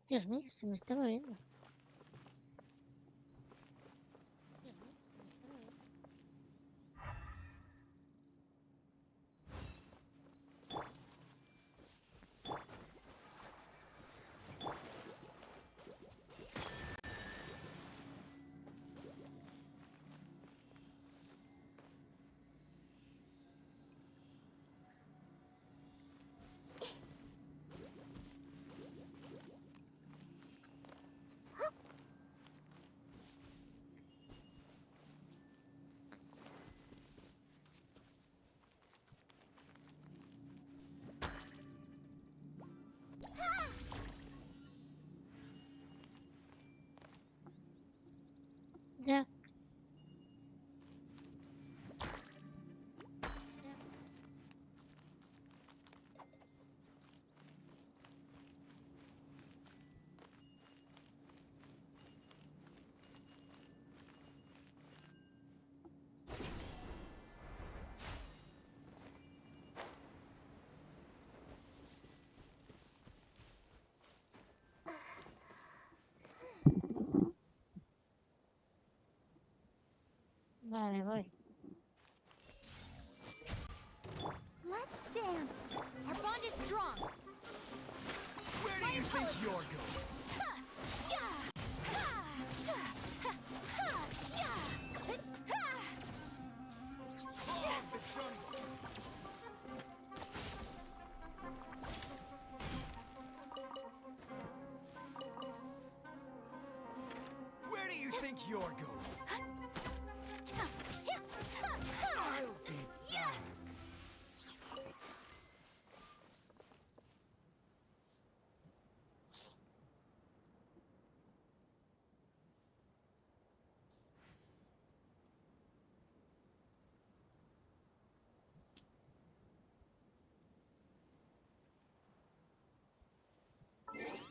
Dios mío, se me está moviendo. think you're going? I'll be back.